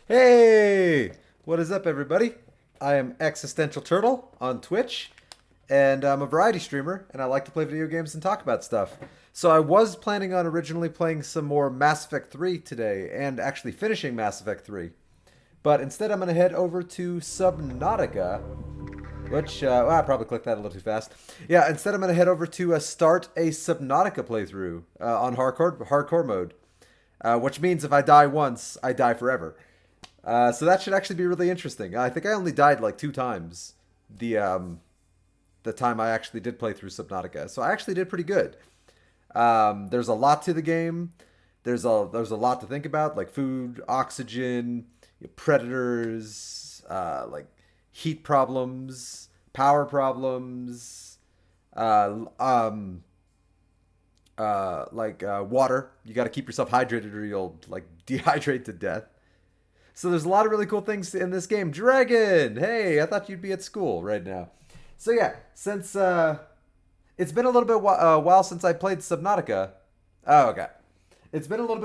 Hey! What is up, everybody? I am Existential Turtle on Twitch, and I'm a variety streamer, and I like to play video games and talk about stuff. So I was planning on originally playing some more Mass Effect 3 today, and actually finishing Mass Effect 3. But instead I'm going to head over to Subnautica, which, I probably clicked that a little too fast. Yeah, instead I'm going to head over to start a Subnautica playthrough on hardcore mode. Which means if I die once, I die forever. So that should actually be really interesting. I think I only died like 2 times the time I actually did play through Subnautica. So I actually did pretty good. There's a lot to the game. There's a lot to think about, like food, oxygen, predators, like heat problems, power problems, water. You got to keep yourself hydrated or you'll like dehydrate to death. So there's a lot of really cool things in this game. Dragon! Hey, I thought you'd be at school right now. So yeah, since it's been a little bit while since I played Subnautica. Oh, okay. It's been a little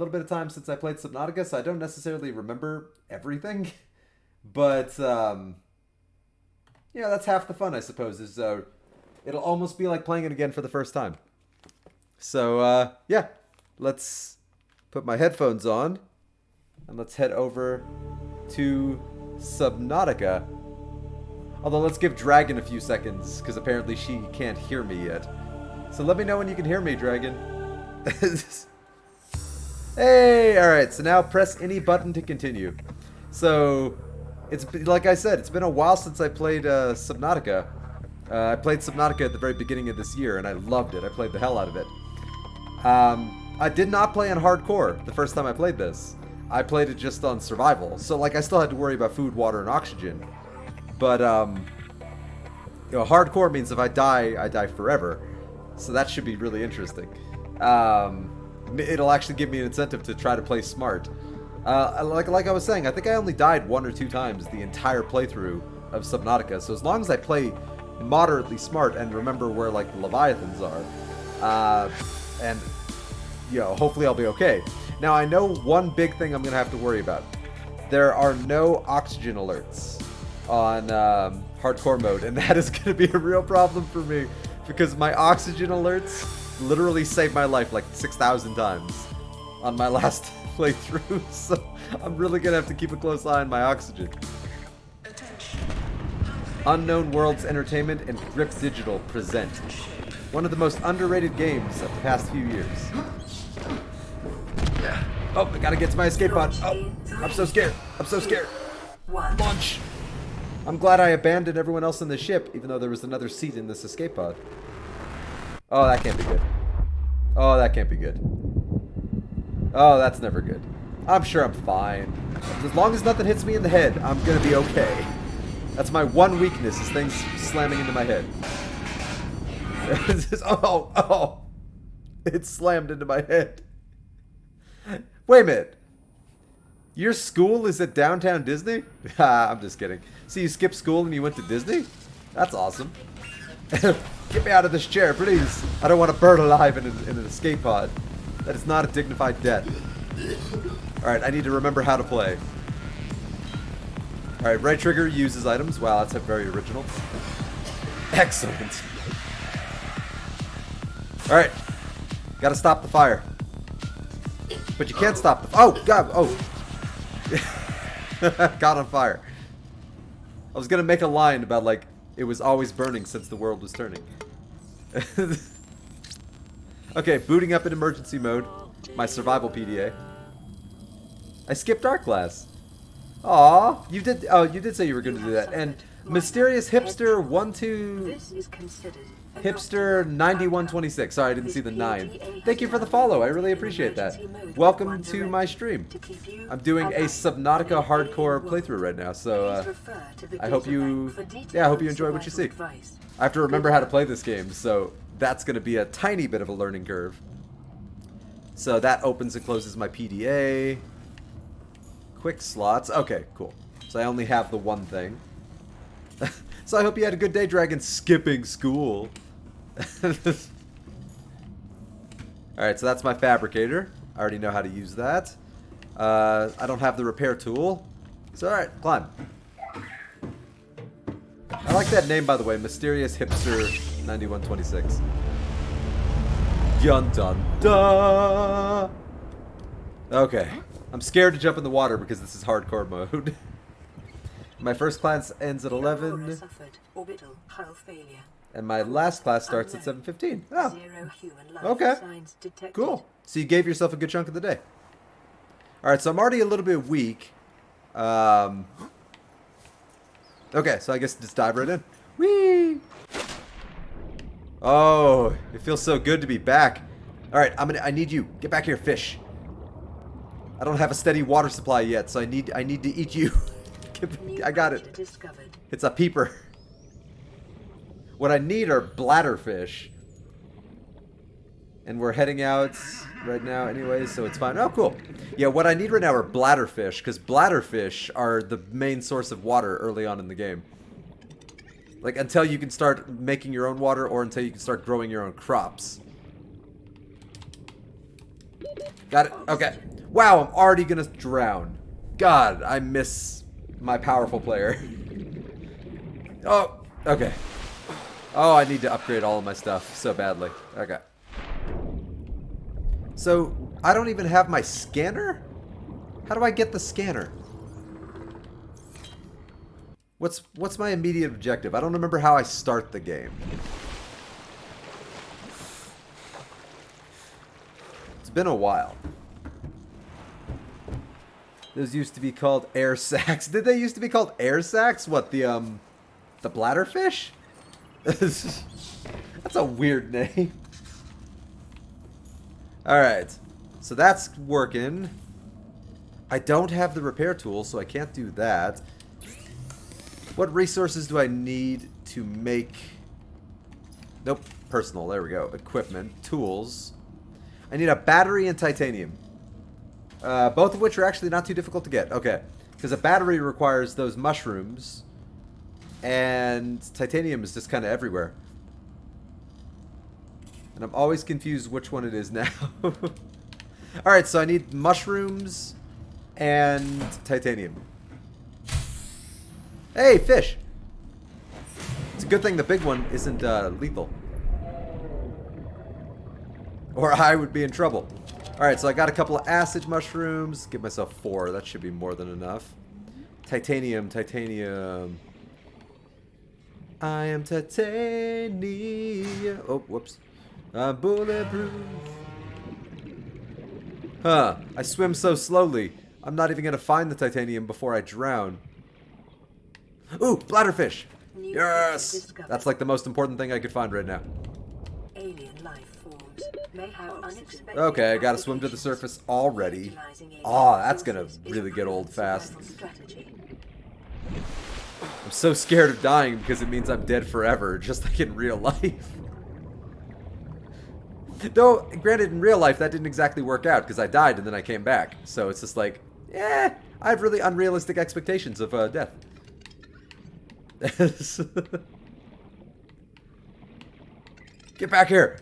bit of time since I played Subnautica, so I don't necessarily remember everything. But yeah, that's half the fun, I suppose. Is it'll almost be like playing it again for the first time. So yeah, let's put my headphones on. And let's head over to Subnautica. Although let's give Dragon a few seconds, because apparently she can't hear me yet. So let me know when you can hear me, Dragon. Hey! Alright, so now press any button to continue. So, it's like I said, it's been a while since I played Subnautica. I played Subnautica at the very beginning of this year, and I loved it. I played the hell out of it. I did not play on hardcore the first time I played this. I played it just on survival. So, like, I still had to worry about food, water, and oxygen. But, hardcore means if I die forever. So that should be really interesting. It'll actually give me an incentive to try to play smart. Like I was saying, I think I only died 1 or 2 times the entire playthrough of Subnautica. So as long as I play moderately smart and remember where, like, the Leviathans are, and, hopefully I'll be okay. Now, I know one big thing I'm going to have to worry about. There are no oxygen alerts on hardcore mode, and that is going to be a real problem for me, because my oxygen alerts literally saved my life like 6,000 times on my last playthrough, so I'm really going to have to keep a close eye on my oxygen. Unknown Worlds Entertainment and Grip Digital present one of the most underrated games of the past few years. Oh, I gotta get to my escape pod. Oh, I'm so scared. I'm so scared. Launch. I'm glad I abandoned everyone else in the ship, even though there was another seat in this escape pod. Oh, that can't be good. Oh, that can't be good. Oh, that's never good. I'm sure I'm fine. As long as nothing hits me in the head, I'm gonna be okay. That's my one weakness, is things slamming into my head. Oh. It slammed into my head. Wait a minute. Your school is at downtown Disney? I'm just kidding. So you skipped school and you went to Disney? That's awesome. Get me out of this chair, please. I don't want to burn alive in an escape pod. That is not a dignified death. Alright, I need to remember how to play. Alright, right trigger uses items. Wow, that's very original. Excellent. Alright. Gotta stop the fire. But you can't stop the... Oh, God. Oh. Got on fire. I was going to make a line about, like, it was always burning since the world was turning. Okay, booting up in emergency mode. My survival PDA. I skipped art class. Aw. You did... Oh, you did say you were going to do that. And Mysterious Hipster 12... Hipster 9126. Sorry, I didn't see the 9. Thank you for the follow. I really appreciate that. Welcome to my stream. I'm doing a Subnautica hardcore playthrough right now, so I hope you enjoy what you see. I have to remember how to play this game, so that's going to be a tiny bit of a learning curve. So that opens and closes my PDA. Quick slots. Okay, cool. So I only have the one thing. So I hope you had a good day, Dragon, skipping school. Alright, so that's my fabricator. I already know how to use that. I don't have the repair tool. So alright, climb. I like that name, by the way. Mysterious Hipster 9126. Dun dun dun! Okay. I'm scared to jump in the water because this is hardcore mode. My first class ends at 11. And my last class starts at 7:15. Oh. Okay. Cool. So you gave yourself a good chunk of the day. Alright, so I'm already a little bit weak. Okay, so I guess just dive right in. Whee! Oh, it feels so good to be back. Alright, I need you. Get back here, fish. I don't have a steady water supply yet, so I need to eat you. I got it. It's a peeper. What I need are bladderfish. And we're heading out right now anyway, so it's fine. Oh, cool. Yeah, what I need right now are bladderfish, because bladderfish are the main source of water early on in the game. Like, until you can start making your own water, or until you can start growing your own crops. Got it. Okay. Wow, I'm already gonna drown. God, I miss my powerful player. Oh, okay. Oh, I need to upgrade all of my stuff so badly. Okay. So, I don't even have my scanner? How do I get the scanner? What's my immediate objective? I don't remember how I start the game. It's been a while. Those used to be called air sacs. Did they used to be called air sacs? What, the bladderfish? That's a weird name. Alright. So that's working. I don't have the repair tool, so I can't do that. What resources do I need to make... Nope. Personal. There we go. Equipment. Tools. I need a battery and titanium. Both of which are actually not too difficult to get. Okay. Because a battery requires those mushrooms. And titanium is just kind of everywhere. And I'm always confused which one it is now. Alright, so I need mushrooms and titanium. Hey, fish! It's a good thing the big one isn't lethal. Or I would be in trouble. Alright, so I got a couple of acid mushrooms. Give myself 4. That should be more than enough. Titanium, titanium. I am titanium. Oh, whoops. I'm bulletproof. Huh. I swim so slowly. I'm not even going to find the titanium before I drown. Ooh, bladderfish. Yes! That's like the most important thing I could find right now. Okay, I gotta swim to the surface already. Oh, that's gonna really get old fast. I'm so scared of dying because it means I'm dead forever, just like in real life. Though, granted, in real life, that didn't exactly work out because I died and then I came back. So it's just like, I have really unrealistic expectations of death. Get back here!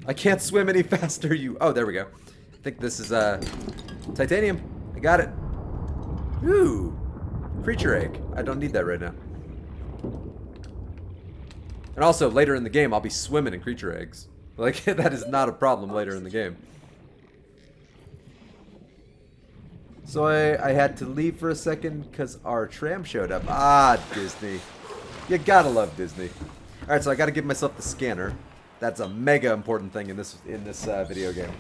I can't swim any faster, you... Oh, there we go. I think this is, titanium. I got it. Ooh. Creature egg. I don't need that right now. And also, later in the game, I'll be swimming in creature eggs. Like, that is not a problem later in the game. So I had to leave for a second because our tram showed up. Ah, Disney. You gotta love Disney. Alright, so I gotta give myself the scanner. That's a mega important thing in this video game.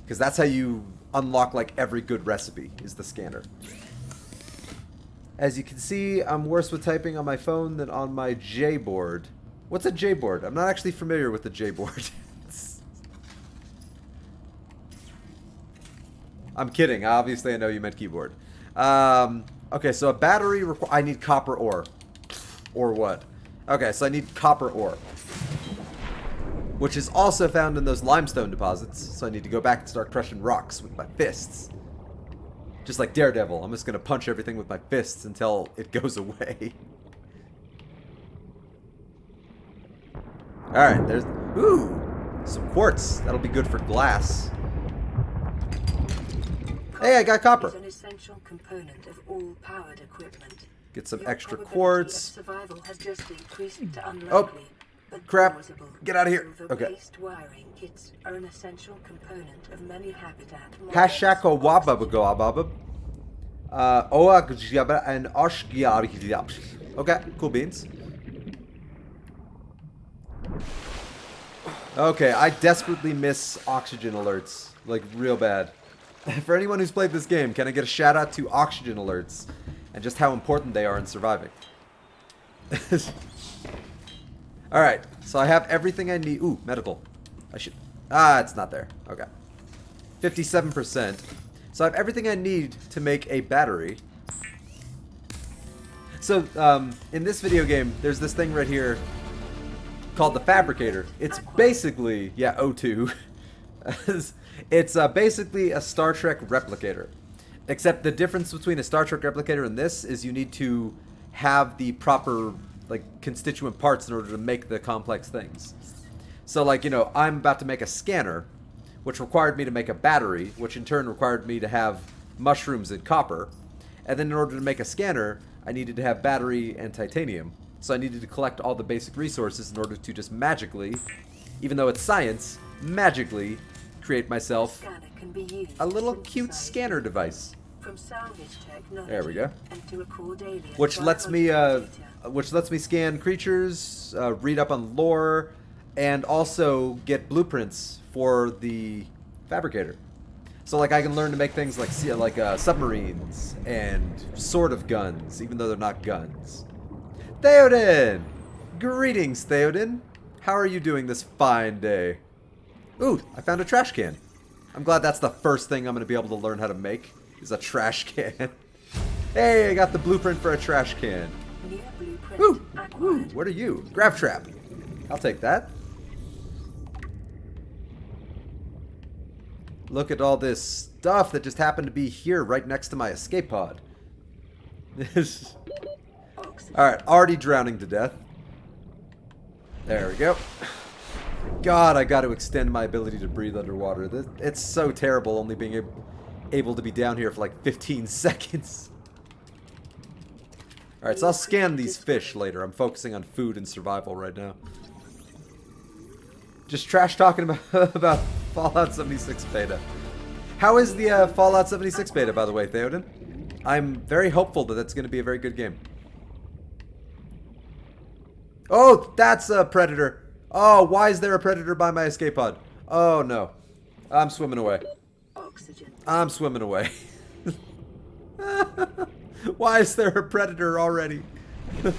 Because that's how you unlock, like, every good recipe, is the scanner. As you can see, I'm worse with typing on my phone than on my J-board. What's a J-board? I'm not actually familiar with the J-board. I'm kidding. Obviously, I know you meant keyboard. Okay, so a battery... I need copper ore. Or what? Okay, so I need copper ore. Which is also found in those limestone deposits. So I need to go back and start crushing rocks with my fists. Just like Daredevil. I'm just going to punch everything with my fists until it goes away. Alright, there's... Ooh! Some quartz. That'll be good for glass. Hey, I got copper. Is an essential component of all powered equipment. Get some Your extra probability quartz. of survival has just increased to Oh, unlikely, but crap. plausible. Get out of here. Okay. Silver-based wiring kits are an essential component of many habitat models. Hashako wababagawabab. Oagjaba and Oshgyab. Okay, cool beans. Okay, I desperately miss oxygen alerts. Like, real bad. For anyone who's played this game, can I get a shout out to oxygen alerts and just how important they are in surviving? Alright, so I have everything I need. Ooh, medical. I should... Ah, it's not there. Okay. 57%. So I have everything I need to make a battery. So, in this video game, there's this thing right here called the Fabricator. It's basically... Yeah, O2. It's basically a Star Trek replicator. Except the difference between a Star Trek replicator and this is you need to have the proper, like, constituent parts in order to make the complex things. So, like, you know, I'm about to make a scanner, which required me to make a battery, which in turn required me to have mushrooms and copper. And then in order to make a scanner, I needed to have battery and titanium. So I needed to collect all the basic resources in order to just magically, even though it's science, magically create myself a little cute scanner device. There we go. Which lets me scan creatures, read up on lore, and also get blueprints for the Fabricator. So like I can learn to make things like submarines and sort of guns, even though they're not guns. Theoden! Greetings, Theoden. How are you doing this fine day? Ooh, I found a trash can. I'm glad that's the first thing I'm going to be able to learn how to make, is a trash can. Hey, I got the blueprint for a trash can. Ooh, ooh, what are you? Grav trap. I'll take that. Look at all this stuff that just happened to be here right next to my escape pod. Alright, already drowning to death. There we go. God, I got to extend my ability to breathe underwater. It's so terrible only being able to be down here for like 15 seconds. Alright, so I'll scan these fish later. I'm focusing on food and survival right now. Just trash talking about Fallout 76 beta. How is the Fallout 76 beta, by the way, Theoden? I'm very hopeful that that's going to be a very good game. Oh, that's a predator. Oh, why is there a predator by my escape pod? Oh, no. I'm swimming away. I'm swimming away. Why is there a predator already?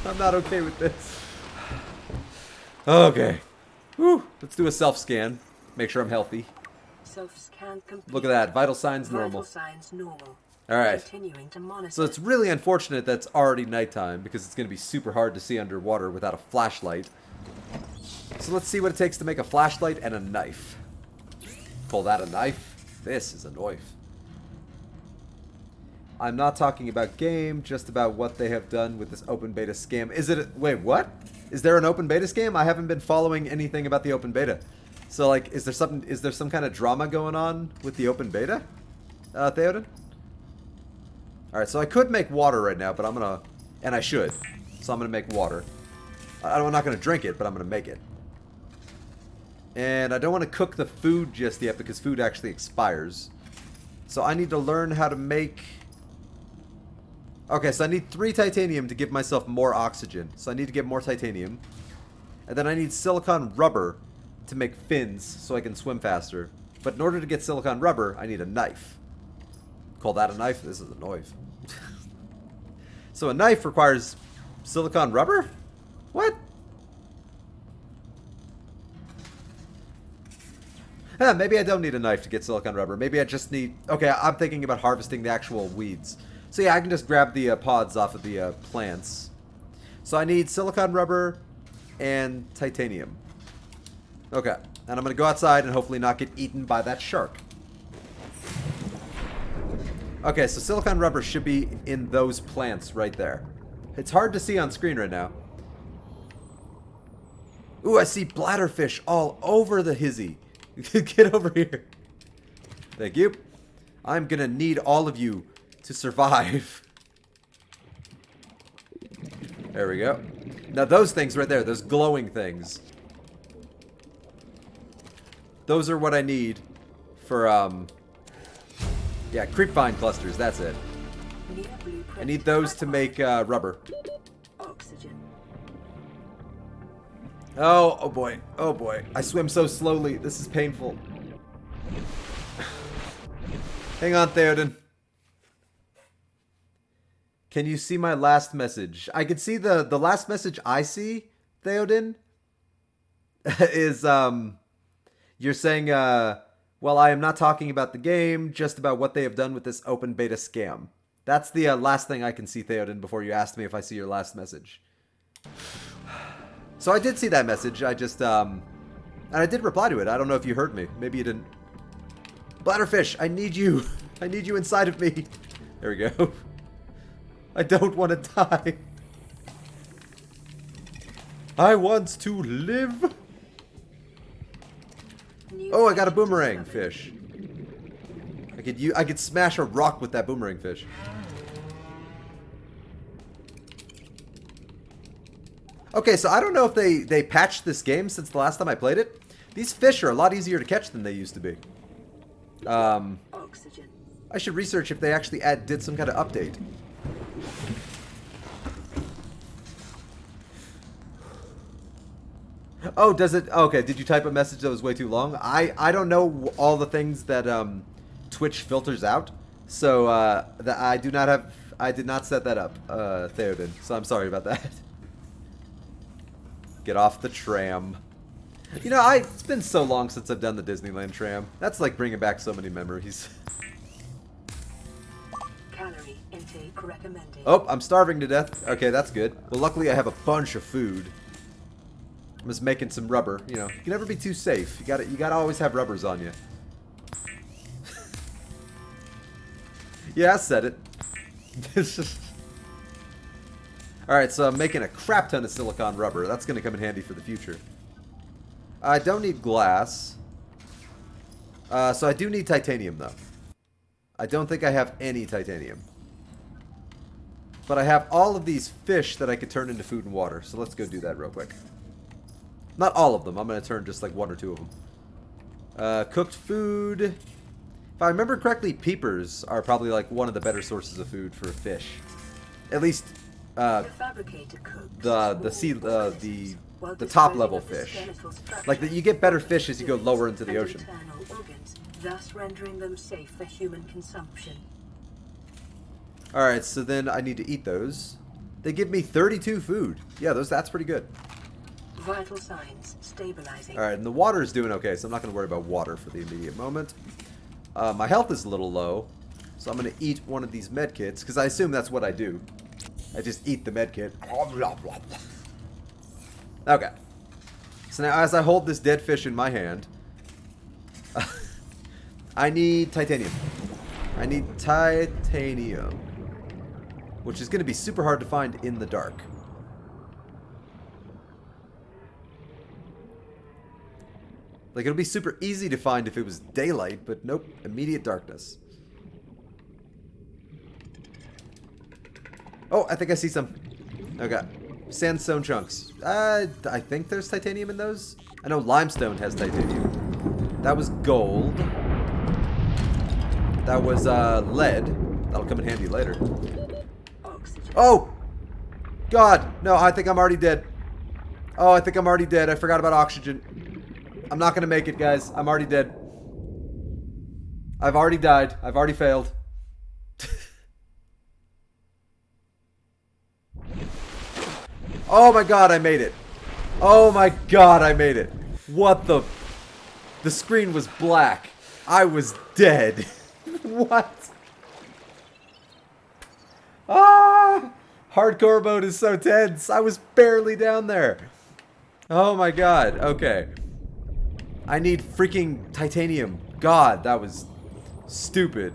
I'm not okay with this. Okay. Whew. Let's do a self-scan. Make sure I'm healthy. Look at that. Vital signs normal. Alright. So it's really unfortunate that it's already nighttime because it's going to be super hard to see underwater without a flashlight. So let's see what it takes to make a flashlight and a knife. Call that a knife? This is a knife. I'm not talking about game, just about what they have done with this open beta scam. Is it... Wait, what? Is there an open beta scam? I haven't been following anything about the open beta. So, like, is there some kind of drama going on with the open beta? Theoden? Alright, so I could make water right now, but I'm gonna... And I should. So I'm gonna make water. I'm not gonna drink it, but I'm gonna make it. And I don't want to cook the food just yet because food actually expires. So I need to learn how to make... Okay, so I need 3 titanium to give myself more oxygen. So I need to get more titanium. And then I need silicon rubber to make fins so I can swim faster. But in order to get silicon rubber, I need a knife. Call that a knife? This is a knife. So a knife requires silicon rubber? What? Maybe I don't need a knife to get silicon rubber. Maybe I just need... Okay, I'm thinking about harvesting the actual weeds. So yeah, I can just grab the pods off of the plants. So I need silicon rubber and titanium. Okay, and I'm going to go outside and hopefully not get eaten by that shark. Okay, so silicon rubber should be in those plants right there. It's hard to see on screen right now. Ooh, I see bladderfish all over the hizzy. Get over here. Thank you. I'm gonna need all of you to survive. There we go. Now those things right there, those glowing things. Those are what I need for, yeah, creep vine clusters, that's it. I need those to make, rubber. Oxygen. Oh boy. Oh boy. I swim so slowly. This is painful. Hang on, Theoden. Can you see my last message? I can see the last message I see, Theoden, is, you're saying, well, I am not talking about the game, just about what they have done with this open beta scam. That's the last thing I can see, Theoden, before you asked me if I see your last message. So I did see that message. I just, and I did reply to it. I don't know if you heard me. Maybe you didn't. Bladderfish, I need you. I need you inside of me. There we go. I don't want to die. I want to live. Oh, I got a boomerang fish. I could smash a rock with that boomerang fish. Okay, so I don't know if they patched this game since the last time I played it. These fish are a lot easier to catch than they used to be. Oxygen. I should research if they actually did some kind of update. Oh, does it? Okay, did you type a message that was way too long? I don't know all the things that Twitch filters out, so I did not set that up, Theoden. So I'm sorry about that. Get off the tram. You know, it's been so long since I've done the Disneyland tram. That's like bringing back so many memories. Calorie intake recommended. Oh, I'm starving to death. Okay, that's good. Well, luckily I have a bunch of food. I'm just making some rubber. You know, you can never be too safe. You gotta always have rubbers on you. Yeah, I said it. Alright, so I'm making a crap ton of silicone rubber. That's gonna come in handy for the future. I don't need glass. So I do need titanium, though. I don't think I have any titanium. But I have all of these fish that I could turn into food and water. So let's go do that real quick. Not all of them. I'm going to turn just like one or two of them. Cooked food. If I remember correctly, peepers are probably like one of the better sources of food for fish. At least the top level fish. Like you get better fish as you go lower into the ocean. Thus rendering them safe for human consumption. Alright, so then I need to eat those. They give me 32 food. Yeah, that's pretty good. Vital signs stabilizing. Alright, and the water is doing okay, so I'm not going to worry about water for the immediate moment. My health is a little low, so I'm going to eat one of these med kits, because I assume that's what I do. I just eat the med kit. Okay. So now as I hold this dead fish in my hand, I need titanium. I need titanium. Which is going to be super hard to find in the dark. Like, it'll be super easy to find if it was daylight, but nope. Immediate darkness. Oh, I think I see some. Okay. Sandstone chunks. I think there's titanium in those. I know limestone has titanium. That was gold. That was lead. That'll come in handy later. Oh! God! No, I think I'm already dead. Oh, I think I'm already dead. I forgot about oxygen. I'm not gonna make it, guys. I'm already dead. I've already died. I've already failed. Oh my god, I made it. Oh my god, I made it. What the... The screen was black. I was dead. What? Ah! Hardcore mode is so tense. I was barely down there. Oh my god. Okay. I need freaking titanium. God, that was stupid.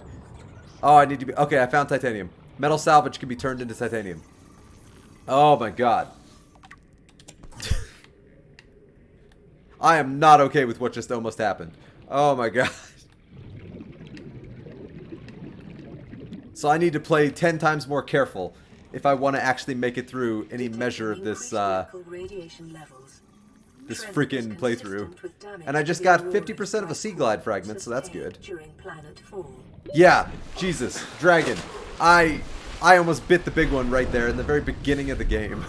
Oh, I need to be... Okay, I found titanium. Metal salvage can be turned into titanium. Oh my god. I am not okay with what just almost happened. Oh my god. So I need to play 10 times more careful if I want to actually make it through any measure of this this freaking playthrough. And I just got 50% of a Sea Glide fragment, so that's good. Yeah, Jesus, dragon. I almost bit the big one right there in the very beginning of the game.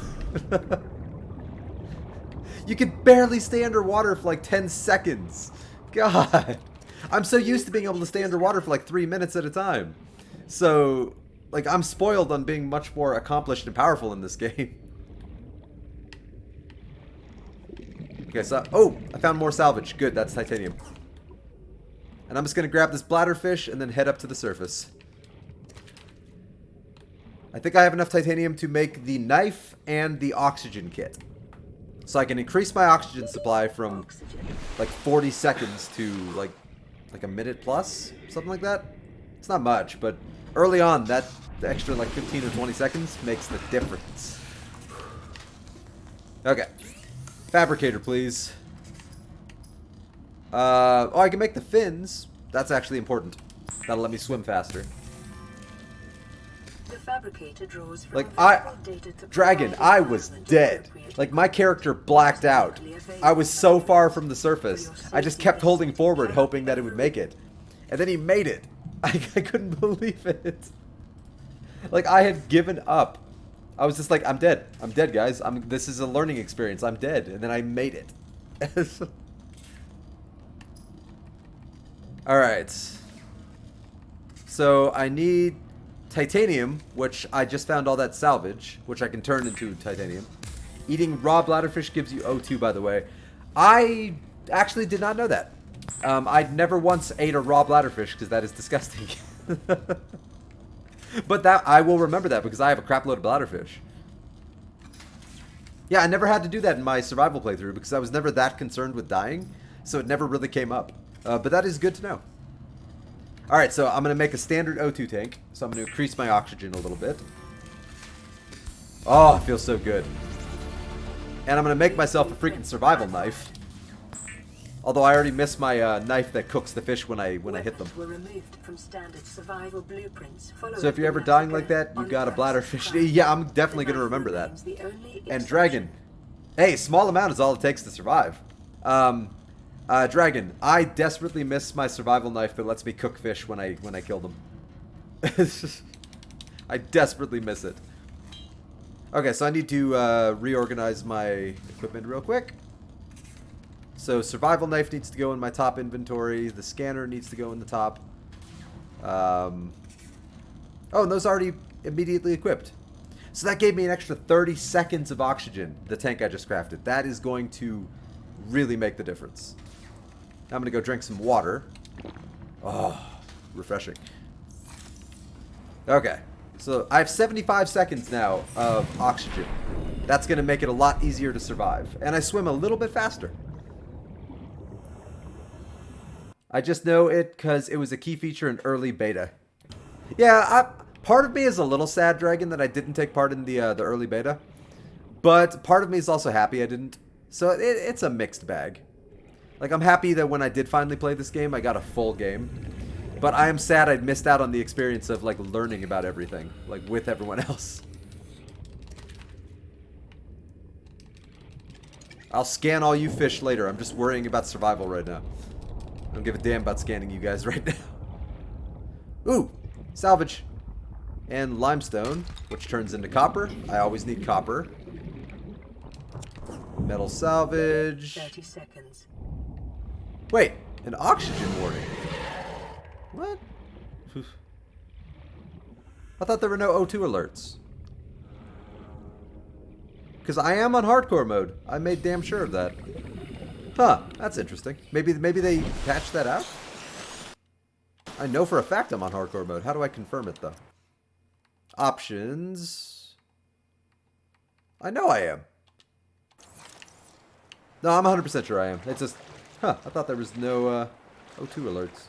You could barely stay underwater for like 10 seconds. God. I'm so used to being able to stay underwater for like 3 minutes at a time. So, like, I'm spoiled on being much more accomplished and powerful in this game. Okay, so, oh, I found more salvage. Good, that's titanium. And I'm just going to grab this bladderfish and then head up to the surface. I think I have enough titanium to make the knife and the oxygen kit. So I can increase my oxygen supply from like 40 seconds to like a minute plus, something like that. It's not much, but early on, that extra like 15 or 20 seconds makes the difference. Okay. Fabricator, please. Oh, I can make the fins. That's actually important. That'll let me swim faster. The fabricator draws from Dragon, I was dead. Like, my character blacked out. I was so far from the surface. I just kept holding forward, hoping that it would make it. And then he made it. I couldn't believe it. Like, I had given up. I was just like, I'm dead. I'm dead, guys. This is a learning experience. I'm dead. And then I made it. Alright. So, I need titanium, which I just found all that salvage, which I can turn into titanium. Eating raw bladderfish gives you O2, by the way. I actually did not know that. I'd never once ate a raw bladderfish, because that is disgusting. But that I will remember that, because I have a crap load of bladderfish. Yeah, I never had to do that in my survival playthrough, because I was never that concerned with dying, so it never really came up. But that is good to know. Alright, so I'm going to make a standard O2 tank. So I'm going to increase my oxygen a little bit. Oh, it feels so good. And I'm going to make myself a freaking survival knife. Although I already missed my knife that cooks the fish when I hit them. So if you're ever dying like that, you got a bladderfish. Yeah, I'm definitely going to remember that. And dragon. Hey, small amount is all it takes to survive. Dragon, I desperately miss my survival knife that lets me cook fish when I kill them. I desperately miss it. Okay, so I need to reorganize my equipment real quick. So survival knife needs to go in my top inventory. The scanner needs to go in the top. Oh, and those are already immediately equipped. So that gave me an extra 30 seconds of oxygen, the tank I just crafted. That is going to really make the difference. Now I'm going to go drink some water. Oh, refreshing. Okay, so I have 75 seconds now of oxygen. That's going to make it a lot easier to survive. And I swim a little bit faster. I just know it because it was a key feature in early beta. Yeah, part of me is a little sad, Dragon, that I didn't take part in the early beta. But part of me is also happy I didn't. So it's a mixed bag. Like, I'm happy that when I did finally play this game, I got a full game. But I am sad I missed out on the experience of, like, learning about everything, like, with everyone else. I'll scan all you fish later. I'm just worrying about survival right now. I don't give a damn about scanning you guys right now. Ooh, salvage. And limestone, which turns into copper. I always need copper. Metal salvage. 30 seconds. Wait, an oxygen warning. What? I thought there were no O2 alerts. Because I am on hardcore mode. I made damn sure of that. Huh, that's interesting. Maybe they patched that out? I know for a fact I'm on hardcore mode. How do I confirm it, though? Options. I know I am. No, I'm 100% sure I am. It's just... Huh, I thought there was no O2 alerts.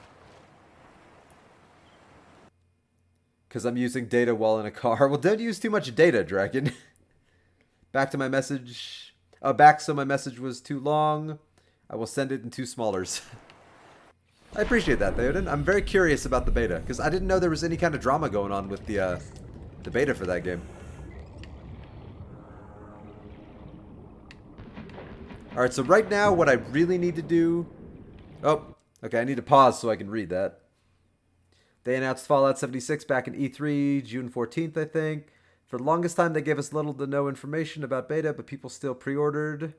Because I'm using data while in a car. Well, don't use too much data, Dragon. Back to my message. Back so my message was too long. I will send it in 2 smallers. I appreciate that, Theoden. I'm very curious about the beta, because I didn't know there was any kind of drama going on with the beta for that game. Alright, so right now what I really need to do... Oh, okay, I need to pause so I can read that. They announced Fallout 76 back in E3, June 14th, I think. For the longest time, they gave us little to no information about beta, but people still pre-ordered.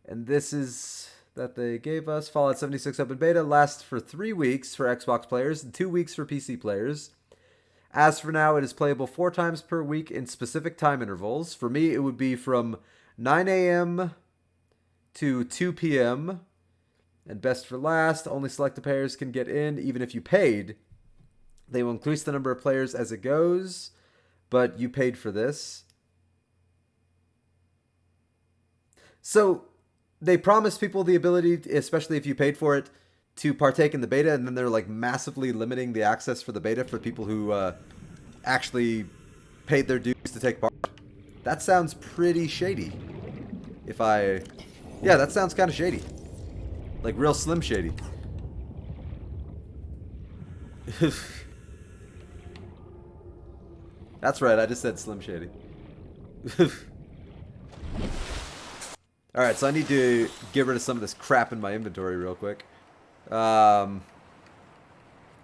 And this is that they gave us. Fallout 76 Open Beta lasts for 3 weeks for Xbox players and 2 weeks for PC players. As for now, it is playable 4 times per week in specific time intervals. For me, it would be from 9 a.m. to 2 p.m. And best for last, only selected players can get in, even if you paid. They will increase the number of players as it goes, but you paid for this. So they promise people the ability, especially if you paid for it, to partake in the beta, and then they're like massively limiting the access for the beta for people who actually paid their dues to take part. That sounds pretty shady. Yeah, that sounds kind of shady. Like real Slim Shady. That's right, I just said Slim Shady. Alright, so I need to get rid of some of this crap in my inventory real quick. I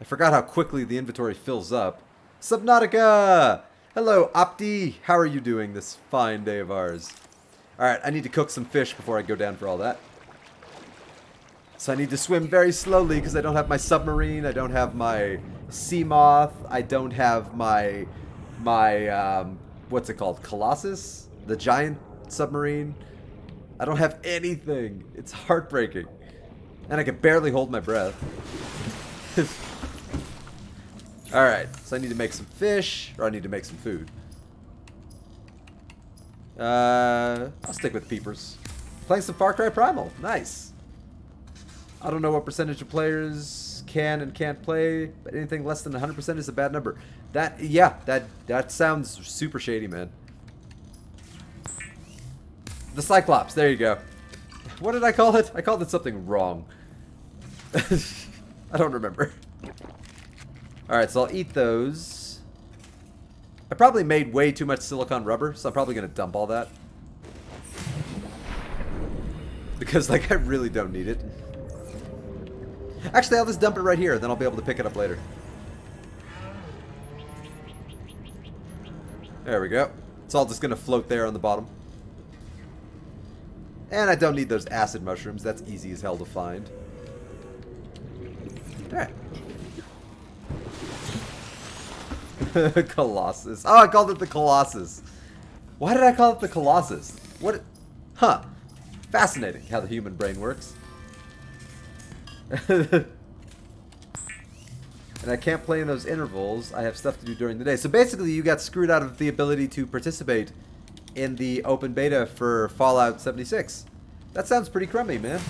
forgot how quickly the inventory fills up. Subnautica! Hello, Opti! How are you doing this fine day of ours? Alright, I need to cook some fish before I go down for all that. So I need to swim very slowly because I don't have my submarine, I don't have my sea moth, I don't have my what's it called? Colossus? The giant submarine? I don't have anything. It's heartbreaking. And I can barely hold my breath. Alright, so I need to make some fish, or I need to make some food. I'll stick with peepers. Playing some Far Cry Primal. Nice. I don't know what percentage of players can and can't play, but anything less than 100% is a bad number. That sounds super shady, man. The Cyclops, there you go. What did I call it? I called it something wrong. I don't remember. Alright, so I'll eat those. I probably made way too much silicone rubber, so I'm probably going to dump all that. Because, like, I really don't need it. Actually, I'll just dump it right here, then I'll be able to pick it up later. There we go. It's all just going to float there on the bottom. And I don't need those acid mushrooms. That's easy as hell to find. Alright. Colossus. Oh, I called it the Colossus. Why did I call it the Colossus? What? Huh. Fascinating how the human brain works. And I can't play in those intervals. I have stuff to do during the day. So basically, you got screwed out of the ability to participate in the open beta for Fallout 76. That sounds pretty crummy, man.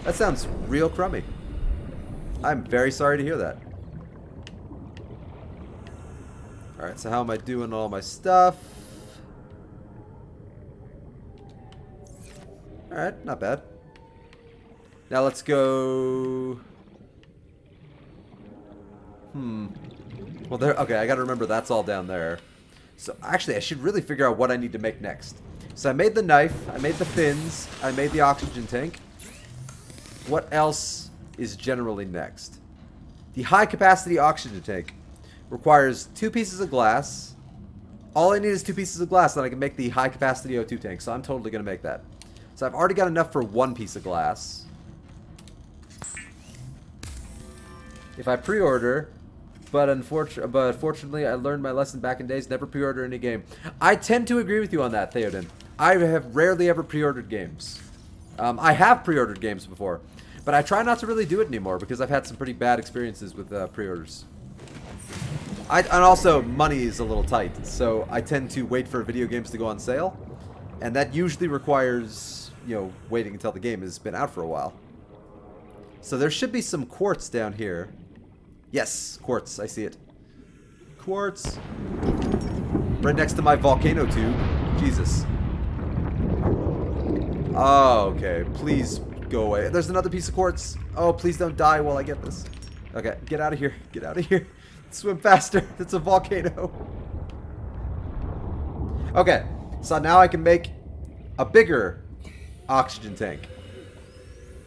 That sounds real crummy. I'm very sorry to hear that. Alright, so how am I doing all my stuff? Alright, not bad. Now let's go... Well, there. Okay, I gotta remember that's all down there. So, actually, I should really figure out what I need to make next. So I made the knife, I made the fins, I made the oxygen tank. What else is generally next? The high-capacity oxygen tank requires 2 pieces of glass. All I need is 2 pieces of glass, then I can make the high-capacity O2 tank, so I'm totally going to make that. So I've already got enough for 1 piece of glass. If I pre-order, but fortunately I learned my lesson back in days, never pre-order any game. I tend to agree with you on that, Theoden. I have rarely ever pre-ordered games. I have pre-ordered games before, but I try not to really do it anymore because I've had some pretty bad experiences with pre-orders. And also, money is a little tight, so I tend to wait for video games to go on sale, and that usually requires, you know, waiting until the game has been out for a while. So there should be some quartz down here. Yes, quartz, I see it. Quartz. Right next to my volcano tube. Jesus. Oh, okay. Please go away. There's another piece of quartz. Oh, please don't die while I get this. Okay, get out of here. Get out of here. Swim faster. It's a volcano. Okay, so now I can make a bigger oxygen tank.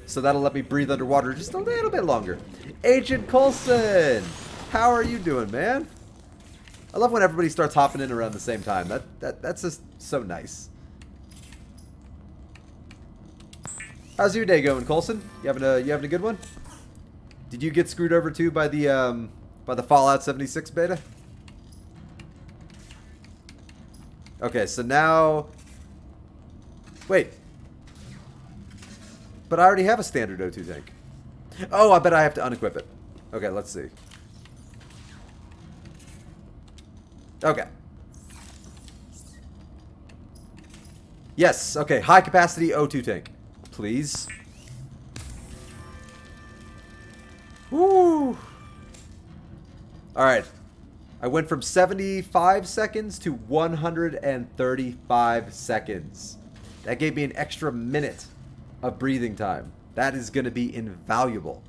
So that'll let me breathe underwater just a little bit longer. Agent Coulson! How are you doing, man? I love when everybody starts hopping in around the same time. That's just so nice. How's your day going, Coulson? You having a good one? Did you get screwed over too by the Fallout 76 beta? Okay, so now... Wait. But I already have a standard O2 tank. Oh, I bet I have to unequip it. Okay, let's see. Okay. Yes, okay, high capacity O2 tank. Please. Woo! Alright. I went from 75 seconds to 135 seconds. That gave me an extra minute of breathing time. That is going to be invaluable.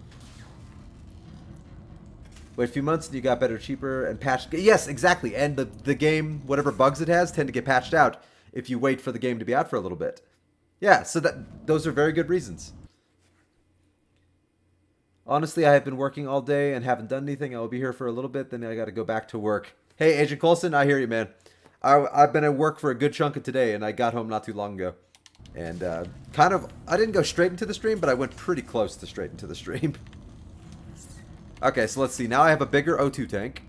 Wait a few months and you got better, cheaper, and patched. Yes, exactly. And the game, whatever bugs it has, tend to get patched out if you wait for the game to be out for a little bit. Yeah, so those are very good reasons. Honestly, I have been working all day and haven't done anything. I will be here for a little bit, then I got to go back to work. Hey, Agent Coulson, I hear you, man. I've been at work for a good chunk of today, and I got home not too long ago. And I didn't go straight into the stream, but I went pretty close to straight into the stream. Okay, so let's see. Now I have a bigger O2 tank.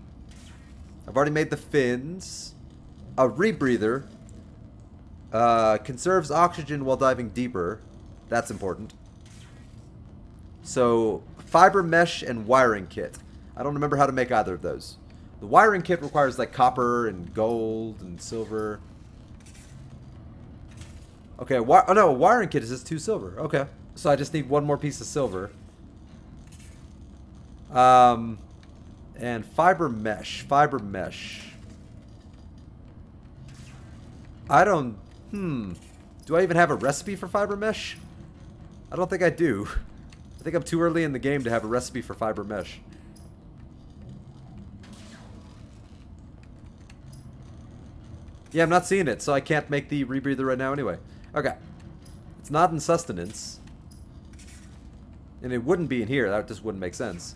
I've already made the fins. A rebreather. Conserves oxygen while diving deeper. That's important. So, fiber mesh and wiring kit. I don't remember how to make either of those. The wiring kit requires like copper and gold and silver. Okay, oh no, a wiring kit is just 2 silver. Okay, so I just need 1 more piece of silver. And fiber mesh. Fiber mesh. I don't... Do I even have a recipe for fiber mesh? I don't think I do. I think I'm too early in the game to have a recipe for fiber mesh. Yeah, I'm not seeing it, so I can't make the rebreather right now anyway. Okay. It's not in sustenance. And it wouldn't be in here. That just wouldn't make sense.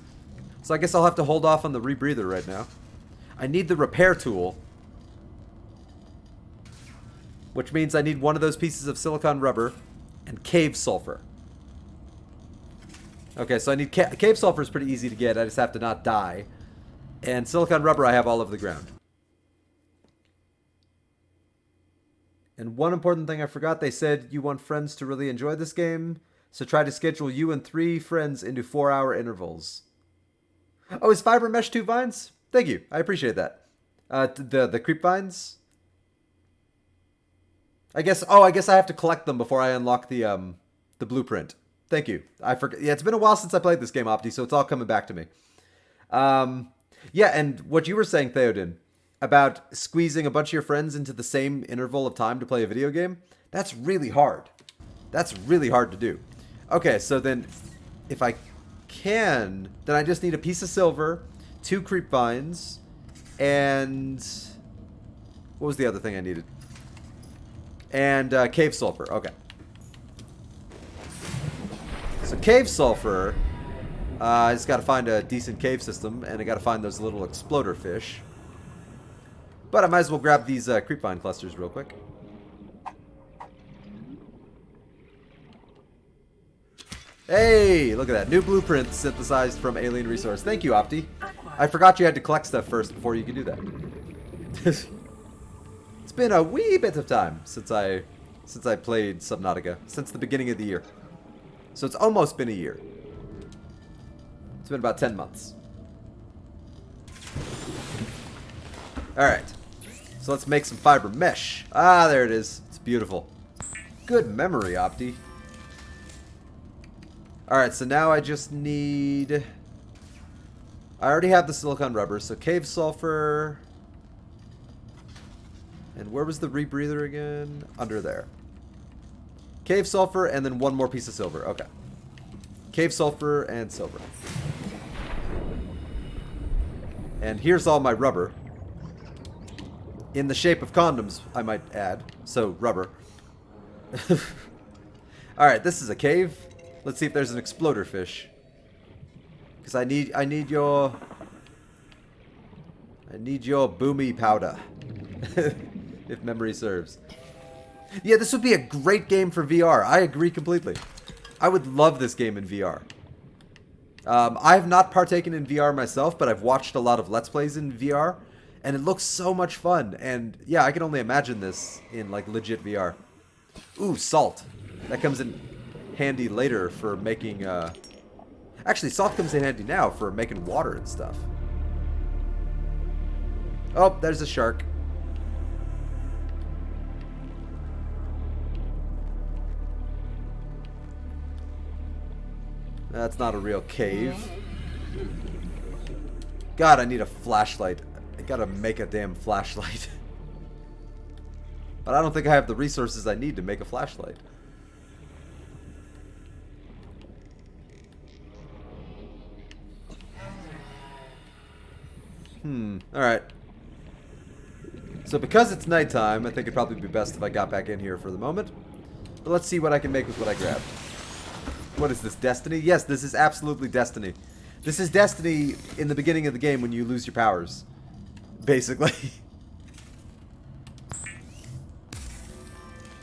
So I guess I'll have to hold off on the rebreather right now. I need the repair tool. Which means I need 1 of those pieces of silicon rubber and cave sulfur. Okay, so I need cave sulfur is pretty easy to get. I just have to not die. And silicon rubber I have all over the ground. And one important thing I forgot, they said you want friends to really enjoy this game, so try to schedule you and 3 friends into 4-hour intervals. Oh, is fiber mesh 2 vines? Thank you, I appreciate that. The creep vines? I guess I have to collect them before I unlock the blueprint. Thank you. I forgot. Yeah, it's been a while since I played this game, Opti, so it's all coming back to me. Yeah, and what you were saying, Theoden, about squeezing a bunch of your friends into the same interval of time to play a video game, that's really hard. That's really hard to do. Okay, so then if I can, then I just need a piece of silver, 2 creep vines, and what was the other thing I needed? And cave sulfur. Okay. So cave sulfur, I just got to find a decent cave system, and I got to find those little exploder fish. But I might as well grab these creepvine clusters real quick. Hey, look at that. New blueprint synthesized from alien resource. Thank you, Opti. I forgot you had to collect stuff first before you could do that. It's been a wee bit of time since I played Subnautica. Since the beginning of the year. So it's almost been a year. It's been about 10 months. Alright. So let's make some fiber mesh. Ah, there it is. It's beautiful. Good memory, Opti. Alright, so now I just need... I already have the silicon rubber, so cave sulfur... And where was the rebreather again? Under there. Cave sulfur and then 1 more piece of silver. Okay. Cave sulfur and silver. And here's all my rubber. In the shape of condoms, I might add. So, rubber. Alright, this is a cave. Let's see if there's an exploder fish. Because I need your boomy powder. If memory serves. Yeah, this would be a great game for VR. I agree completely. I would love this game in VR. I have not partaken in VR myself, but I've watched a lot of Let's Plays in VR, and it looks so much fun. And yeah, I can only imagine this in like legit VR. Ooh, salt. That comes in handy later for making, actually, salt comes in handy now for making water and stuff. Oh, there's a shark. That's not a real cave. God, I need a flashlight. I gotta make a damn flashlight. But I don't think I have the resources I need to make a flashlight. Alright. So because it's nighttime, I think it'd probably be best if I got back in here for the moment. But let's see what I can make with what I grabbed. What is this, Destiny? Yes, this is absolutely Destiny. This is Destiny in the beginning of the game when you lose your powers. Basically.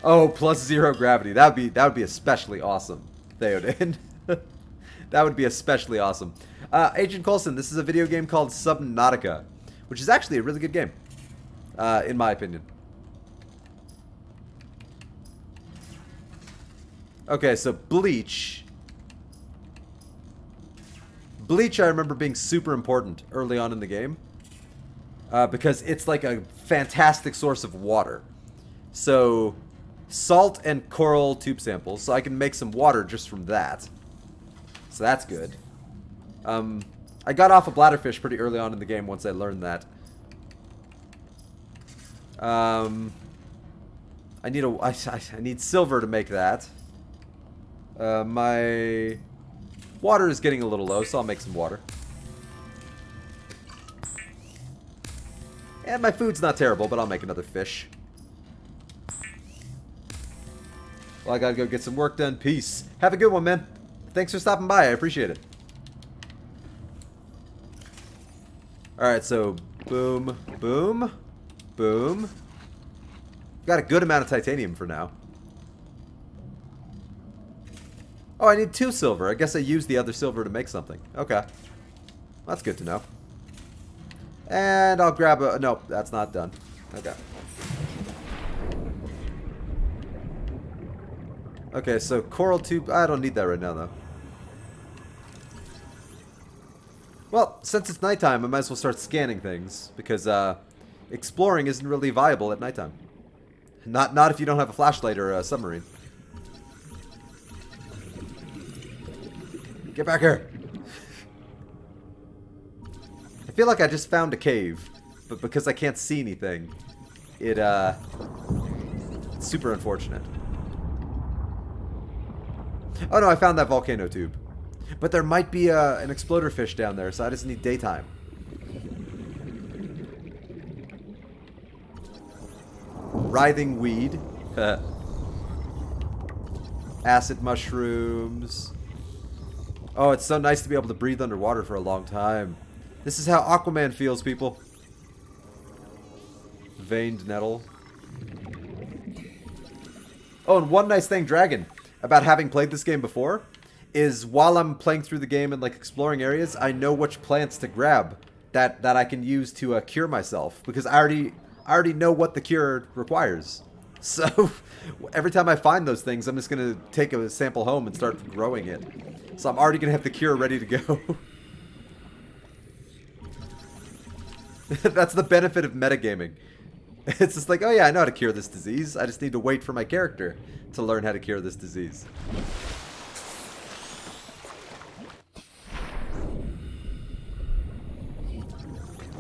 Oh, +0 gravity. That would be especially awesome, Theoden. That would be especially awesome. Agent Coulson, this is a video game called Subnautica, which is actually a really good game, in my opinion. Okay, so Bleach. Bleach, I remember being super important early on in the game, because it's like a fantastic source of water. So, salt and coral tube samples, so I can make some water just from that. So that's good. I got off a bladderfish pretty early on in the game once I learned that. I need silver to make that. My water is getting a little low, so I'll make some water. And my food's not terrible, but I'll make another fish. Well, I gotta go get some work done. Peace. Have a good one, man. Thanks for stopping by. I appreciate it. Alright, so boom, boom, boom. Got a good amount of titanium for now. Oh, I need 2 silver. I guess I used the other silver to make something. Okay. That's good to know. And I'll grab a... Nope, that's not done. Okay. Okay, so coral tube... I don't need that right now, though. Well, since it's nighttime, I might as well start scanning things. Because, exploring isn't really viable at nighttime. Not if you don't have a flashlight or a submarine. Get back here! I feel like I just found a cave, but because I can't see anything, it's super unfortunate. Oh no, I found that volcano tube. But there might be an exploder fish down there, so I just need daytime. Writhing weed. Acid mushrooms. Oh, it's so nice to be able to breathe underwater for a long time. This is how Aquaman feels, people. Veined nettle. Oh, and one nice thing, Dragon, about having played this game before, is while I'm playing through the game and like exploring areas, I know which plants to grab that I can use to cure myself, because I already know what the cure requires. So every time I find those things, I'm just gonna take a sample home and start growing it. So I'm already gonna have the cure ready to go. That's the benefit of metagaming. It's just like, oh yeah, I know how to cure this disease. I just need to wait for my character to learn how to cure this disease.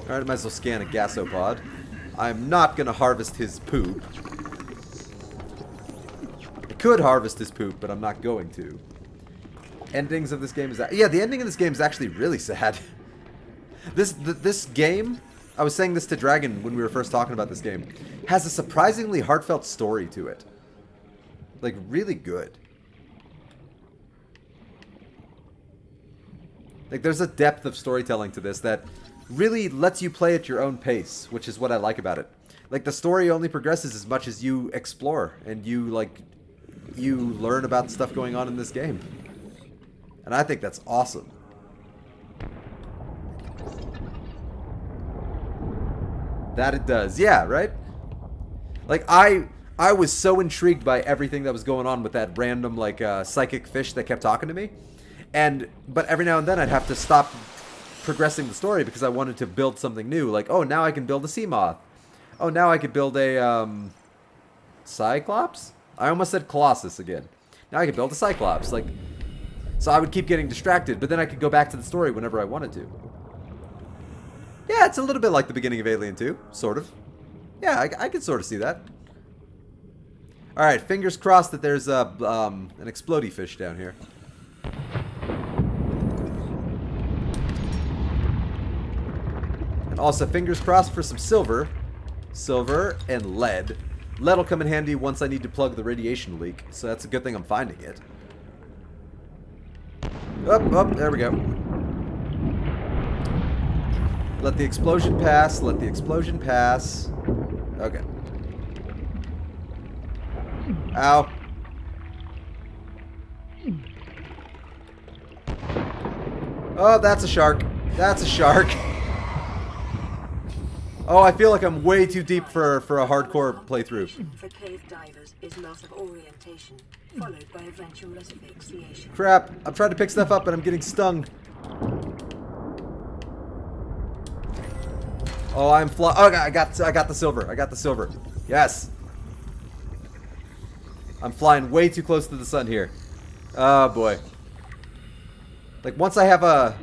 Alright, I might as well scan a gasopod. I'm not gonna harvest his poop. I could harvest his poop, but I'm not going to. endings of this game is... Yeah, the ending of this game is actually really sad. This game, I was saying this to Dragon when we were first talking about this game, has a surprisingly heartfelt story to it. Like, really good. Like, there's a depth of storytelling to this that really lets you play at your own pace, which is what I like about it. Like, the story only progresses as much as you explore and you, like, you learn about stuff going on in this game. And I think that's awesome. That it does. Yeah, right? Like, I was so intrigued by everything that was going on with that random, like, psychic fish that kept talking to me. But every now and then I'd have to stop progressing the story because I wanted to build something new. Like, oh, now I can build a sea moth. Oh, now I could build a, Cyclops? I almost said Colossus again. Now I can build a Cyclops. Like, so I would keep getting distracted, but then I could go back to the story whenever I wanted to. Yeah, it's a little bit like the beginning of Alien 2, sort of. Yeah, I can sort of see that. Alright, fingers crossed that there's an explodey fish down here. And also, fingers crossed for some silver. Silver and lead. Lead will come in handy once I need to plug the radiation leak, so that's a good thing I'm finding it. Oh, there we go. Let the explosion pass, let the explosion pass. Okay. Ow. Oh, that's a shark. That's a shark. Oh, I feel like I'm way too deep for a hardcore playthrough. For cave divers is loss of orientation, followed by eventual asphyxiation. Crap. I'm trying to pick stuff up and I'm getting stung. Oh, I'm Oh, I got the silver. I got the silver. Yes. I'm flying way too close to the sun here. Oh, boy. Like, once I have a...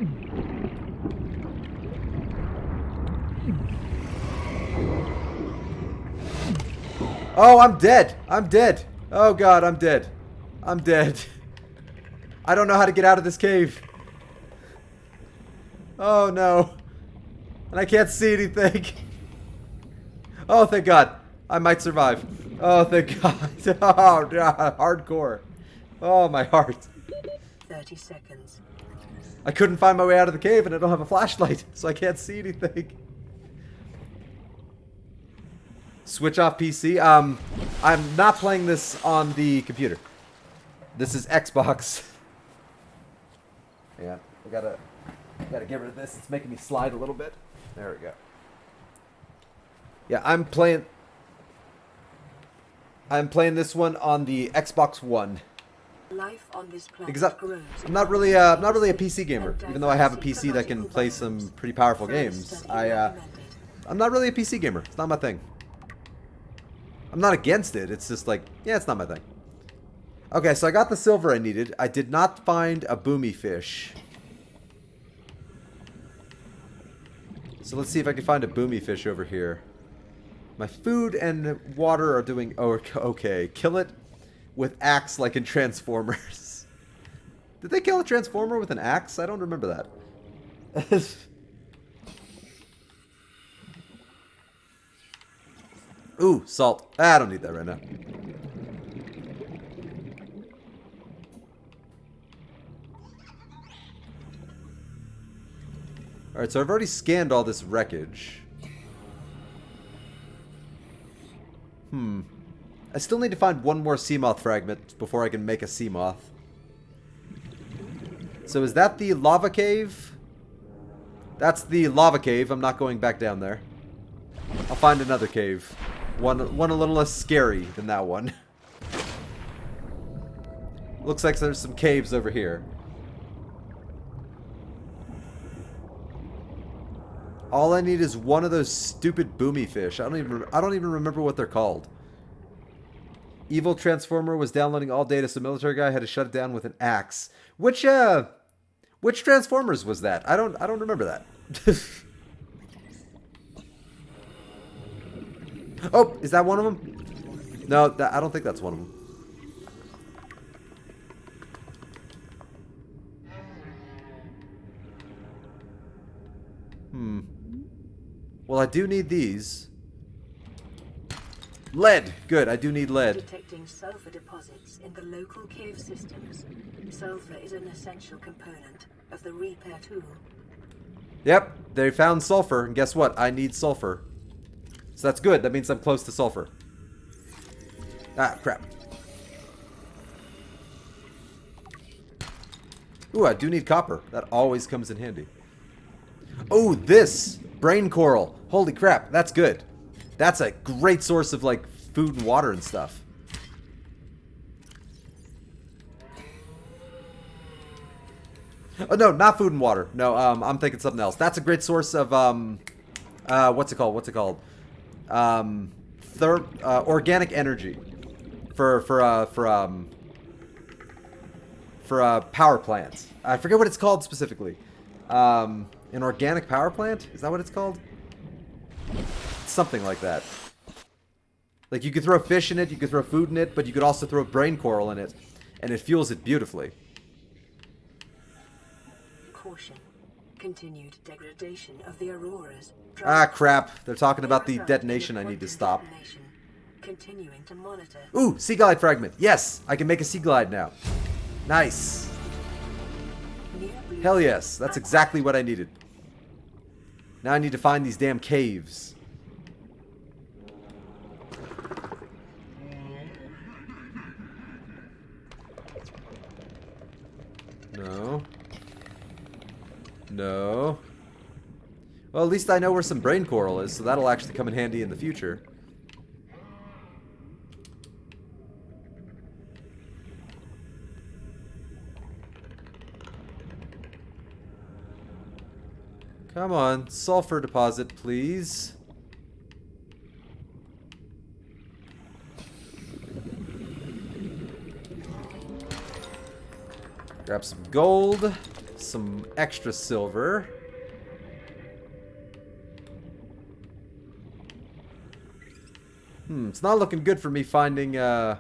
Oh, I'm dead. I'm dead. Oh, God, I'm dead. I'm dead. I don't know how to get out of this cave. Oh, no. And I can't see anything. Oh, thank God. I might survive. Oh, thank God. Oh, God. Hardcore. Oh, my heart. 30 seconds. I couldn't find my way out of the cave and I don't have a flashlight, so I can't see anything. Switch off PC. I'm not playing this on the computer. This is Xbox. Yeah, I gotta get rid of this. It's making me slide a little bit. There we go. Yeah, I'm playing this one on the Xbox One. Life on this planet Because I'm not really a PC gamer, even though I have a PC that can play some pretty powerful games. I'm not really a PC gamer. It's not my thing. I'm not against it. It's just like, yeah, it's not my thing. Okay, so I got the silver I needed. I did not find a boomy fish. So let's see if I can find a boomy fish over here. My food and water are doing okay. Kill it with axe like in Transformers. Did they kill a Transformer with an axe? I don't remember that. Ooh, salt. I don't need that right now. Alright, so I've already scanned all this wreckage. I still need to find one more sea moth fragment before I can make a sea moth. So is that the lava cave? That's the lava cave. I'm not going back down there. I'll find another cave. One a little less scary than that one. Looks like there's some caves over here. All I need is one of those stupid boomy fish. I don't even remember what they're called. Evil Transformer was downloading all data, so military guy had to shut it down with an axe. Which Transformers was that? I don't remember that. Oh, is that one of them? No, I don't think that's one of them. Well, I do need these. Lead! Good, I do need lead. Detecting sulfur deposits in the local cave systems. Sulfur is an essential component of the repair tool. Yep, they found sulfur, and guess what? I need sulfur. So that's good. That means I'm close to sulfur. Ah, crap. Ooh, I do need copper. That always comes in handy. Oh, this! Brain coral. Holy crap, that's good. That's a great source of, like, food and water and stuff. Oh, no, not food and water. No, I'm thinking something else. That's a great source of, what's it called? What's it called? Organic energy. For power plants. I forget what it's called specifically. An organic power plant? Is that what it's called? Something like that. Like, you could throw fish in it, you could throw food in it, but you could also throw brain coral in it, and it fuels it beautifully. Caution. Continued degradation of the auroras. Ah, crap. They're talking about the detonation I need to stop. Continuing to monitor. Ooh, sea glide fragment. Yes, I can make a sea glide now. Nice. Hell yes, that's exactly what I needed. Now I need to find these damn caves. No. No. Well, at least I know where some brain coral is, so that'll actually come in handy in the future. Come on, sulfur deposit, please. Grab some gold, some extra silver. It's not looking good for me finding, It's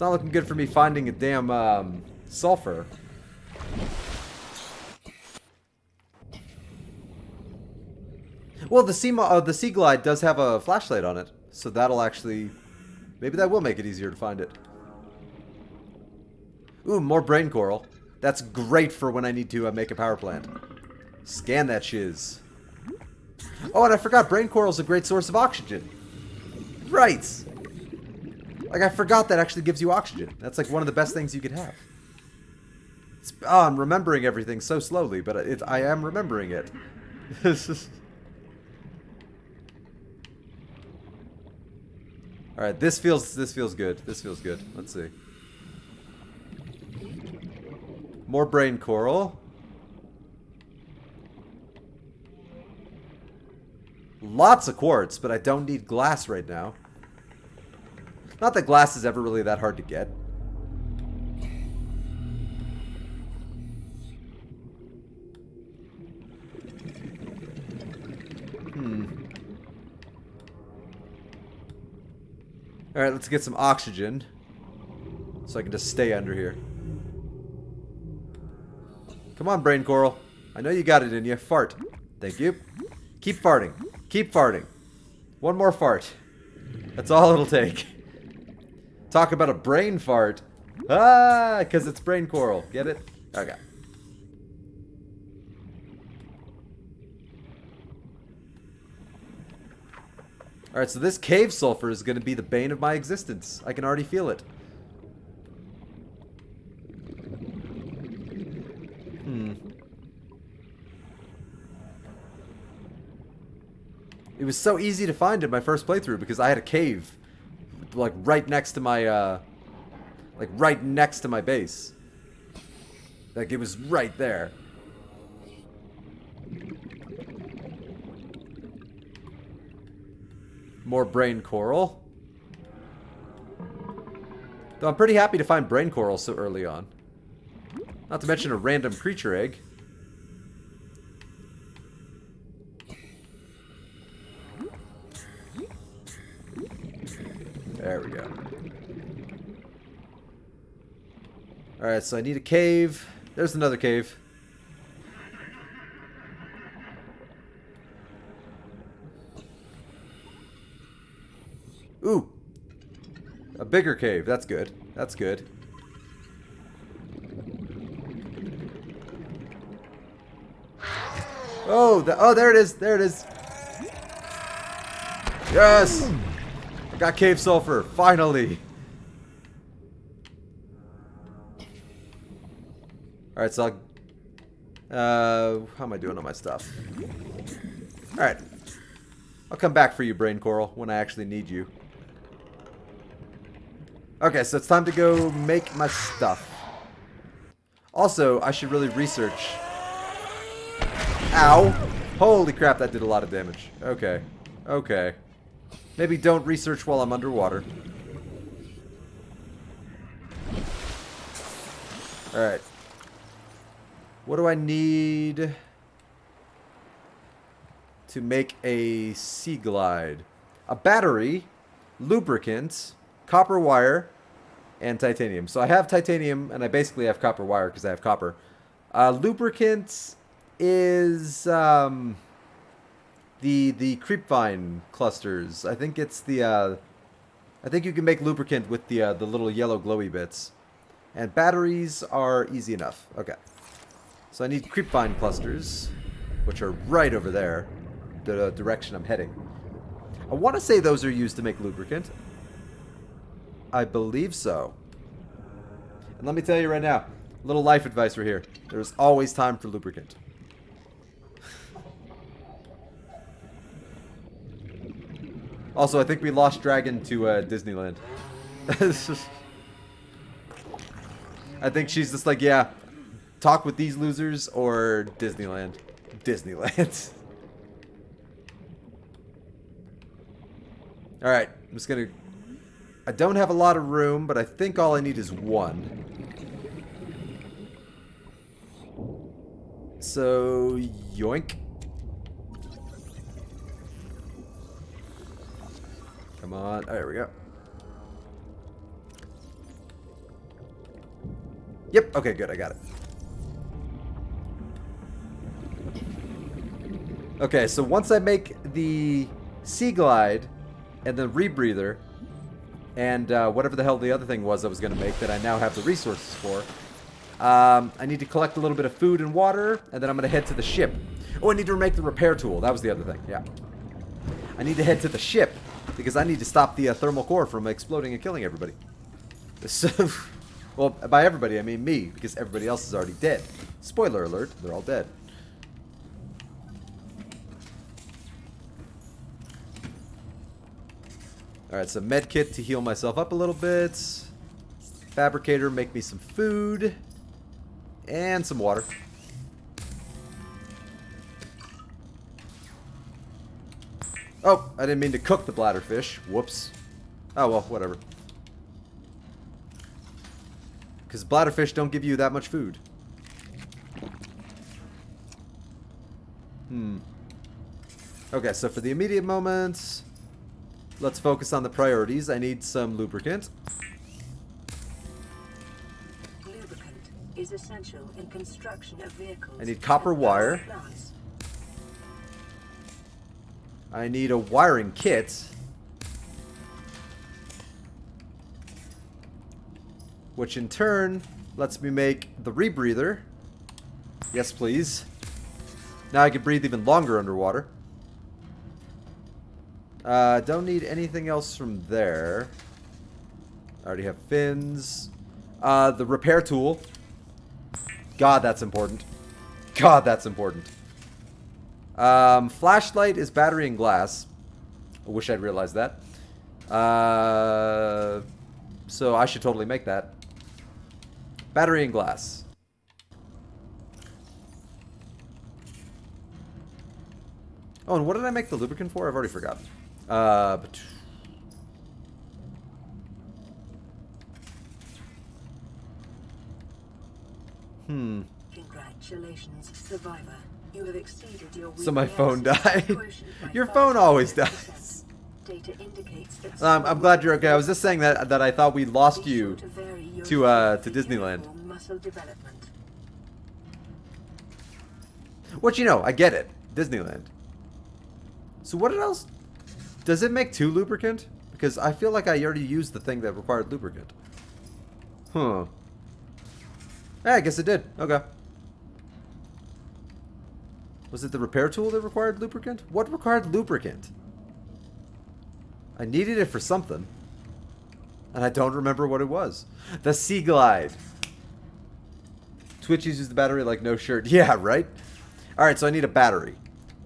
not looking good for me finding a damn, sulfur. Well, the sea glide does have a flashlight on it, so that'll actually... Maybe that will make it easier to find it. Ooh, more brain coral. That's great for when I need to make a power plant. Scan that shiz. Oh, and I forgot brain coral is a great source of oxygen. Right! Like, I forgot that actually gives you oxygen. That's like one of the best things you could have. Oh, I'm remembering everything so slowly, but I am remembering it. Alright, this feels good. This feels good. Let's see. More brain coral. Lots of quartz, but I don't need glass right now. Not that glass is ever really that hard to get. Alright, let's get some oxygen. So I can just stay under here. Come on, brain coral. I know you got it in you. Fart. Thank you. Keep farting. Keep farting. One more fart. That's all it'll take. Talk about a brain fart. Ah, because it's brain coral. Get it? Okay. Alright, so this cave sulfur is going to be the bane of my existence. I can already feel it. It was so easy to find in my first playthrough because I had a cave, like right next to my, base. Like it was right there. More brain coral. Though I'm pretty happy to find brain coral so early on. Not to mention a random creature egg. There we go. Alright, so I need a cave. There's another cave. Ooh. A bigger cave. That's good. That's good. Oh, there it is. There it is. Yes! I got cave sulfur. Finally. Alright, so how am I doing on my stuff? Alright. I'll come back for you, Brain Coral, when I actually need you. Okay, so it's time to go make my stuff. Also, I should really research. Ow! Holy crap, that did a lot of damage. Okay. Okay. Maybe don't research while I'm underwater. Alright. What do I need to make a sea glide? A battery, lubricant, copper wire, and titanium. So I have titanium, and I basically have copper wire because I have copper. Lubricant is the creepvine clusters. I think it's the I think you can make lubricant with the little yellow glowy bits. And batteries are easy enough. Okay. So I need creepvine clusters, which are right over there, the direction I'm heading. I want to say those are used to make lubricant. I believe so. And let me tell you right now, little life advice right here. There's always time for lubricant. Also, I think we lost Dragon to Disneyland. I think she's just like, yeah, talk with these losers or Disneyland. Disneyland. Alright, I'm just gonna... I don't have a lot of room, but I think all I need is one. So, yoink. Come on. Oh, there we go. Yep. Okay, good. I got it. Okay, so once I make the sea glide and the rebreather and whatever the hell the other thing was I was going to make that I now have the resources for, I need to collect a little bit of food and water, and then I'm going to head to the ship. Oh, I need to make the repair tool. That was the other thing. Yeah. I need to head to the ship because I need to stop the thermal core from exploding and killing everybody. So... Well, by everybody, I mean me, because everybody else is already dead. Spoiler alert, they're all dead. Alright, so medkit to heal myself up a little bit. Fabricator, make me some food. And some water. Oh, I didn't mean to cook the bladderfish. Whoops. Oh, well, whatever. Because bladderfish don't give you that much food. Okay, so for the immediate moments, let's focus on the priorities. I need some lubricant. Lubricant is essential in construction of vehicles. I need copper wire. I need a wiring kit. Which in turn lets me make the rebreather. Yes, please. Now I can breathe even longer underwater. Don't need anything else from there. I already have fins. The repair tool. God, that's important. God, that's important. Flashlight is battery and glass. I wish I'd realized that. So I should totally make that. Battery and glass. Oh, and what did I make the lubricant for? I've already forgotten. Congratulations, survivor. You have exceeded your so my phone died. Your phone always dies. Data indicates that I'm glad you're okay. I was just saying that I thought we lost you to Disneyland. Muscle development. What, you know, I get it. Disneyland. So what else? Does it make 2 lubricant? Because I feel like I already used the thing that required lubricant. Huh. Yeah, I guess it did. Okay. Was it the repair tool that required lubricant? What required lubricant? I needed it for something. And I don't remember what it was. The Sea Glide. Twitch uses the battery like no shirt. Yeah, right? Alright, so I need a battery.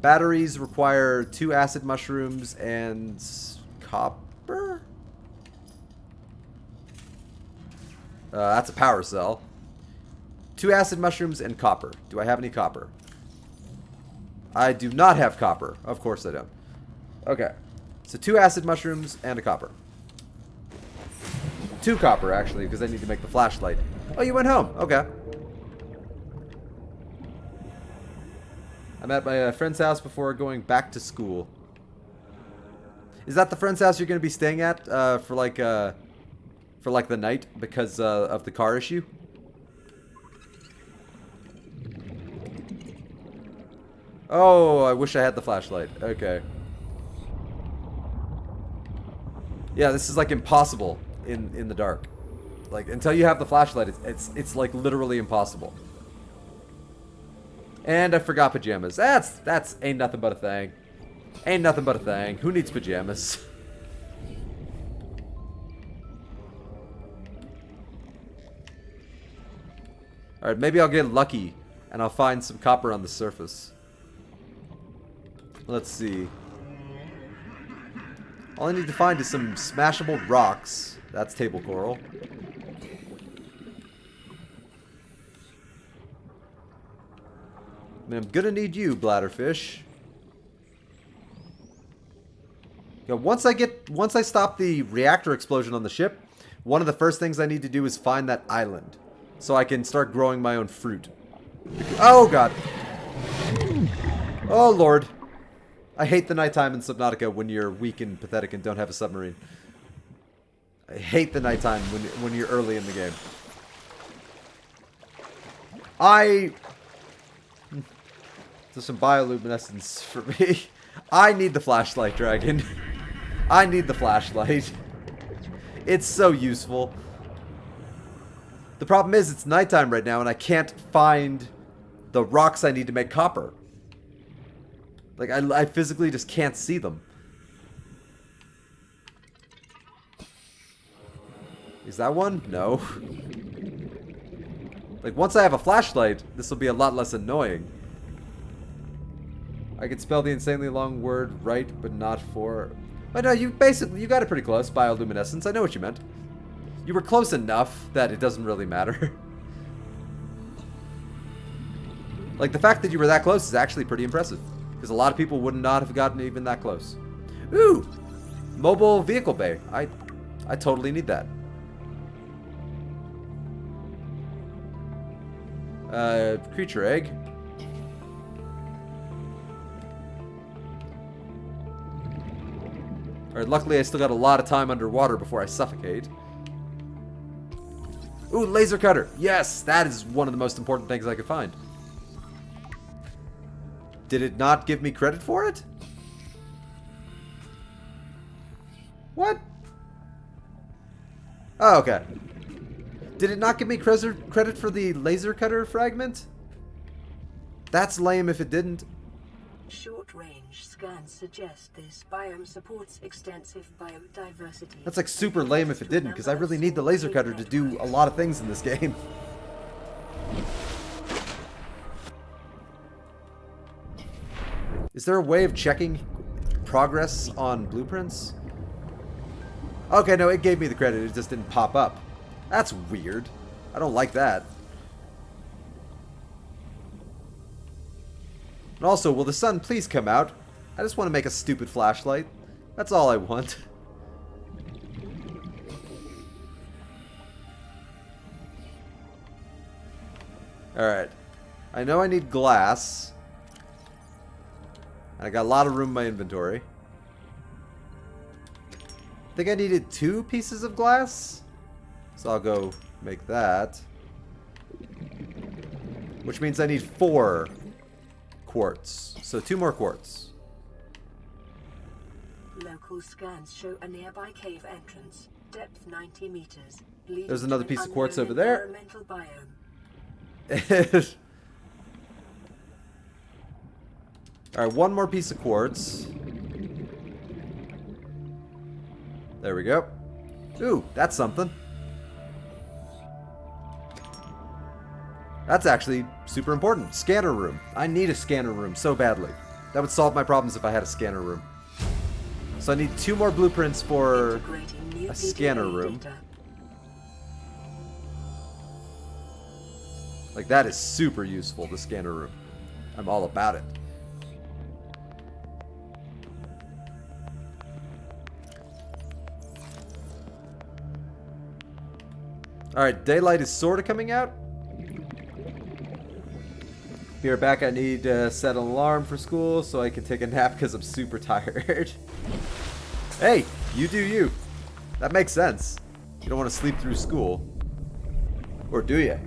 Batteries require 2 acid mushrooms and copper? That's a power cell. 2 acid mushrooms and copper. Do I have any copper? I do not have copper. Of course I don't. Okay. So 2 acid mushrooms and a copper. 2 copper, actually, because I need to make the flashlight. Oh, you went home. Okay. I'm at my friend's house before going back to school. Is that the friend's house you're going to be staying at for like the night because of the car issue? Oh, I wish I had the flashlight. Okay. Yeah, this is like impossible in the dark. Like until you have the flashlight, it's like literally impossible. And I forgot pajamas. That's ain't nothing but a thing. Ain't nothing but a thing. Who needs pajamas? Alright, maybe I'll get lucky and I'll find some copper on the surface. Let's see. All I need to find is some smashable rocks. That's table coral. I mean, I'm gonna need you, bladderfish. Yeah, once I stop the reactor explosion on the ship, one of the first things I need to do is find that island, so I can start growing my own fruit. Oh god. Oh lord. I hate the nighttime in Subnautica when you're weak and pathetic and don't have a submarine. I hate the nighttime when you're early in the game. There's some bioluminescence for me. I need the flashlight, Dragon. I need the flashlight. It's so useful. The problem is it's nighttime right now and I can't find the rocks I need to make copper. Like, I physically just can't see them. Is that one? No. Like, once I have a flashlight, this will be a lot less annoying. I can spell the insanely long word right, but not for... Oh, no, you got it pretty close. Bioluminescence. I know what you meant. You were close enough that it doesn't really matter. Like, the fact that you were that close is actually pretty impressive. Because a lot of people would not have gotten even that close. Ooh! Mobile vehicle bay. I totally need that. Creature egg. Alright, luckily I still got a lot of time underwater before I suffocate. Ooh, laser cutter. Yes, that is one of the most important things I could find. Did it not give me credit for it? What? Oh, okay. Did it not give me credit for the laser cutter fragment? That's lame if it didn't. Short-range scans suggest this biome supports extensive biodiversity. That's like super lame if it didn't, because I really need the laser cutter to do a lot of things in this game. Is there a way of checking progress on blueprints? Okay, no, it gave me the credit. It just didn't pop up. That's weird. I don't like that. And also, will the sun please come out? I just want to make a stupid flashlight. That's all I want. Alright. I know I need glass. I got a lot of room in my inventory. I think I needed 2 pieces of glass. So I'll go make that. Which means I need 4 quartz. So 2 more quartz. Local scans show a nearby cave entrance, depth 90 meters. There's another piece of quartz over there. Environmental biome. Alright, one more piece of quartz. There we go. Ooh, that's something. That's actually super important. Scanner room. I need a scanner room so badly. That would solve my problems if I had a scanner room. So I need 2 more blueprints for a scanner room. Like, that is super useful, the scanner room. I'm all about it. Alright, daylight is sort of coming out. Be right back. I need to set an alarm for school so I can take a nap because I'm super tired. Hey, you do you. That makes sense. You don't want to sleep through school. Or do you?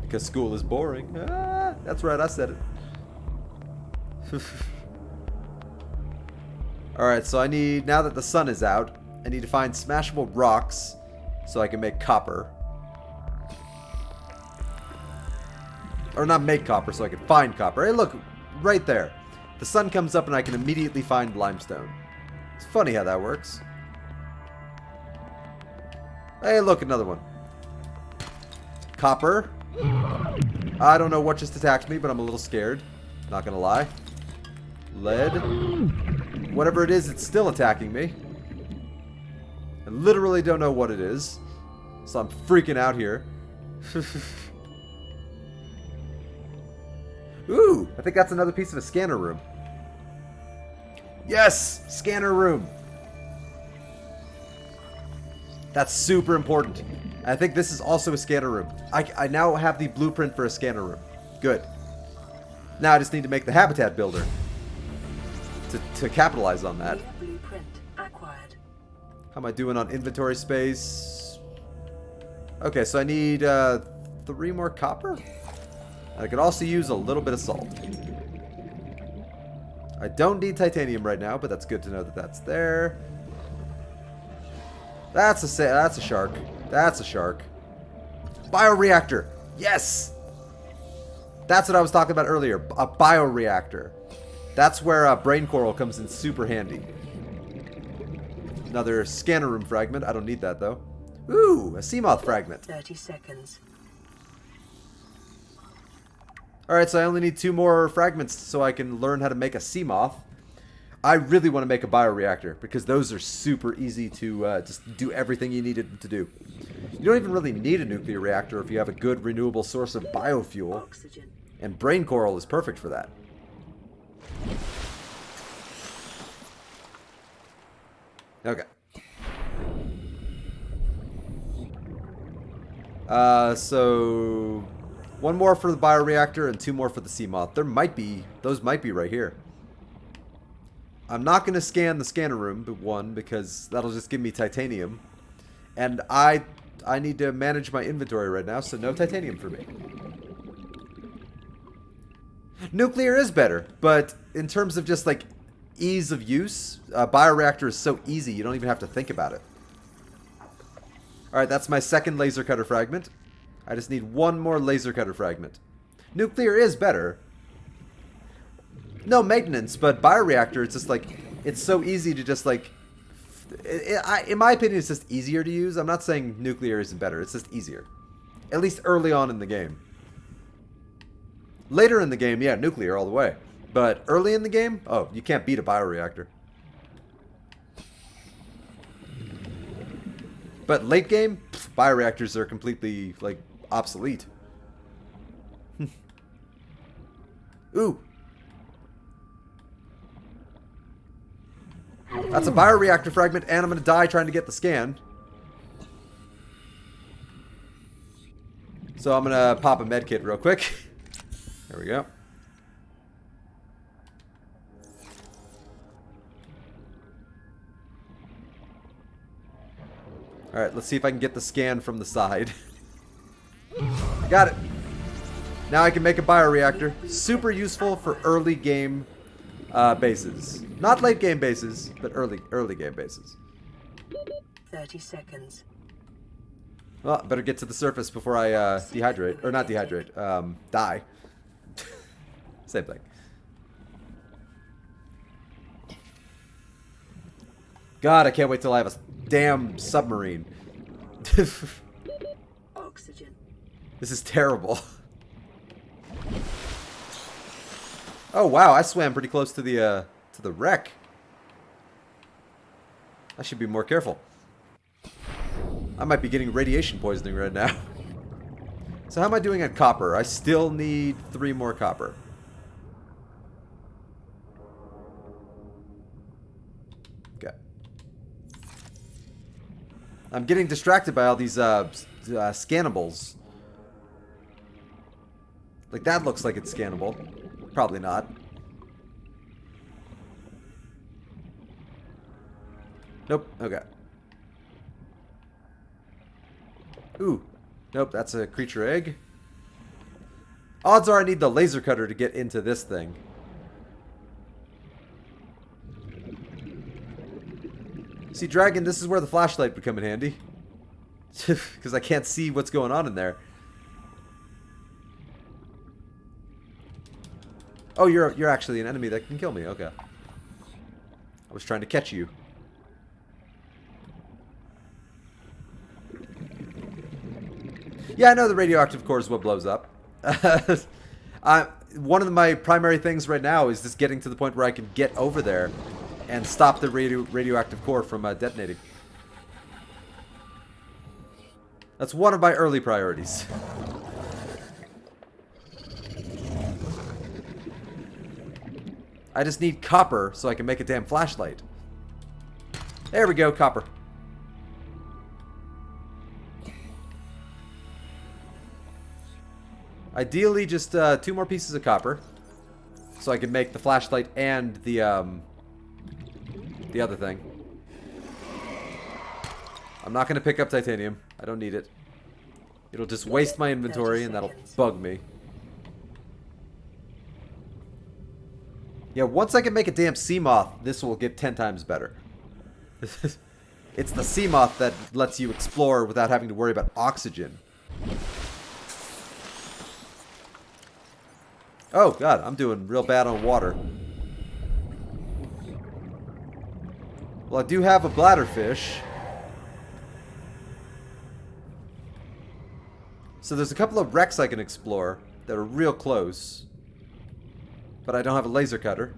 Because school is boring. Ah, that's right, I said it. Alright, so I need, now that the sun is out, I need to find smashable rocks so I can make copper. Or not make copper, so I can find copper. Hey, look, right there. The sun comes up and I can immediately find limestone. It's funny how that works. Hey, look, another one. Copper. I don't know what just attacked me, but I'm a little scared. Not gonna lie. Lead. Whatever it is, it's still attacking me. I literally don't know what it is. So I'm freaking out here. Ooh, I think that's another piece of a scanner room. Yes! Scanner room! That's super important. I think this is also a scanner room. I now have the blueprint for a scanner room. Good. Now I just need to make the habitat builder. To capitalize on that. Blueprint acquired. How am I doing on inventory space? Okay, so I need 3 more copper? I could also use a little bit of salt. I don't need titanium right now, but that's good to know that that's there. That's a shark. That's a shark. Bioreactor. Yes! That's what I was talking about earlier. A bioreactor. That's where brain coral comes in super handy. Another scanner room fragment. I don't need that though. Ooh, a sea moth fragment. 30 seconds. Alright, so I only need 2 more fragments so I can learn how to make a sea moth. I really want to make a bioreactor because those are super easy to just do everything you need it to do. You don't even really need a nuclear reactor if you have a good renewable source of biofuel. Oxygen. And brain coral is perfect for that. Okay. So 1 more for the bioreactor and 2 more for the sea moth. Those might be right here. I'm not going to scan the scanner room, but 1, because that'll just give me titanium. And I need to manage my inventory right now, so no titanium for me. Nuclear is better, but in terms of just like ease of use, a bioreactor is so easy you don't even have to think about it. Alright, that's my 2nd laser cutter fragment. I just need 1 more laser cutter fragment. Nuclear is better. No maintenance, but bioreactor, it's just like, it's so easy to just like, in my opinion, it's just easier to use. I'm not saying nuclear isn't better, it's just easier. At least early on in the game. Later in the game, yeah, nuclear all the way. But early in the game, oh, you can't beat a bioreactor. But late game, bioreactors are completely, like, obsolete. Ooh. That's a bioreactor fragment, and I'm going to die trying to get the scan. So I'm going to pop a medkit real quick. There we go. Alright, let's see if I can get the scan from the side. Got it. Now I can make a bioreactor. Super useful for early game bases. Not late game bases, but early game bases. 30 seconds. Well, better get to the surface before I dehydrate. Or not dehydrate. Die. Same thing. God, I can't wait till I have a damn submarine. Oxygen. This is terrible. Oh wow, I swam pretty close to the wreck. I should be more careful. I might be getting radiation poisoning right now. So how am I doing on copper? I still need 3 more copper. Okay. I'm getting distracted by all these scannables. Like that looks like it's scannable. Probably not. Nope. Okay. Ooh. Nope, that's a creature egg. Odds are I need the laser cutter to get into this thing. See, Dragon, this is where the flashlight would come in handy. Because I can't see what's going on in there. Oh, you're actually an enemy that can kill me. Okay. I was trying to catch you. Yeah, I know the radioactive core is what blows up. One of my primary things right now is just getting to the point where I can get over there and stop the radioactive core from detonating. That's one of my early priorities. I just need copper so I can make a damn flashlight. There we go, copper. Ideally, just 2 more pieces of copper, so I can make the flashlight and the other thing. I'm not going to pick up titanium. I don't need it. It'll just waste my inventory, and that'll bug me. Yeah, once I can make a damn sea moth, this will get 10 times better. It's the sea moth that lets you explore without having to worry about oxygen. Oh, God, I'm doing real bad on water. Well, I do have a bladderfish. So there's a couple of wrecks I can explore that are real close. But I don't have a laser cutter.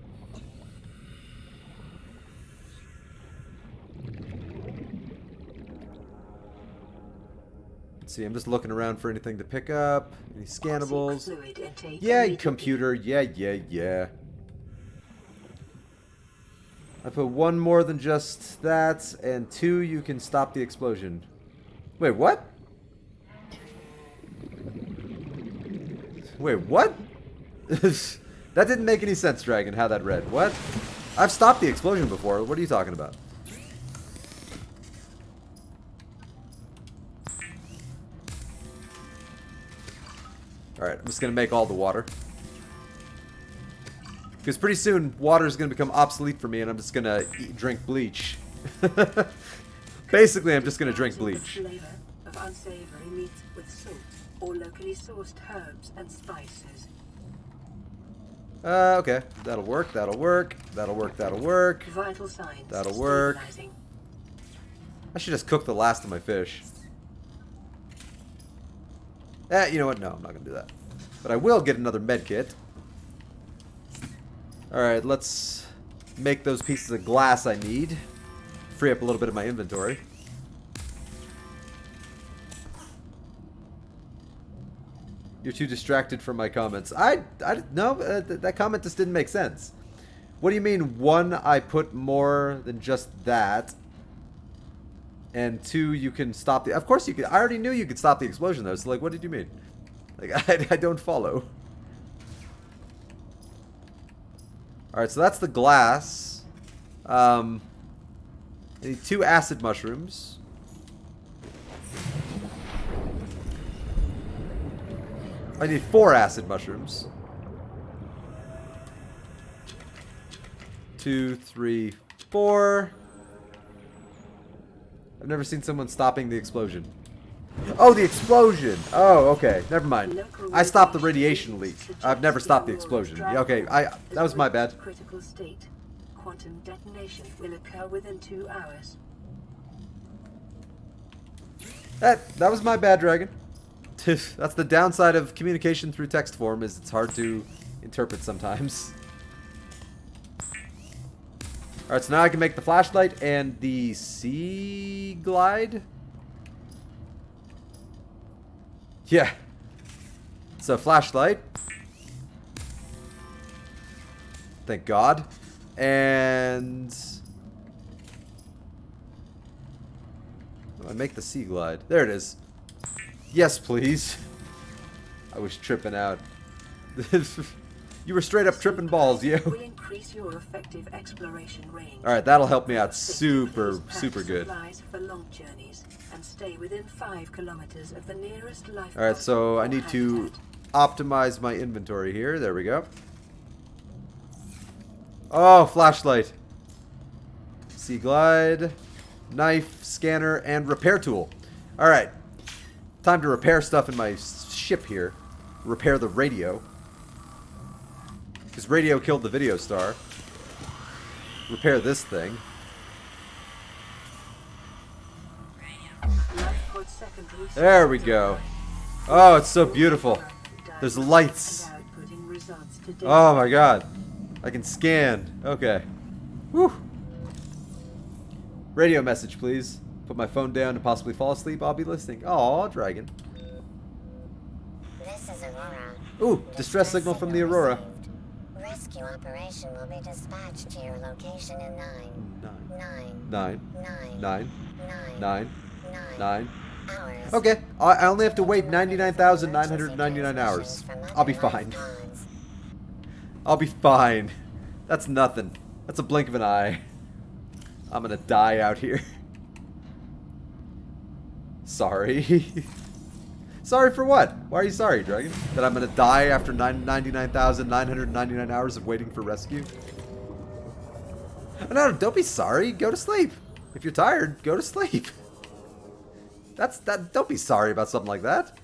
Let's see, I'm just looking around for anything to pick up. Any scannables? Yeah, computer. Yeah. I put 1 more than just that, and 2, you can stop the explosion. Wait, what? Wait, what? That didn't make any sense, Dragon, how that read. What? I've stopped the explosion before. What are you talking about? Alright, I'm just going to make all the water. Because pretty soon, water is going to become obsolete for me, and I'm just going to drink bleach. Basically, I'm just going to drink bleach. The flavor of unsavory meats with salt or locally sourced herbs and spices. Okay. That'll work, that'll work. That'll work, that'll work. Vital signs. That'll work. Stabilizing. I should just cook the last of my fish. You know what? No, I'm not going to do that. But I will get another med kit. Alright, let's make those pieces of glass I need. Free up a little bit of my inventory. You're too distracted from my comments. No, that comment just didn't make sense. What do you mean, 1, I put more than just that? And 2, you can stop the... Of course you can. I already knew you could stop the explosion, though. So, like, what did you mean? Like, I don't follow. Alright, so that's the glass. I need 2 acid mushrooms. I need 4 acid mushrooms. 2, 3, 4. I've never seen someone stopping the explosion. Oh, the explosion! Oh, okay. Never mind. I stopped the radiation leak. I've never stopped the explosion. Yeah, okay, that was my bad. Critical state. Quantum detonation will occur within 2 hours. That was my bad, Dragon. That's the downside of communication through text form, is it's hard to interpret sometimes. Alright, so now I can make the flashlight and the sea glide. Yeah. So flashlight. Thank God. And I make the sea glide. There it is. Yes, please. I was tripping out. You were straight up tripping balls, yo. Will increase your effective exploration range. All right, that'll help me out super good. Supplies for long journeys and stay within 5 kilometers of the nearest life. All right, so I need to optimize my inventory here. There we go. Oh, flashlight. Sea glide, knife, scanner, and repair tool. All right, time to repair stuff in my ship here. Repair the radio. Because radio killed the video star. Repair this thing. There we go. Oh, it's so beautiful. There's lights. Oh my god. I can scan. Okay. Whew. Radio message, please. Put my phone down and possibly fall asleep. I'll be listening. Aw, Dragon. This is Aurora. Ooh, distress signal from the Aurora. Rescue operation will be dispatched to your location in 9 hours. Okay, I only have to wait 99,999 hours. I'll be fine. I'll be fine. That's nothing. That's a blink of an eye. I'm gonna die out here. Sorry. Sorry for what? Why are you sorry, Dragon? That I'm gonna die after 99,999 hours of waiting for rescue? No, don't be sorry. Go to sleep. If you're tired, go to sleep. Don't be sorry about something like that.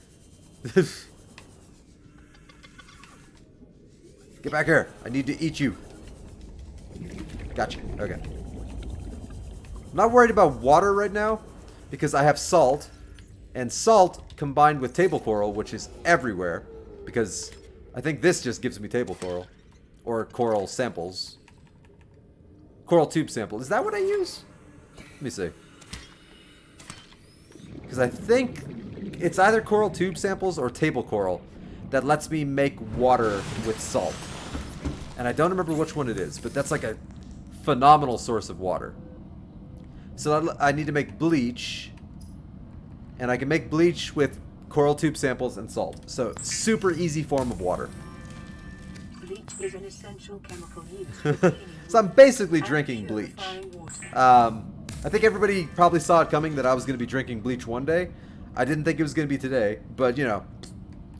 Get back here. I need to eat you. Gotcha. Okay. I'm not worried about water right now because I have salt. And salt combined with table coral, which is everywhere, because I think this just gives me table coral. Or coral samples. Coral tube sample. Is that what I use? Let me see. Because I think it's either coral tube samples or table coral that lets me make water with salt. And I don't remember which one it is, but that's like a phenomenal source of water. So I need to make bleach. And I can make bleach with coral tube samples and salt. So, super easy form of water. Bleach is an essential chemical used So I'm basically drinking bleach. I think everybody probably saw it coming that I was going to be drinking bleach one day. I didn't think it was going to be today. But, you know,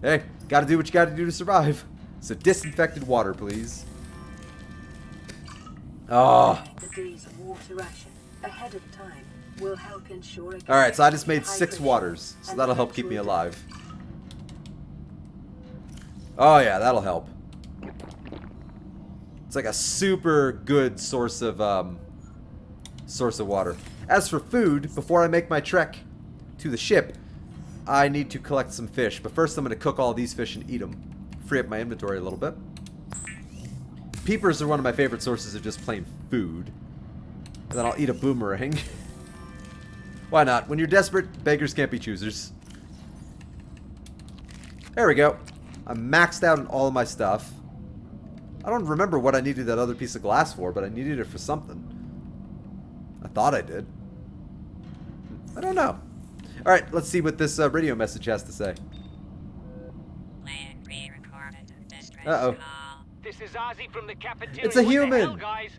hey, got to do what you got to do to survive. So disinfected water, please. Oh. The day's water ration ahead of time will help ensure. Alright, so I just made 6 waters, so that'll help keep me alive. Oh yeah, that'll help. It's like a super good source of water. As for food, before I make my trek to the ship, I need to collect some fish. But first I'm going to cook all these fish and eat them. Free up my inventory a little bit. Peepers are one of my favorite sources of just plain food. And then I'll eat a boomerang. Why not? When you're desperate, beggars can't be choosers. There we go. I'm maxed out on all of my stuff. I don't remember what I needed that other piece of glass for, but I needed it for something. I thought I did. I don't know. Alright, let's see what this radio message has to say. Uh-oh. This is Ozzy from the cafeteria. It's a human! What the hell, guys?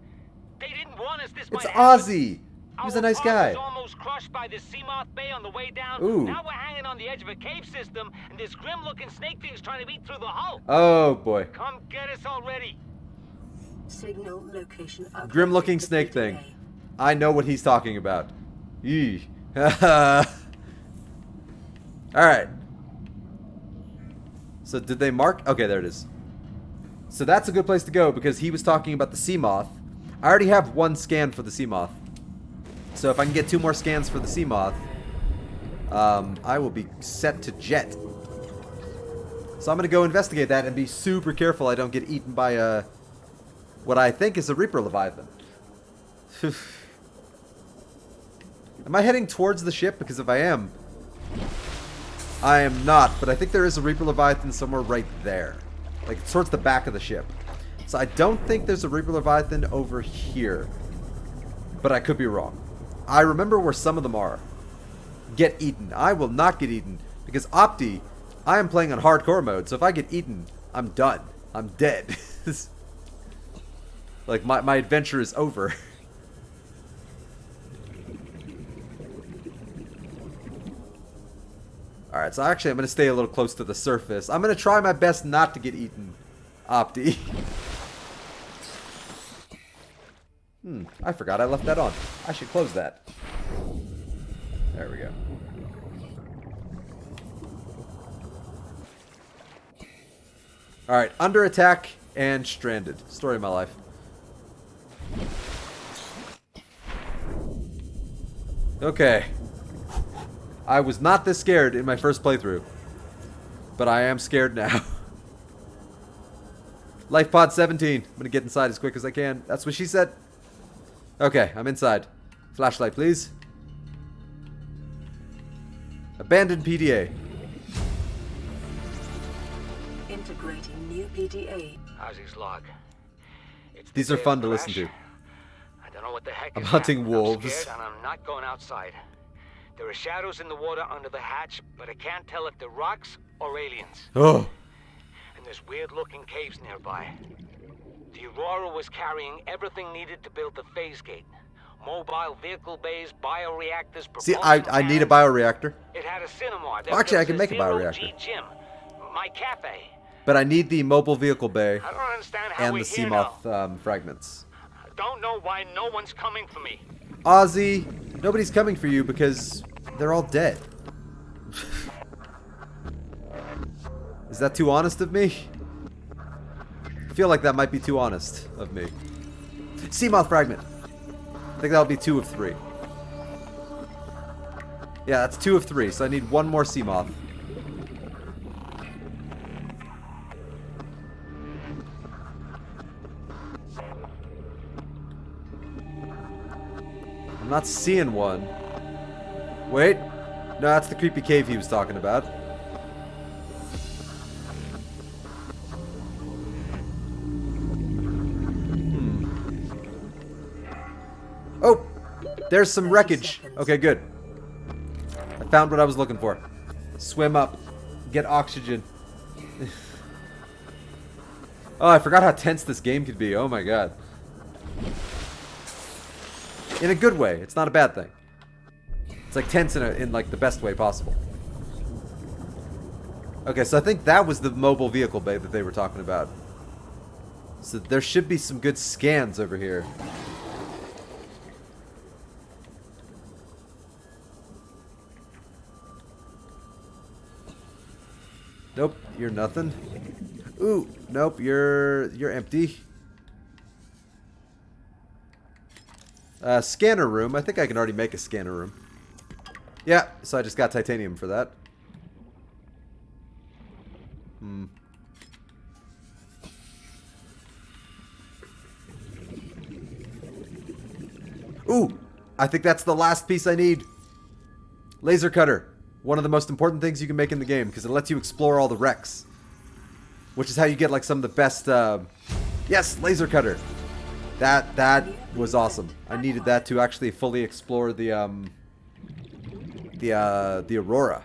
They didn't want us this It's might happen. Ozzy! He was a nice guy. Was almost crushed by the Seamoth Bay on the way down. Ooh. Now we're hanging on the edge of a cave system, and this grim-looking snake thing's trying to eat through the hull. Oh, boy. Come get us already. Signal location updated Grim-looking to snake thing. PDA. I know what he's talking about. Yee. Alright. So did they mark? Okay, there it is. So that's a good place to go because he was talking about the sea moth. I already have one scan for the sea moth. So if I can get 2 more scans for the sea moth, I will be set to jet. So I'm going to go investigate that and be super careful I don't get eaten by what I think is a Reaper Leviathan. Am I heading towards the ship? Because if I am not, but I think there is a Reaper Leviathan somewhere right there. Like, towards the back of the ship. So I don't think there's a Reaper Leviathan over here. But I could be wrong. I remember where some of them are. Get eaten. I will not get eaten. Because Opti, I am playing on hardcore mode, so if I get eaten, I'm done. I'm dead. Like, my adventure is over. Alright, so actually I'm going to stay a little close to the surface. I'm going to try my best not to get eaten, Opti. I forgot I left that on. I should close that. There we go. Alright, under attack and stranded. Story of my life. Okay. I was not this scared in my first playthrough. But I am scared now. Life pod 17. I'm gonna get inside as quick as I can. That's what she said. Okay, I'm inside. Flashlight, please. Abandoned PDA. Integrating new PDA. Ozzy's log. It's the These are day of fun the to listen crash. to. I don't know what the heck I'm is hunting happening. wolves. I'm scared and I'm not going outside. There are shadows in the water under the hatch, but I can't tell if they're rocks or aliens. Oh. And there's weird-looking caves nearby. The Aurora was carrying everything needed to build the phase gate. Mobile vehicle bays, bioreactors, See, propulsion I need a cannons. bioreactor. It had a cinema. Well, actually, I can There was make a bioreactor. zero-G gym. My cafe. But I need the mobile vehicle bay I don't understand how and we're the sea here moth now. fragments. I don't know why no one's coming for me. Ozzy, nobody's coming for you because they're all dead. Is that too honest of me? I feel like that might be too honest of me. Sea moth fragment. I think that'll be 2 of 3. Yeah, that's 2 of 3, so I need 1 more sea moth. I'm not seeing one. Wait. No, that's the creepy cave he was talking about. Oh! There's some wreckage. Okay, good. I found what I was looking for. Swim up. Get oxygen. Oh, I forgot how tense this game could be. Oh my god. In a good way. It's not a bad thing. It's like tense in like the best way possible. Okay, so I think that was the mobile vehicle bay that they were talking about. So there should be some good scans over here. Nope, you're nothing. Ooh, nope, you're empty. Scanner room. I think I can already make a scanner room. Yeah, so I just got titanium for that. Ooh, I think that's the last piece I need. Laser cutter. One of the most important things you can make in the game because it lets you explore all the wrecks. Which is how you get like some of the best, yes, laser cutter. That was awesome. I needed that to actually fully explore the Aurora.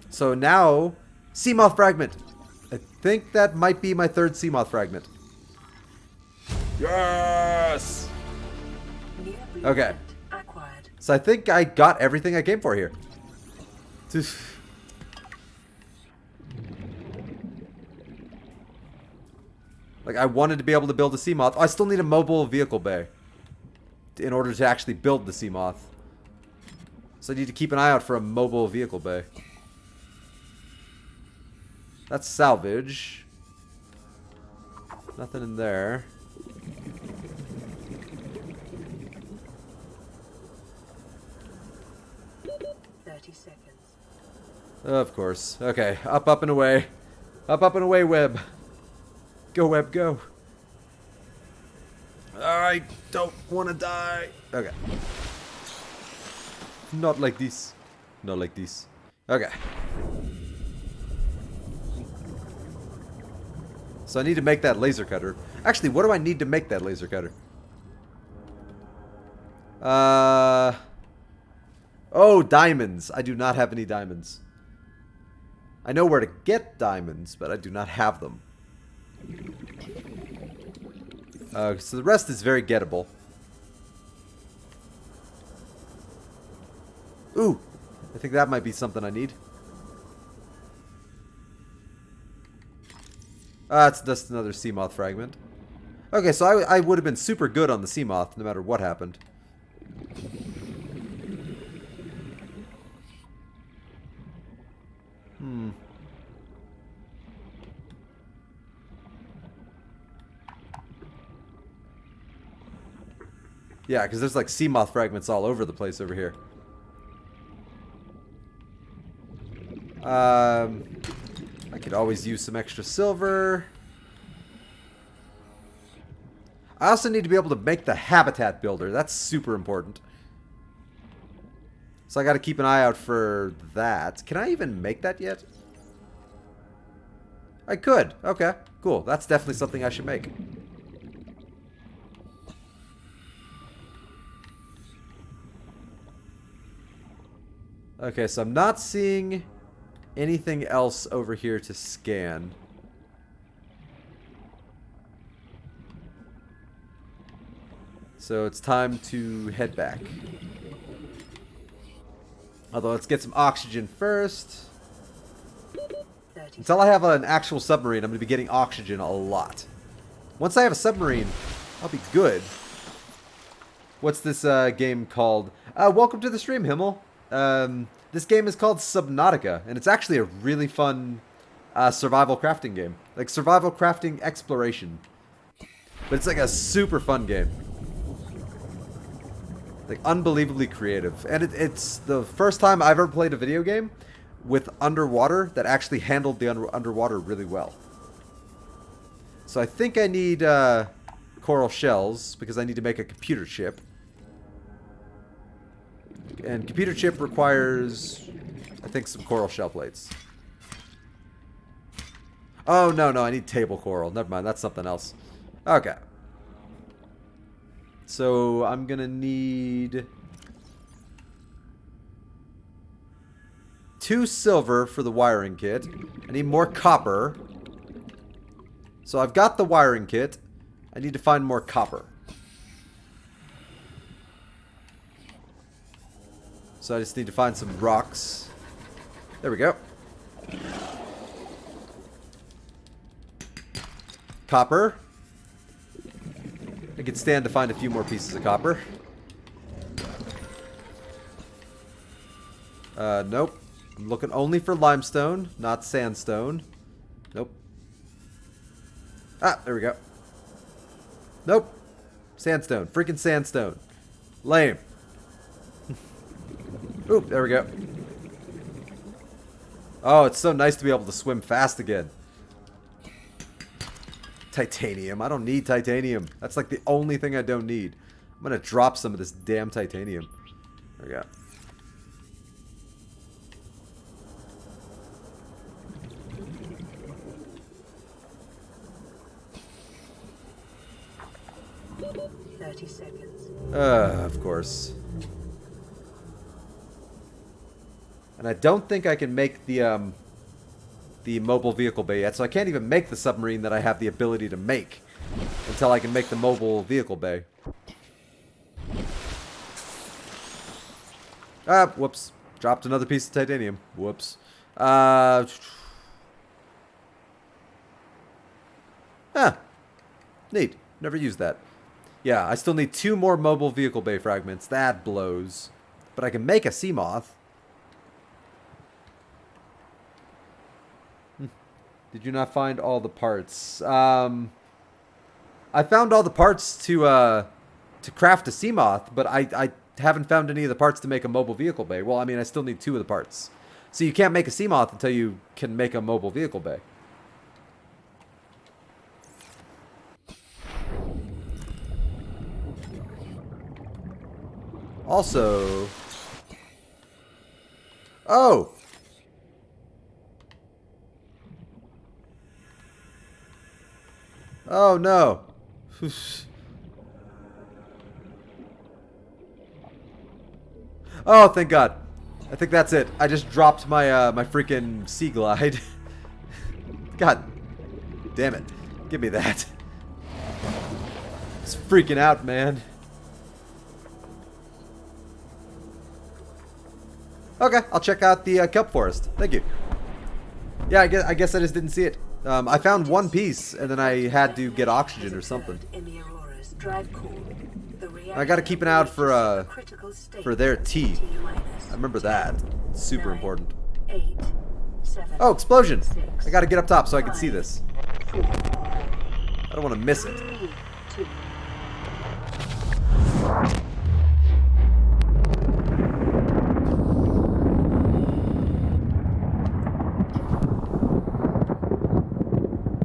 So now, sea moth fragment. I think that might be my 3rd sea moth fragment. Yes! New Okay. blueprint acquired. So I think I got everything I came for here. Like, I wanted to be able to build a Seamoth. Oh, I still need a mobile vehicle bay in order to actually build the Seamoth. So I need to keep an eye out for a mobile vehicle bay. That's salvage. Nothing in there. Of course. Okay, up and away. Up and away, Web. Go, Web, go. I don't want to die. Okay. Not like this. Not like this. Okay. So I need to make that laser cutter. Actually, what do I need to make that laser cutter? Oh, diamonds. I do not have any diamonds. I know where to get diamonds, but I do not have them. So the rest is very gettable. Ooh, I think that might be something I need. It's just another Seamoth fragment. Okay, so I would have been super good on the Seamoth no matter what happened. Yeah, because there's like Seamoth fragments all over the place over here. I could always use some extra silver. I also need to be able to make the habitat builder. That's super important. So I got to keep an eye out for that. Can I even make that yet? I could. Okay, cool. That's definitely something I should make. Okay, so I'm not seeing anything else over here to scan. So it's time to head back. Although, let's get some oxygen first. Until I have an actual submarine, I'm going to be getting oxygen a lot. Once I have a submarine, I'll be good. What's this game called? Welcome to the stream, Himmel. This game is called Subnautica, and it's actually a really fun survival crafting game. Like, survival crafting exploration. But it's like a super fun game. Like, unbelievably creative. And it's the first time I've ever played a video game with underwater that actually handled the underwater really well. So I think I need coral shells, because I need to make a computer chip. And computer chip requires, I think, some coral shell plates. Oh, no, I need table coral. Never mind, that's something else. Okay. So I'm going to need 2 silver for the wiring kit. I need more copper. So I've got the wiring kit. I need to find more copper. So I just need to find some rocks. There we go. Copper. I could stand to find a few more pieces of copper. Nope. I'm looking only for limestone, not sandstone. Nope. Ah, there we go. Nope. Sandstone. Freaking sandstone. Lame. Oop, there we go. Oh, it's so nice to be able to swim fast again. Titanium. I don't need titanium. That's like the only thing I don't need. I'm gonna drop some of this damn titanium. There we go. Of course. And I don't think I can make the mobile vehicle bay yet, so I can't even make the submarine that I have the ability to make until I can make the mobile vehicle bay. Ah, whoops. Dropped another piece of titanium. Whoops. Neat. Never used that. Yeah, I still need 2 more mobile vehicle bay fragments. That blows. But I can make a sea moth. Did you not find all the parts? I found all the parts to craft a sea moth, but I haven't found any of the parts to make a mobile vehicle bay. Well, I mean, I still need 2 of the parts. So you can't make a sea moth until you can make a mobile vehicle bay. Also... Oh! Oh, no. Oh, thank God. I think that's it. I just dropped my my freaking sea glide. God damn it. Give me that. It's freaking out, man. Okay, I'll check out the kelp forest. Thank you. Yeah, I guess I just didn't see it. I found one piece, and then I had to get oxygen or something. I gotta keep an eye out for their teeth. I remember that. It's super important. Oh, explosion! I gotta get up top so I can see this. I don't want to miss it.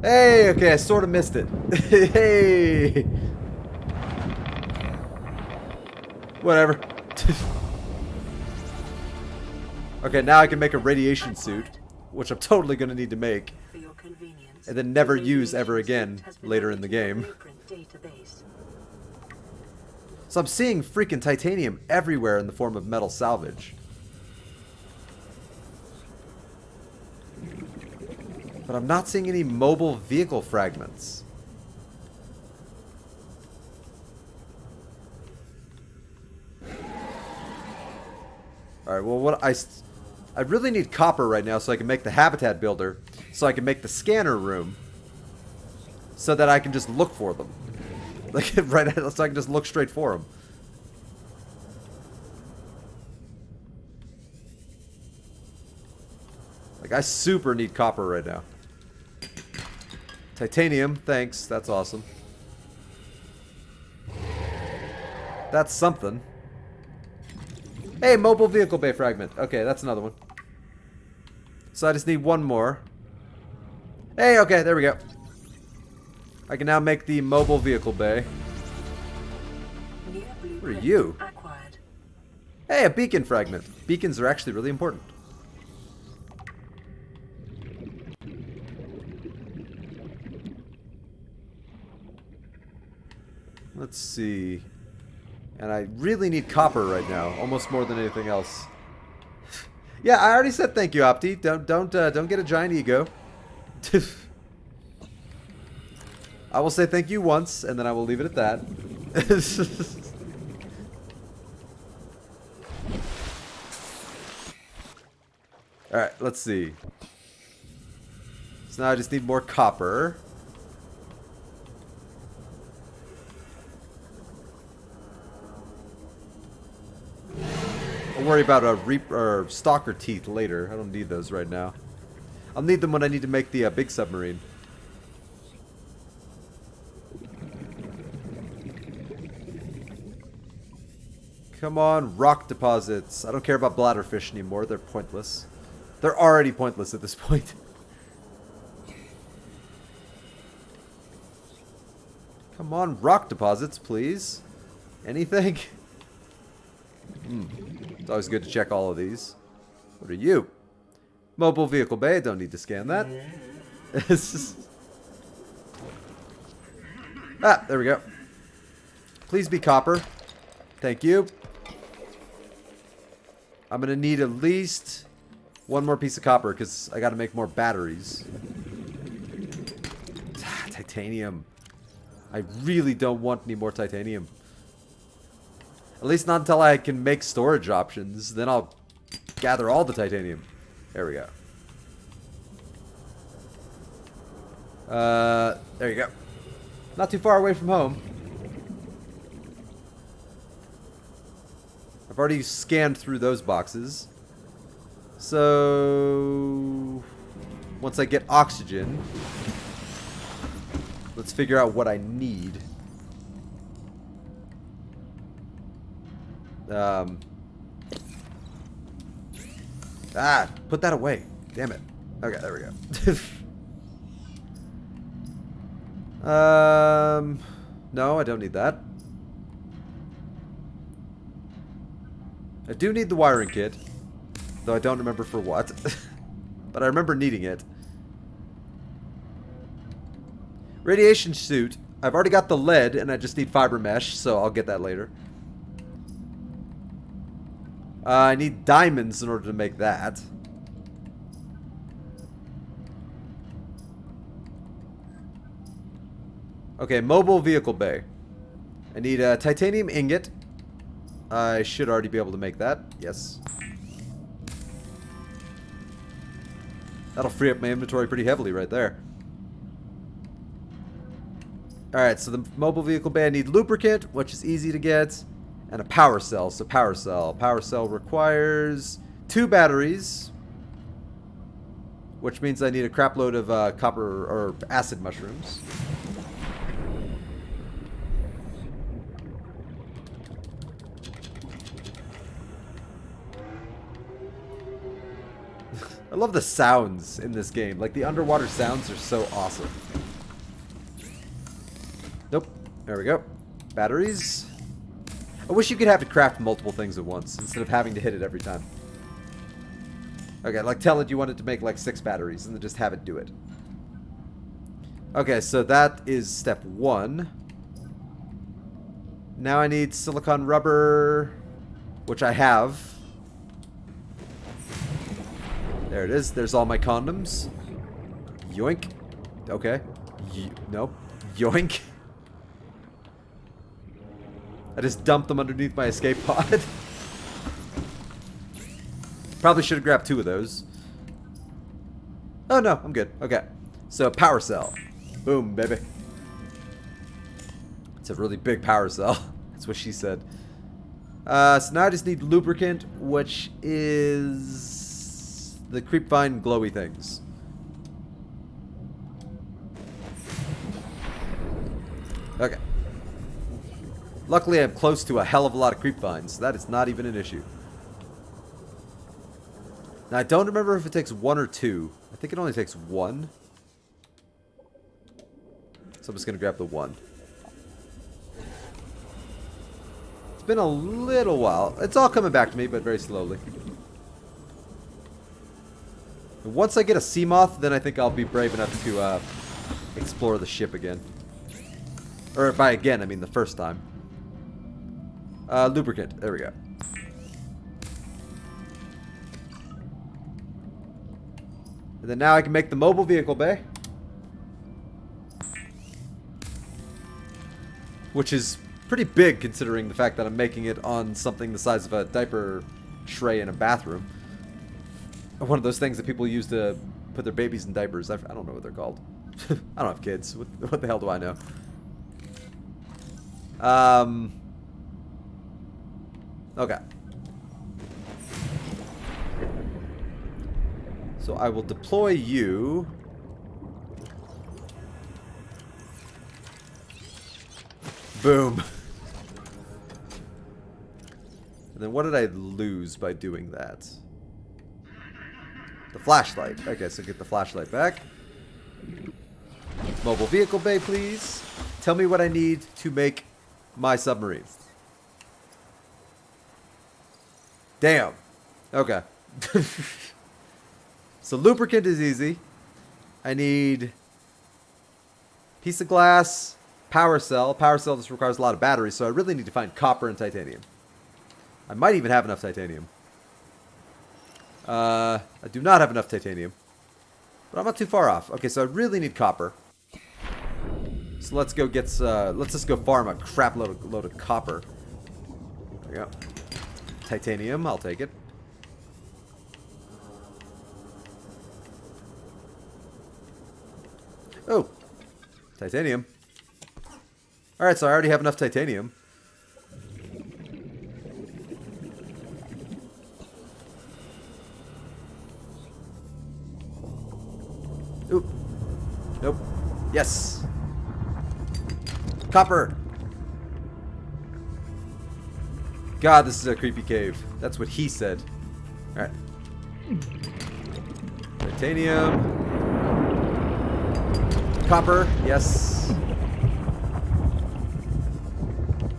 Hey, okay, I sort of missed it. Hey! Whatever. Okay, now I can make a radiation suit, which I'm totally going to need to make, and then never use ever again later in the game. So I'm seeing freaking titanium everywhere in the form of metal salvage. But I'm not seeing any mobile vehicle fragments. Alright, well I really need copper right now so I can make the habitat builder, so I can make the scanner room, so that I can just look for them. Like, right, so I can just look straight for them. Like, I super need copper right now. Titanium, thanks, that's awesome. That's something. Hey, mobile vehicle bay fragment. Okay, that's another one. So I just need one more. Hey, okay, there we go. I can now make the mobile vehicle bay. What are you? Hey, a beacon fragment. Beacons are actually really important. Let's see. And I really need copper right now, almost more than anything else. Yeah, I already said thank you, Opti. Don't get a giant ego. I will say thank you once, and then I will leave it at that. Alright, let's see. So now I just need more copper. I'll worry about a stalker teeth later. I don't need those right now. I'll need them when I need to make the big submarine. Come on, rock deposits. I don't care about bladderfish anymore. They're pointless. They're already pointless at this point. Come on, rock deposits, please. Anything? It's always good to check all of these. What are you? Mobile vehicle bay. Don't need to scan that. Ah, there we go. Please be copper. Thank you. I'm going to need at least one more piece of copper because I got to make more batteries. Titanium. I really don't want any more titanium. At least not until I can make storage options. Then I'll gather all the titanium. There we go. There you go. Not too far away from home. I've already scanned through those boxes. So... once I get oxygen, let's figure out what I need. Put that away. Damn it. Okay, there we go. No, I don't need that. I do need the wiring kit, though I don't remember for what. But I remember needing it. Radiation suit. I've already got the lead, and I just need fiber mesh, so I'll get that later. I need diamonds in order to make that. Okay, mobile vehicle bay. I need a titanium ingot. I should already be able to make that. Yes. That'll free up my inventory pretty heavily right there. Alright, so the mobile vehicle bay, I need lubricant, which is easy to get, and a power cell. So power cell. Power cell requires 2 batteries, which means I need a crap load of copper or acid mushrooms. I love the sounds in this game. Like, the underwater sounds are so awesome. Nope. There we go. Batteries. I wish you could have to craft multiple things at once instead of having to hit it every time. Okay, like tell it you wanted to make like 6 batteries and then just have it do it. Okay, so that is step 1. Now I need silicon rubber, which I have. There it is. There's all my condoms. Yoink. Okay. Nope. Yoink. I just dumped them underneath my escape pod. Probably should have grabbed 2 of those. Oh no, I'm good. Okay. So power cell. Boom, baby. It's a really big power cell. That's what she said. So now I just need lubricant, which is the creepvine glowy things. Okay. Luckily, I'm close to a hell of a lot of creepvines, so that is not even an issue. Now, I don't remember if it takes 1 or 2. I think it only takes 1. So I'm just going to grab the 1. It's been a little while. It's all coming back to me, but very slowly. Once I get a Seamoth, then I think I'll be brave enough to explore the ship again. Or by again, I mean the first time. Lubricant. There we go. And then now I can make the mobile vehicle bay. Which is pretty big considering the fact that I'm making it on something the size of a diaper tray in a bathroom. One of those things that people use to put their babies in diapers. I don't know what they're called. I don't have kids. What the hell do I know? Okay. So I will deploy you. Boom. And then what did I lose by doing that? The flashlight. Okay, so get the flashlight back. Mobile vehicle bay, please. Tell me what I need to make my submarine. Damn. Okay. So lubricant is easy. I need piece of glass, power cell. Power cell just requires a lot of batteries, so I really need to find copper and titanium. I might even have enough titanium. I do not have enough titanium. But I'm not too far off. Okay, so I really need copper. So let's go get let's just go farm a crap load of copper. There we go. Titanium, I'll take it. Oh. Titanium. Alright, so I already have enough titanium. Oop. Nope. Yes. Copper. God, this is a creepy cave. That's what he said. Alright. Titanium. Copper. Yes.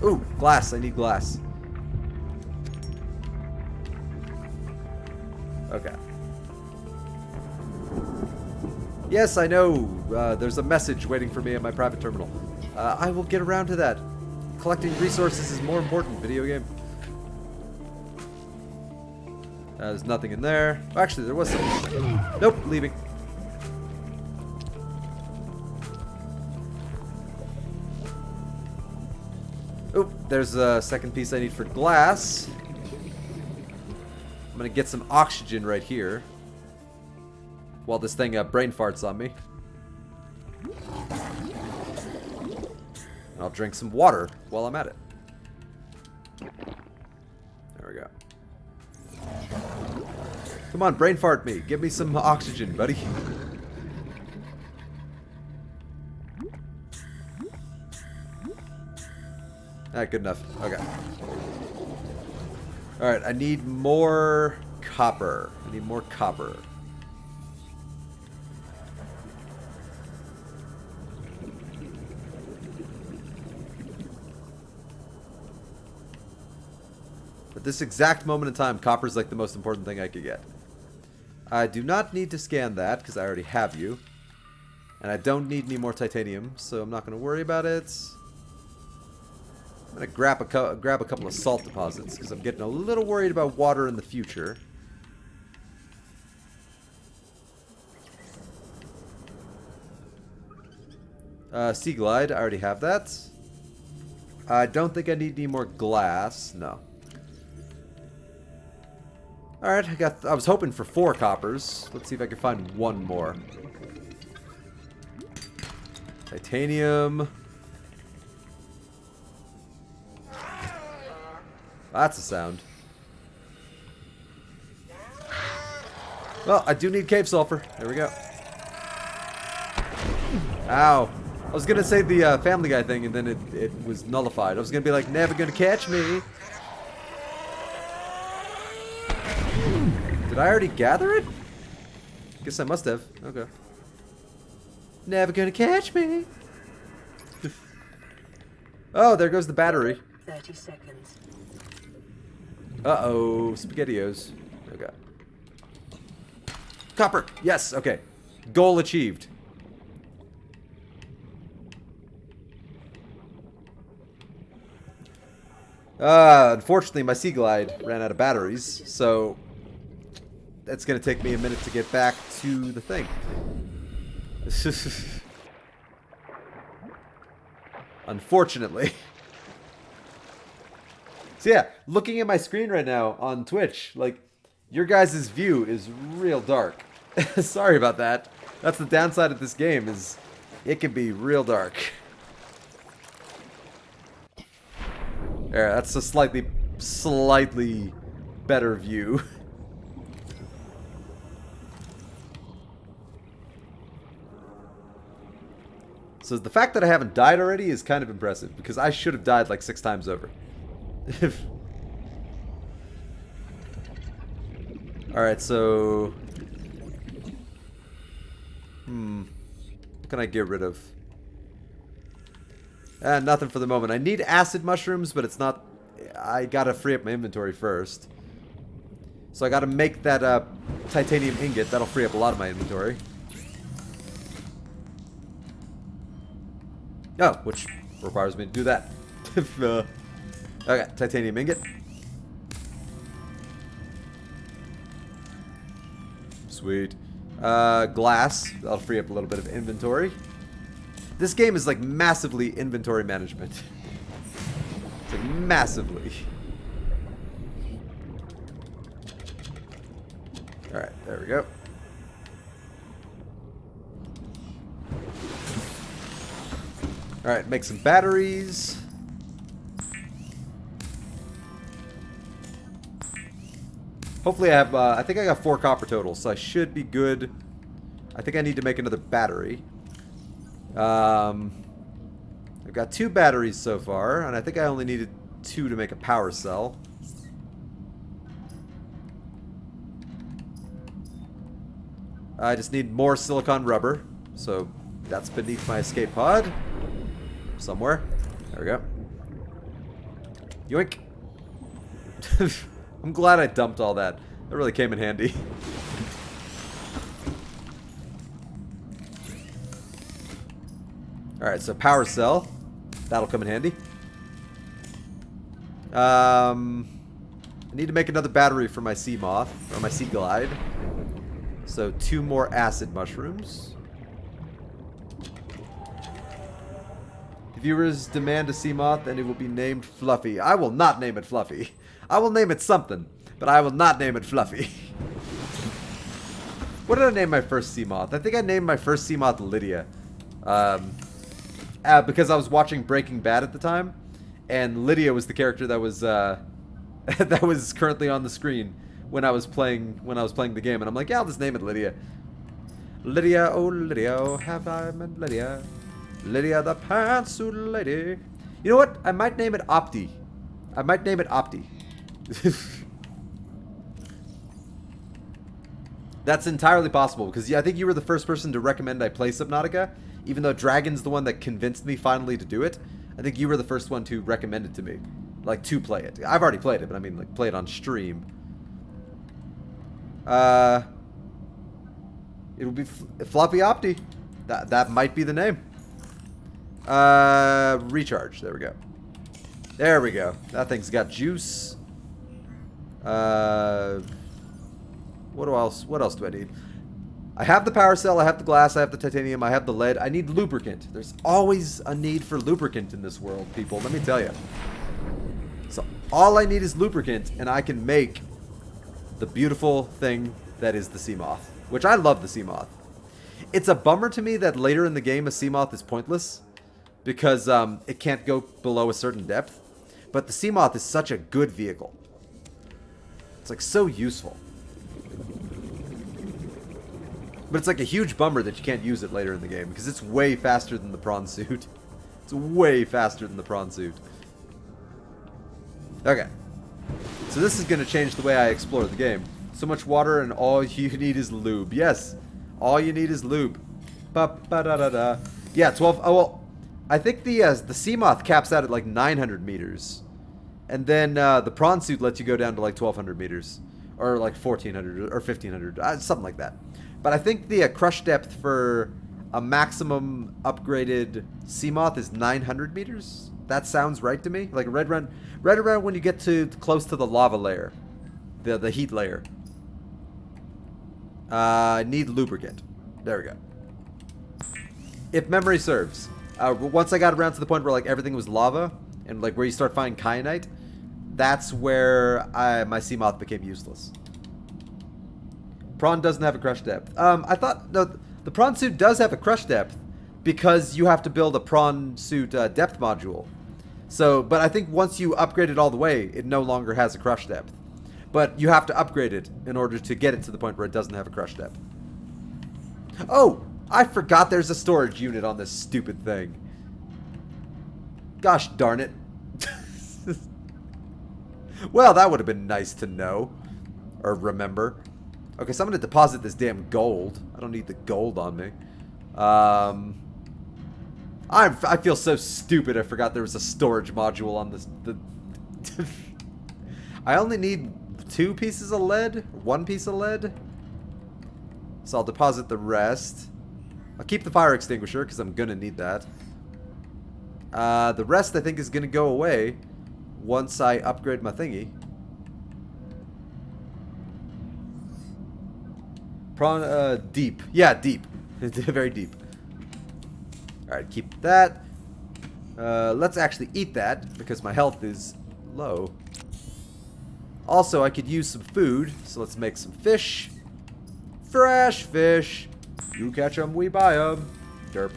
Ooh, glass. I need glass. Okay. Yes, I know. There's a message waiting for me at my private terminal. I will get around to that. Collecting resources is more important, video game. There's nothing in there. Oh, actually, there was something. Nope, leaving. Oop, there's a second piece I need for glass. I'm gonna get some oxygen right here. While this thing brain farts on me. I'll drink some water while I'm at it. There we go. Come on, brain fart me. Give me some oxygen, buddy. Alright, good enough. Okay. Alright, I need more copper. I need more copper. At this exact moment in time, copper's like the most important thing I could get. I do not need to scan that, because I already have you. And I don't need any more titanium, so I'm not going to worry about it. I'm going to grab a couple of salt deposits, because I'm getting a little worried about water in the future. Sea Glide, I already have that. I don't think I need any more glass. No. Alright, I was hoping for 4 coppers. Let's see if I can find one more. Titanium. That's a sound. Well, I do need cave sulfur. There we go. Ow. I was gonna say the Family Guy thing and then it was nullified. I was gonna be like, never gonna catch me. Did I already gather it? Guess I must have. Okay. Never gonna catch me. Oh, there goes the battery. 30 seconds. Uh-oh. SpaghettiOs. Okay. Copper. Yes. Okay. Goal achieved. Unfortunately, my Sea Glide ran out of batteries, so that's going to take me a minute to get back to the thing. Unfortunately. So yeah, looking at my screen right now on Twitch, like, your guys' view is real dark. Sorry about that. That's the downside of this game, is it can be real dark. There, that's a slightly better view. So the fact that I haven't died already is kind of impressive, because I should have died like 6 times over. Alright, so... What can I get rid of? Nothing for the moment. I need acid mushrooms, but it's not... I gotta free up my inventory first. So I gotta make that titanium ingot. That'll free up a lot of my inventory. Oh, which requires me to do that. Okay, titanium ingot. Sweet. Glass. That'll free up a little bit of inventory. This game is like massively inventory management. It's like massively. Alright, there we go. Alright, make some batteries. Hopefully I have, I think I got 4 copper total, so I should be good. I think I need to make another battery. I've got 2 batteries so far, and I think I only needed 2 to make a power cell. I just need more silicon rubber, so that's beneath my escape pod. Somewhere. There we go. Yoink. I'm glad I dumped all that. That really came in handy. Alright, so power cell. That'll come in handy. I need to make another battery for my sea moth, or my sea glide. So 2 more acid mushrooms. Viewers demand a sea moth and it will be named Fluffy. I will not name it Fluffy. I will name it something, but I will not name it Fluffy. What did I name my first sea moth? I think I named my first sea moth Lydia. Because I was watching Breaking Bad at the time, and Lydia was the character that was that was currently on the screen when I was playing the game, and I'm like, yeah, I'll just name it Lydia. Lydia, oh, have I met Lydia? Lydia the pantsuit lady. You know what? I might name it Opti. I might name it Opti. That's entirely possible, because I think you were the first person to recommend I play Subnautica, even though Dragon's the one that convinced me finally to do it. I think you were the first one to recommend it to me, like, to play it. I've already played it, but I mean, like, play it on stream. It will be Floppy Opti. That might be the name. Recharge. There we go. There we go. That thing's got juice. What else do I need? I have the power cell, I have the glass, I have the titanium, I have the lead. I need lubricant. There's always a need for lubricant in this world, people. Let me tell you. So all I need is lubricant, and I can make the beautiful thing that is the sea moth. Which I love the sea moth. It's a bummer to me that later in the game a sea moth is pointless, because it can't go below a certain depth. But the sea moth is such a good vehicle. It's like so useful. But it's like a huge bummer that you can't use it later in the game, because it's way faster than the prawn suit. It's way faster than the prawn suit. Okay. So this is going to change the way I explore the game. So much water and all you need is lube. Yes. All you need is lube. Ba-ba-da-da-da. Yeah, 12. Oh, well, I think the sea moth caps out at like 900 meters. And then the prawn suit lets you go down to like 1,200 meters. Or like 1,400 or 1,500. Something like that. But I think the crush depth for a maximum upgraded sea moth is 900 meters. That sounds right to me. Like right around when you get to close to the lava layer. The heat layer. Need lubricant. There we go. If memory serves. Once I got around to the point where like everything was lava, and like where you start finding kyanite, that's where my sea moth became useless. Prawn doesn't have a crush depth. I thought, no, the prawn suit does have a crush depth because you have to build a prawn suit depth module. So, but I think once you upgrade it all the way, it no longer has a crush depth. But you have to upgrade it in order to get it to the point where it doesn't have a crush depth. Oh, I forgot there's a storage unit on this stupid thing. Gosh darn it. Well, that would have been nice to know. Or remember. Okay, so I'm going to deposit this damn gold. I don't need the gold on me. I feel so stupid I forgot there was a storage module on this. I only need 2 pieces of lead. 1 piece of lead. So I'll deposit the rest. I'll keep the fire extinguisher because I'm going to need that. The rest I think is going to go away once I upgrade my thingy. Prawn, deep. Yeah, deep. Very deep. Alright, keep that. Let's actually eat that because my health is low. Also, I could use some food, so let's make some fish. Fresh fish. You catch 'em, we buy 'em. Derp.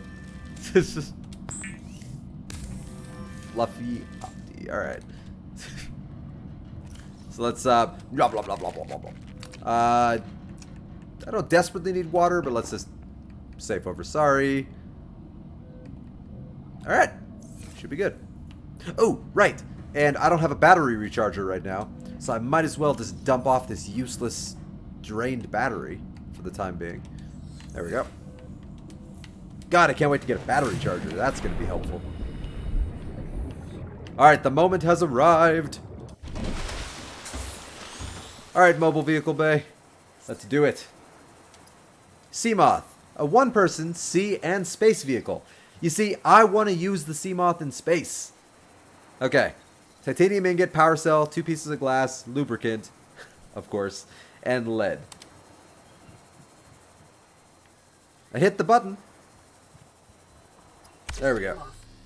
fluffy opti. All right. So let's blah blah blah blah blah blah blah. I don't desperately need water, but let's just safe over sorry. All right, should be good. Oh, right. And I don't have a battery recharger right now, so I might as well just dump off this useless drained battery for the time being. There we go. God, I can't wait to get a battery charger. That's going to be helpful. Alright, the moment has arrived. Alright, mobile vehicle bay. Let's do it. Seamoth, a one-person sea and space vehicle. You see, I want to use the Seamoth in space. Okay. Titanium ingot, power cell, 2 pieces of glass, lubricant, of course, and lead. I hit the button. There we go.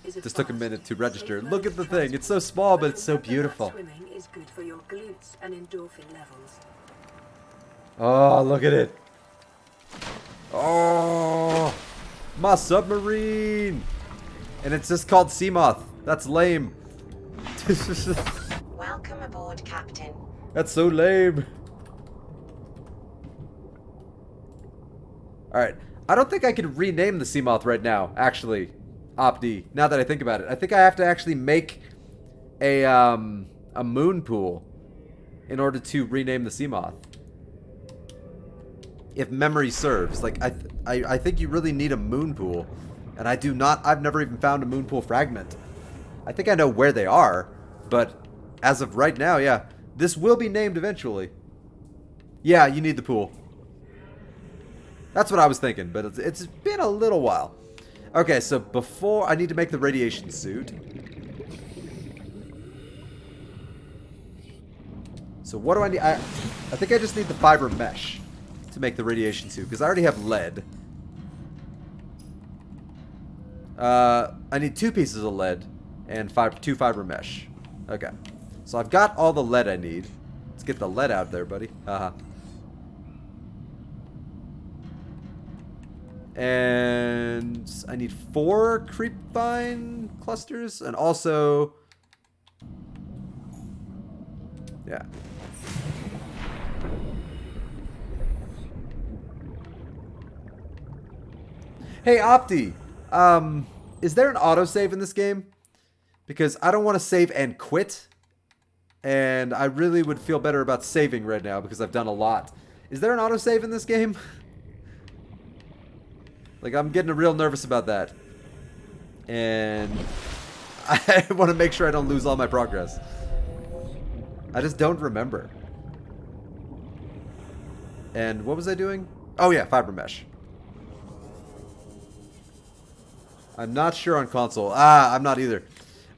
Just took a minute to register. Look at the thing. It's so small, but it's so beautiful. Swimming is good for your glutes and endorphin levels. Oh, look at it. Oh, my submarine. And it's just called Seamoth. That's lame. Welcome aboard, Captain. That's so lame. Alright. I don't think I can rename the Seamoth right now, actually. Opti. Now that I think about it. I think I have to actually make a moon pool in order to rename the Seamoth. If memory serves. Like, I think you really need a moon pool. And I do not... I've never even found a moon pool fragment. I think I know where they are. But as of right now, yeah. This will be named eventually. Yeah, you need the pool. That's what I was thinking, but it's been a little while. Okay, so before... I need to make the radiation suit. So what do I need? I think I just need the fiber mesh to make the radiation suit, because I already have lead. I need 2 pieces of lead and 2 fiber mesh. Okay. So I've got all the lead I need. Let's get the lead out there, buddy. And I need 4 creepvine clusters, and also... yeah. Hey, Opti! Is there an autosave in this game? Because I don't want to save and quit. And I really would feel better about saving right now because I've done a lot. Is there an autosave in this game? Like, I'm getting real nervous about that. And I want to make sure I don't lose all my progress. I just don't remember. And what was I doing? Oh yeah, fiber mesh. I'm not sure on console. I'm not either.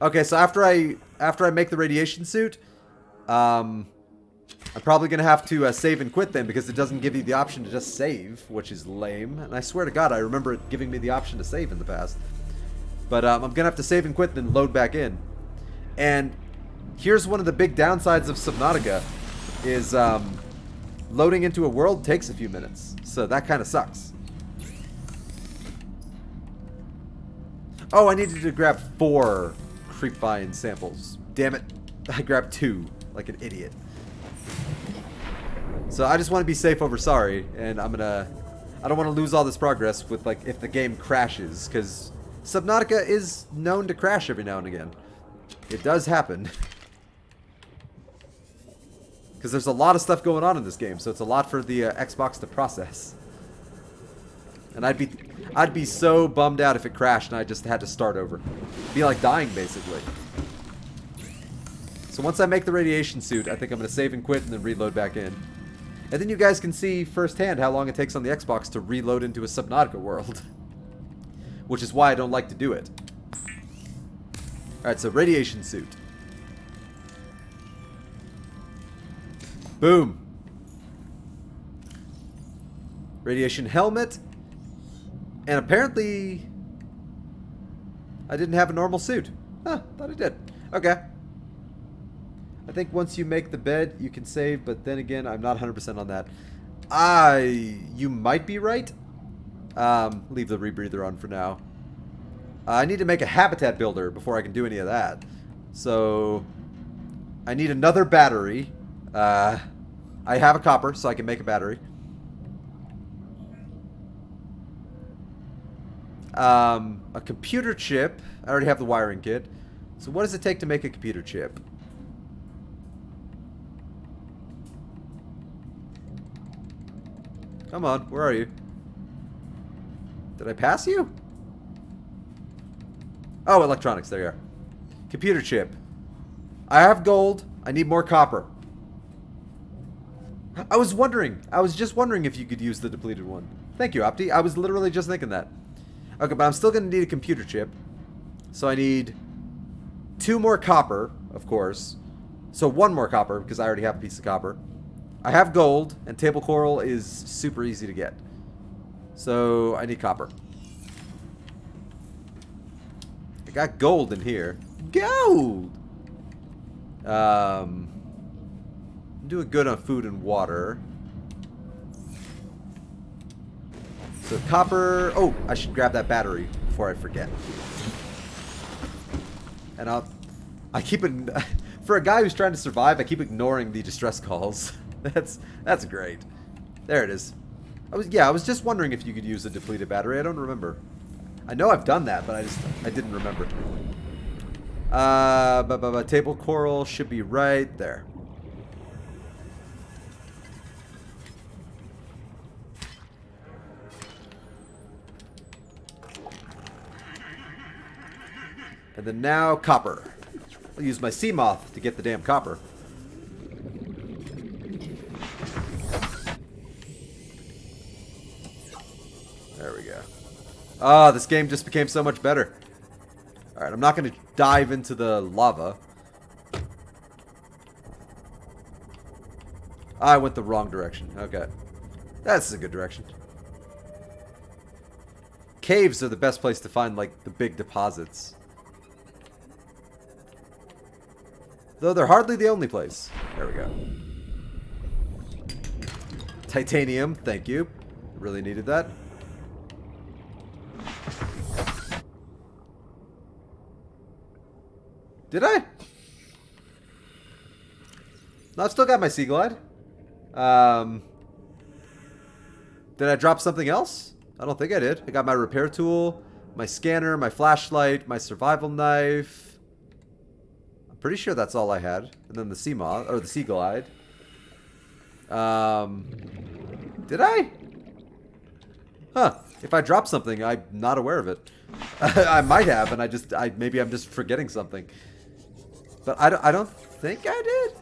Okay, so after I make the radiation suit, I'm probably going to have to save and quit then, because it doesn't give you the option to just save, which is lame. And I swear to God, I remember it giving me the option to save in the past. But I'm going to have to save and quit and then load back in. And here's one of the big downsides of Subnautica, is loading into a world takes a few minutes. So that kind of sucks. Oh, I needed to grab 4 creepvine samples. Damn it. I grabbed 2 like an idiot. So I just want to be safe over sorry, and I don't want to lose all this progress with, like, if the game crashes, because Subnautica is known to crash every now and again. It does happen. Because there's a lot of stuff going on in this game, so it's a lot for the Xbox to process. And I'd be so bummed out if it crashed and I just had to start over. It'd be like dying, basically. So once I make the radiation suit, I think I'm going to save and quit and then reload back in. And then you guys can see firsthand how long it takes on the Xbox to reload into a Subnautica world. Which is why I don't like to do it. Alright, so radiation suit. Boom. Radiation helmet. And apparently, I didn't have a normal suit. Huh, thought I did. Okay. I think once you make the bed, you can save, but then again, I'm not 100% on that. You might be right. Leave the rebreather on for now. I need to make a habitat builder before I can do any of that. So I need another battery. I have a copper, so I can make a battery. A computer chip. I already have the wiring kit. So what does it take to make a computer chip? Come on, where are you? Did I pass you? Oh, electronics, there you are. Computer chip. I have gold. I need more copper. I was just wondering if you could use the depleted one. Thank you, Opti. I was literally just thinking that. Okay, but I'm still going to need a computer chip. So I need 2 more copper, of course. So 1 more copper, because I already have a piece of copper. I have gold, and table coral is super easy to get. So I need copper. I got gold in here. Gold! I'm doing good on food and water. So copper... Oh, I should grab that battery before I forget. And I keep it... For a guy who's trying to survive, I keep ignoring the distress calls. That's great. There it is. I was just wondering if you could use a depleted battery. I don't remember. I know I've done that, but I didn't remember. Table coral should be right there. And then now copper. I'll use my sea moth to get the damn copper. There we go. Ah, this game just became so much better. Alright, I'm not going to dive into the lava. I went the wrong direction. Okay. That's a good direction. Caves are the best place to find, like, the big deposits. Though they're hardly the only place. There we go. Titanium, thank you. Really needed that. Did I? No, I've still got my Sea Glide. Did I drop something else? I don't think I did. I got my repair tool, my scanner, my flashlight, my survival knife. I'm pretty sure that's all I had. And then the Sea Moth, or the Sea Glide. Did I? Huh. If I dropped something, I'm not aware of it. I might have, and maybe I'm just forgetting something. But I don't think I did.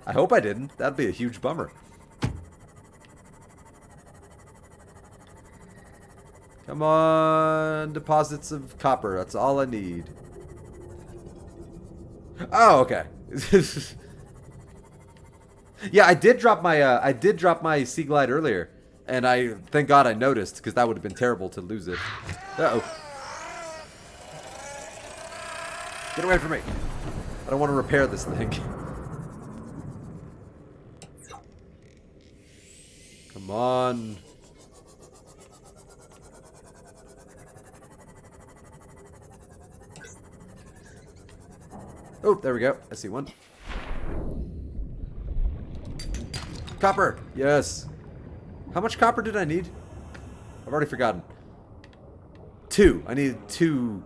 I hope I didn't. That'd be a huge bummer. Come on, deposits of copper. That's all I need. Oh, okay. Yeah, I did drop my Sea Glide earlier, and thank God I noticed, because that would have been terrible to lose it. Uh-oh. Get away from me. I don't want to repair this thing. Come on. Oh, there we go. I see one. Copper. Yes. How much copper did I need? I've already forgotten. 2. I needed 2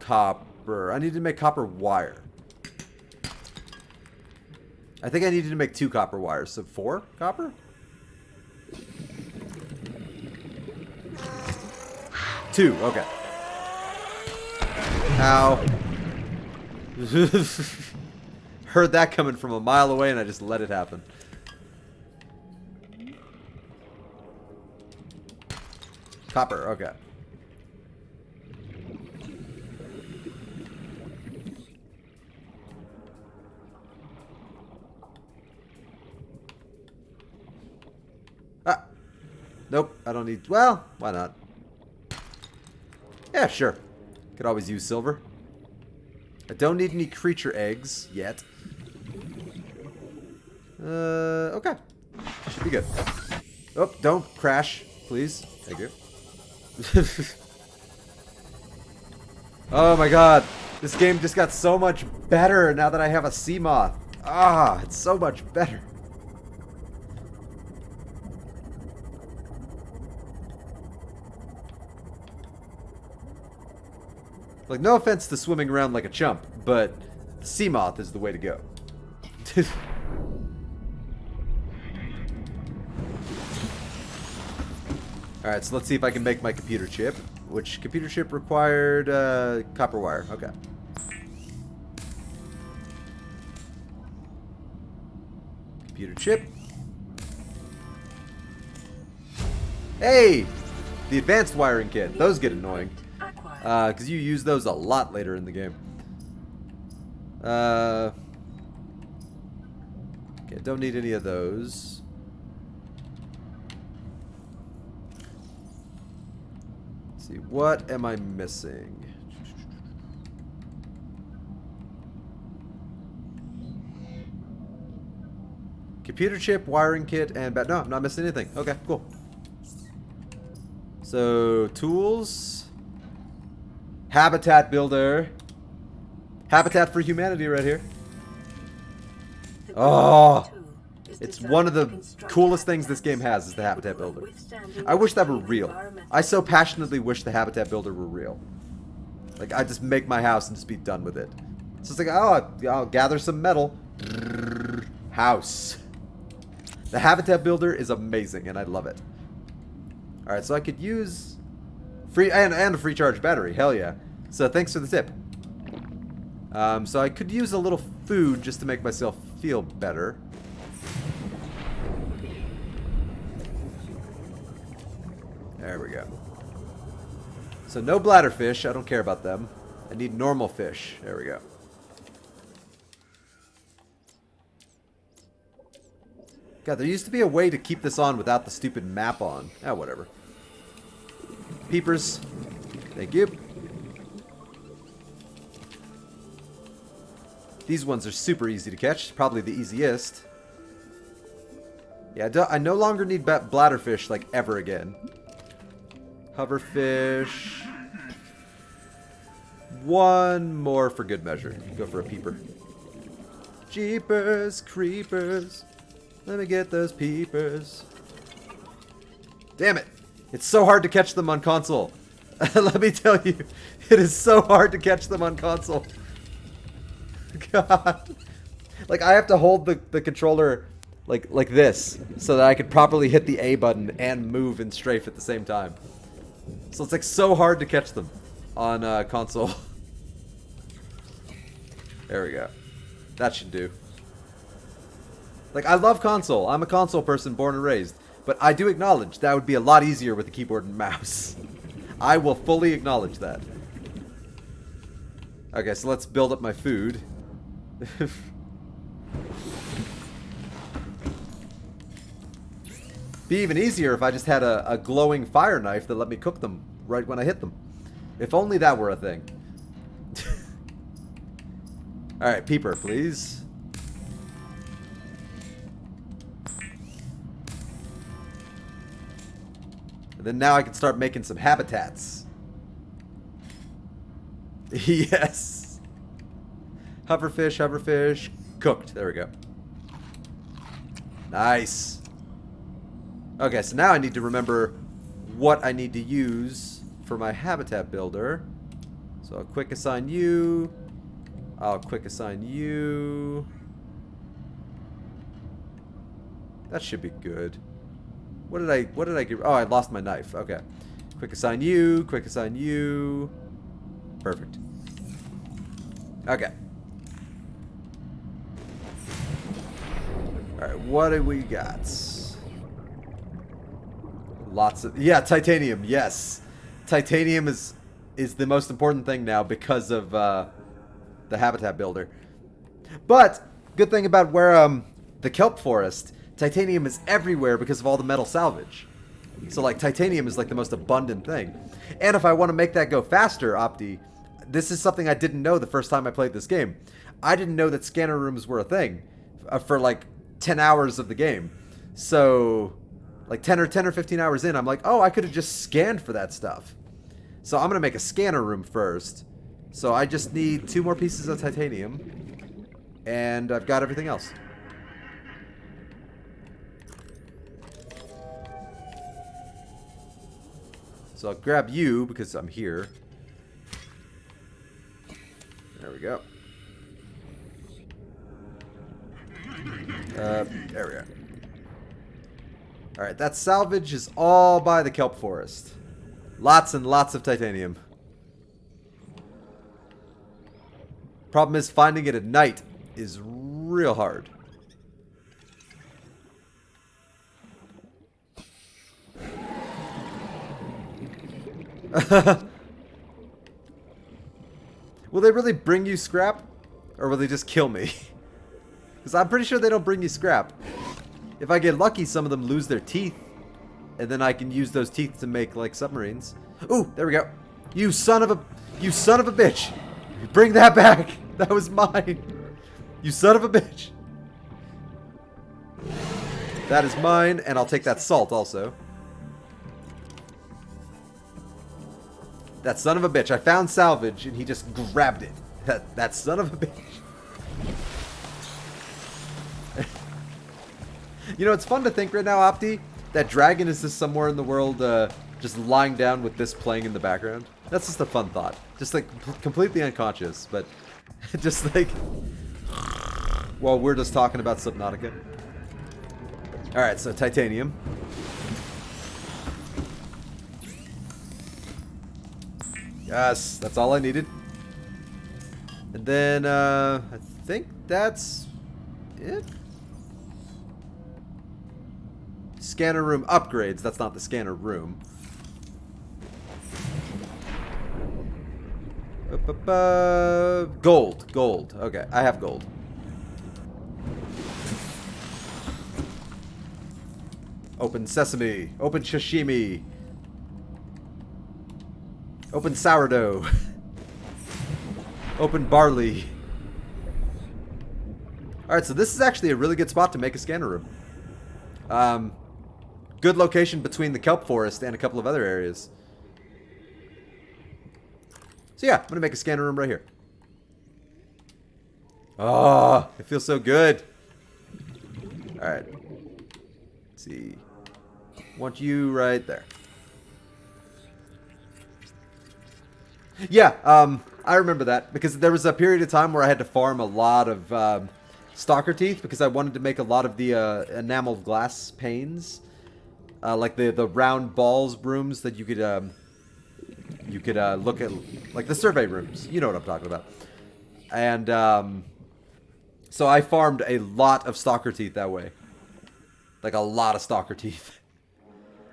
copper. I needed to make copper wire. I think I needed to make 2 copper wires. So 4 copper? 2. Okay. Ow. Heard that coming from a mile away and I just let it happen. Copper, okay. Ah. Nope, I don't need... Well, why not? Yeah, sure. Could always use silver. I don't need any creature eggs yet. Okay. Should be good. Oh, don't crash, please. Thank you. Oh my god. This game just got so much better now that I have a sea moth. Ah, it's so much better. Like, no offense to swimming around like a chump, but the sea moth is the way to go. Alright, so let's see if I can make my computer chip. Which computer chip required copper wire. Okay. Computer chip. Hey! The advanced wiring kit. Those get annoying. Because you use those a lot later in the game. Okay, don't need any of those. Let's see, what am I missing? Computer chip, wiring kit, and no, I'm not missing anything. Okay, cool. So, tools. Habitat builder. Habitat for humanity right here. Oh, it's one of the coolest things this game has is the habitat builder. I wish that were real. I so passionately wish the habitat builder were real. Like, I just make my house and just be done with it. So it's like, oh, I'll gather some metal. House. The habitat builder is amazing, and I love it. All right, so I could use free and a free charge battery. Hell yeah! So thanks for the tip. So I could use a little food just to make myself feel better. There we go. So no bladderfish. I don't care about them. I need normal fish. There we go. God, there used to be a way to keep this on without the stupid map on. Ah, whatever. Peepers. Thank you. These ones are super easy to catch. Probably the easiest. Yeah, I no longer need bladderfish, like, ever again. Hoverfish. One more for good measure. Go for a peeper. Jeepers, creepers. Let me get those peepers. Damn it. It's so hard to catch them on console. Let me tell you. It is so hard to catch them on console. God. Like, I have to hold the controller like this so that I could properly hit the A button and move and strafe at the same time. So it's like so hard to catch them on console. There we go. That should do. Like, I love console. I'm a console person born and raised. But I do acknowledge that would be a lot easier with a keyboard and mouse. I will fully acknowledge that. Okay, so let's build up my food. Be even easier if I just had a glowing fire knife that let me cook them right when I hit them. If only that were a thing. Alright, peeper, please. And then now I can start making some habitats. Yes. Hoverfish, hoverfish. Cooked. There we go. Nice. Okay, so now I need to remember what I need to use for my habitat builder. So I'll quick assign you. I'll quick assign you. That should be good. What did I get? Oh, I lost my knife. Okay. Quick assign you, quick assign you. Perfect. Okay. Alright, what do we got? Lots of... Yeah, titanium, yes. Titanium is the most important thing now because of the habitat builder. But, good thing about where the kelp forest, titanium is everywhere because of all the metal salvage. So, like, titanium is, like, the most abundant thing. And if I want to make that go faster, Opti, this is something I didn't know the first time I played this game. I didn't know that scanner rooms were a thing for, like, 10 hours of the game. So, like, 10 or 15 hours in, I'm like, oh, I could have just scanned for that stuff. So I'm going to make a scanner room first So I just need 2 more pieces of titanium. And I've got everything else. So I'll grab you because I'm here. There we go. There we go. Alright, that salvage is all by the kelp forest. Lots and lots of titanium. Problem is, finding it at night is real hard. Will they really bring you scrap? Or will they just kill me? Because I'm pretty sure they don't bring you scrap. If I get lucky, some of them lose their teeth. And then I can use those teeth to make, like, submarines. Ooh, there we go. You son of a bitch. Bring that back. That was mine. You son of a bitch. That is mine, and I'll take that salt also. That son of a bitch. I found salvage, and he just grabbed it. That son of a bitch. You know, it's fun to think right now, Opti, that Dragon is just somewhere in the world just lying down with this playing in the background. That's just a fun thought. Just, like, completely unconscious, but just, like, while we're just talking about Subnautica. Alright, so titanium. Yes, that's all I needed. And then, I think that's it. Scanner room upgrades. That's not the scanner room. Gold. Gold. Okay, I have gold. Open sesame. Open sashimi. Open sourdough. Open barley. Alright, so this is actually a really good spot to make a scanner room. Good location between the kelp forest and a couple of other areas. So yeah, I'm going to make a scanner room right here. Oh, it feels so good. Alright. Let's see. Want you right there. Yeah, I remember that. Because there was a period of time where I had to farm a lot of stalker teeth. Because I wanted to make a lot of the enameled glass panes. Like the round balls rooms that you could look at, like the survey rooms. You know what I'm talking about. And so I farmed a lot of stalker teeth that way. Like a lot of stalker teeth.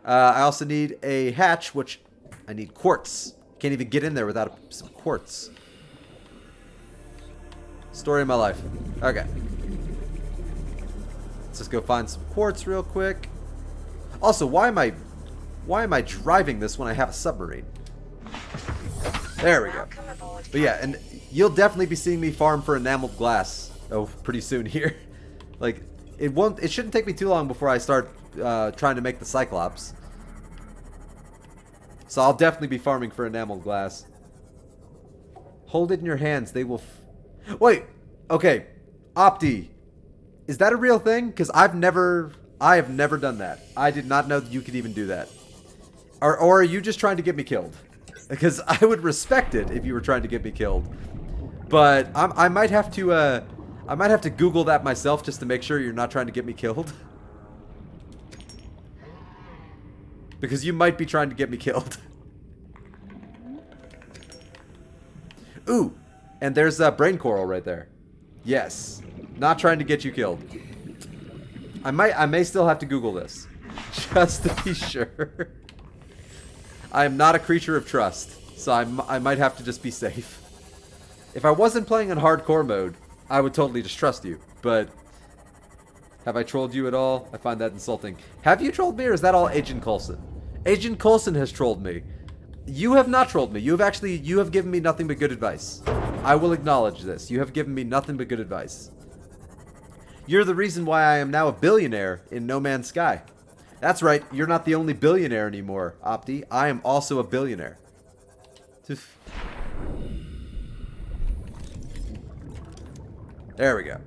I also need a hatch, which I need quartz. Can't even get in there without some quartz. Story of my life. Okay. Let's just go find some quartz real quick. Also, why am I driving this when I have a submarine? There we go. But yeah, and you'll definitely be seeing me farm for enameled glass pretty soon here. Like, it shouldn't take me too long before I start trying to make the Cyclops. So I'll definitely be farming for enameled glass. Hold it in your hands, they will wait, okay. Opti, is that a real thing? Because I have never done that. I did not know that you could even do that. Or are you just trying to get me killed? Because I would respect it if you were trying to get me killed. But I might have to Google that myself just to make sure you're not trying to get me killed. Because you might be trying to get me killed. Ooh, and there's a brain coral right there. Yes, not trying to get you killed. I may still have to Google this, just to be sure. I am not a creature of trust, so I might have to just be safe. If I wasn't playing in hardcore mode, I would totally just trust you, but have I trolled you at all? I find that insulting. Have you trolled me, or is that all Agent Coulson? Agent Coulson has trolled me. You have not trolled me. You have given me nothing but good advice. I will acknowledge this. You have given me nothing but good advice. You're the reason why I am now a billionaire in No Man's Sky. That's right, you're not the only billionaire anymore, Opti. I am also a billionaire. There we go.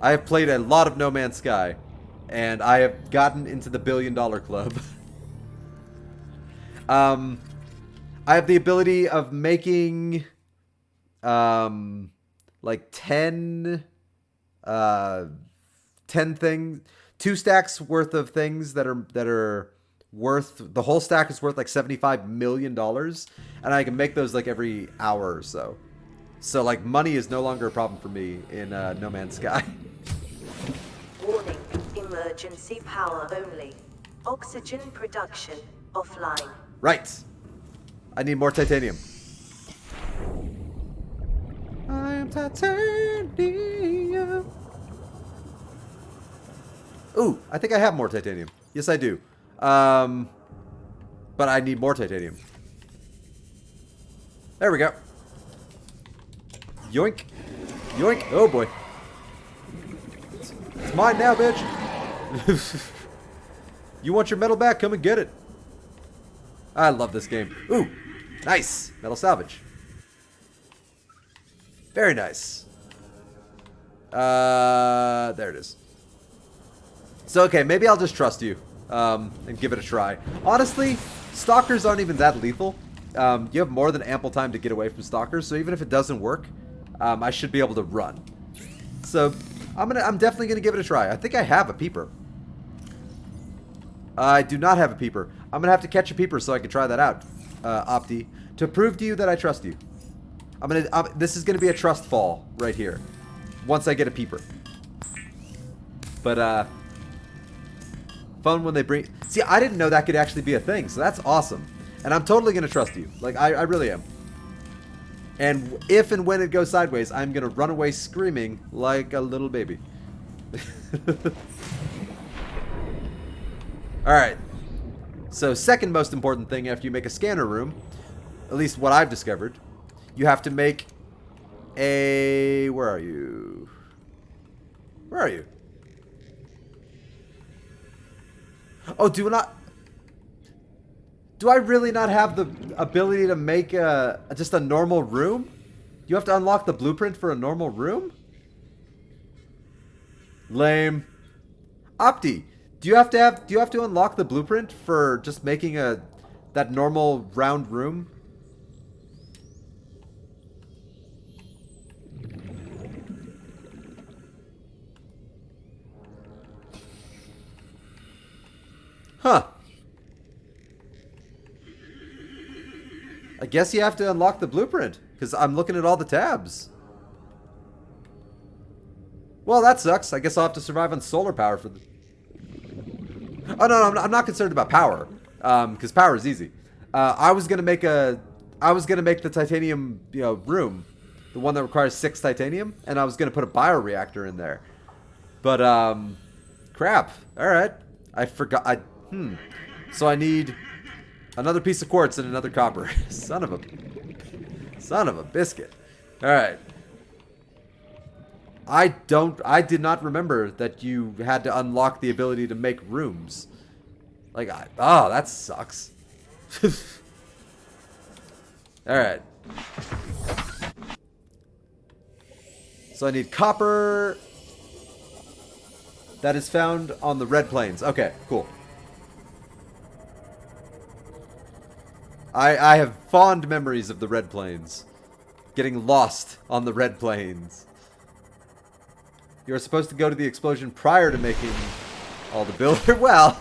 I have played a lot of No Man's Sky, and I have gotten into the $1 billion club. I have the ability of making like 10 things, 2 stacks worth of things that are worth, the whole stack is worth like $75 million, and I can make those like every hour or so. So like money is no longer a problem for me in No Man's Sky. Warning, emergency power only. Oxygen production offline. Right. I need more titanium. I am titanium. Ooh, I think I have more titanium. Yes, I do. But I need more titanium. There we go. Yoink. Yoink. Oh, boy. It's mine now, bitch. You want your metal back? Come and get it. I love this game. Ooh, nice. Metal salvage. Very nice. There it is. So, okay, maybe I'll just trust you and give it a try. Honestly, stalkers aren't even that lethal. You have more than ample time to get away from stalkers, so even if it doesn't work, I should be able to run. So, I'm definitely gonna give it a try. I think I have a peeper. I do not have a peeper. I'm gonna have to catch a peeper so I can try that out, Opti, to prove to you that I trust you. This is gonna be a trust fall right here, once I get a peeper. But fun when they bring. See, I didn't know that could actually be a thing, so that's awesome. And I'm totally gonna trust you. Like I really am. And if and when it goes sideways, I'm gonna run away screaming like a little baby. Alright. So second most important thing after you make a scanner room, at least what I've discovered, you have to make a... Where are you? Where are you? Oh, do I really not have the ability to make just a normal room? You have to unlock the blueprint for a normal room? Lame. Opti, do you have to unlock the blueprint for just making that normal round room? Huh. I guess you have to unlock the blueprint, because I'm looking at all the tabs. Well, that sucks. I guess I'll have to survive on solar power for the... Oh, no, I'm not concerned about power, because power is easy. I was gonna make the titanium, room, the one that requires 6 titanium, and I was gonna put a bioreactor in there. But, crap. All right. I forgot. So I need another piece of quartz and another copper. Son of a biscuit. All right. I did not remember that you had to unlock the ability to make rooms. Like, that sucks. All right. So I need copper that is found on the Red Plains. Okay, cool. I have fond memories of the Red Plains. Getting lost on the Red Plains. You're supposed to go to the explosion prior to making all the builder. Well,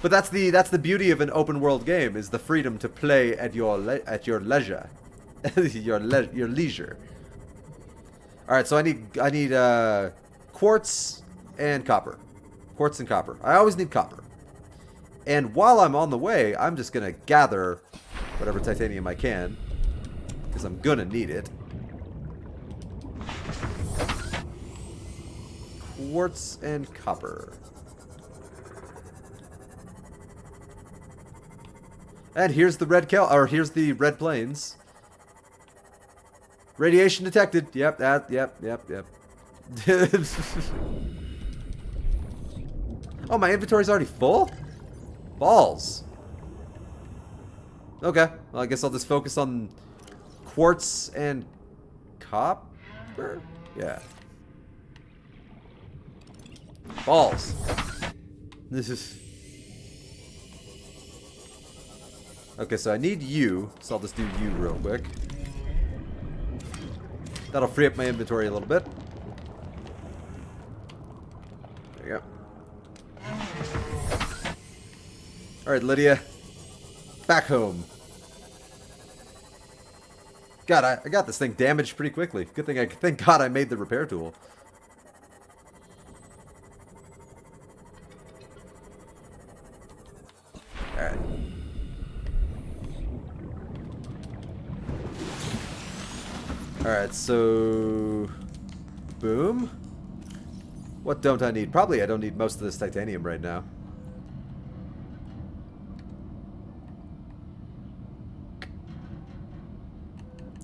but that's the beauty of an open world game, is the freedom to play at your leisure, your leisure. All right, so I need quartz and copper. Quartz and copper. I always need copper. And while I'm on the way, I'm just gonna gather whatever titanium I can, because I'm gonna need it. Quartz and copper. And here's the here's the Red Plains. Radiation detected. Yep, yep. Oh, my inventory's already full? Balls. Okay, well, I guess I'll just focus on quartz and copper? Yeah. Balls. This is... Okay, so I need you, so I'll just do you real quick. That'll free up my inventory a little bit. There you go. Alright, Lydia. Back home. God, I got this thing damaged pretty quickly. Good thing thank God I made the repair tool. Alright. Alright, so... Boom. What don't I need? Probably I don't need most of this titanium right now.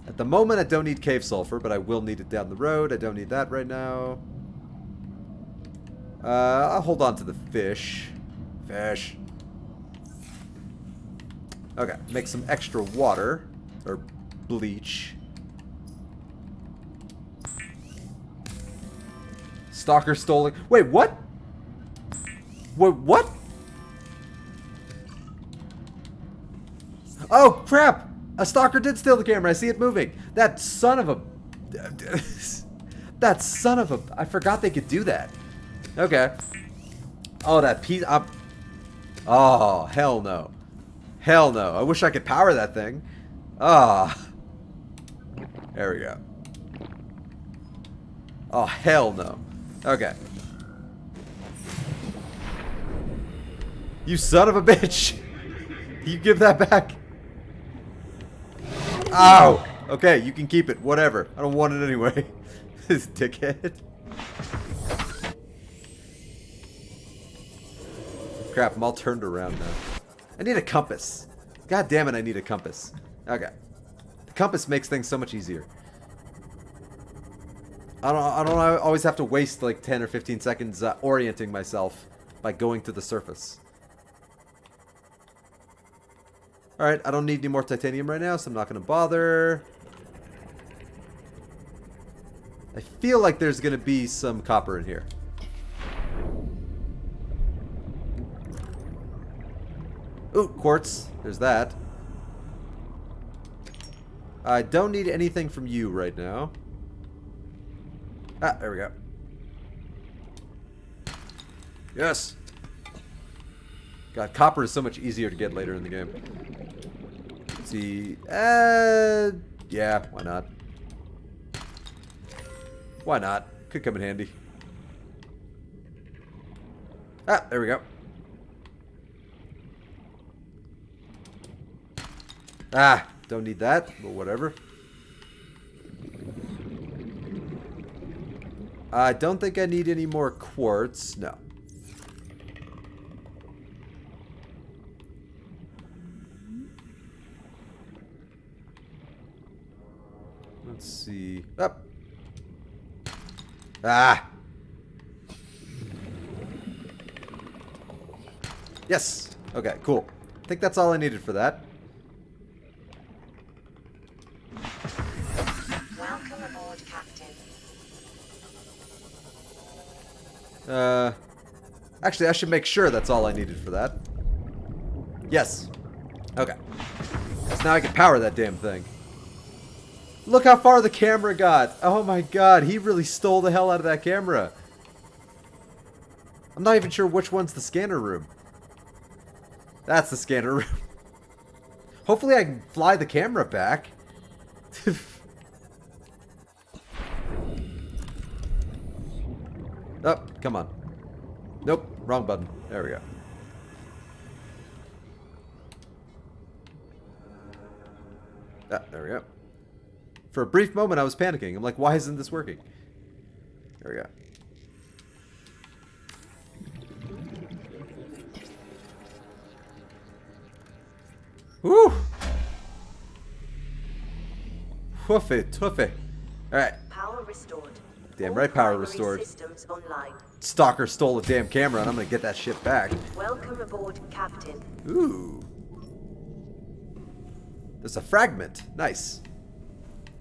At the moment, I don't need cave sulfur, but I will need it down the road. I don't need that right now. I'll hold on to the fish. Fish. Okay, make some extra water. Or bleach. Stalker stolen. Wait, what? Wait, what? Oh, crap! A stalker did steal the camera. I see it moving. That son of a... That son of a... I forgot they could do that. Okay. Oh, that piece... Oh, hell no. Hell no. I wish I could power that thing. Ah. There we go. Oh, hell no. Okay. You son of a bitch. You give that back. Ow! Okay, you can keep it. Whatever. I don't want it anyway. This dickhead. Crap, I'm all turned around now. I need a compass. God damn it, I need a compass. Okay. The compass makes things so much easier. I don't always have to waste like 10 or 15 seconds orienting myself by going to the surface. Alright, I don't need any more titanium right now, so I'm not going to bother. I feel like there's going to be some copper in here. Ooh, quartz. There's that. I don't need anything from you right now. Ah, there we go. Yes! God, copper is so much easier to get later in the game. Let's see. Yeah, why not? Why not? Could come in handy. Ah, there we go. Ah, don't need that, but whatever. I don't think I need any more quartz. No. Let's see. Up. Ah. Yes. Okay, cool. I think that's all I needed for that. Welcome aboard, Captain. Actually, I should make sure that's all I needed for that. Yes. Okay. So now I can power that damn thing. Look how far the camera got. Oh my god, he really stole the hell out of that camera. I'm not even sure which one's the scanner room. That's the scanner room. Hopefully I can fly the camera back. Oh, come on. Nope, wrong button. There we go. Ah, there we go. For a brief moment, I was panicking. I'm like, why isn't this working? There we go. Woo! Woofy, toofy. Alright. Power restored. Damn All right, power primary restored. Systems online. Stalker stole a damn camera, and I'm gonna get that shit back. Welcome aboard, Captain. Ooh. There's a fragment. Nice.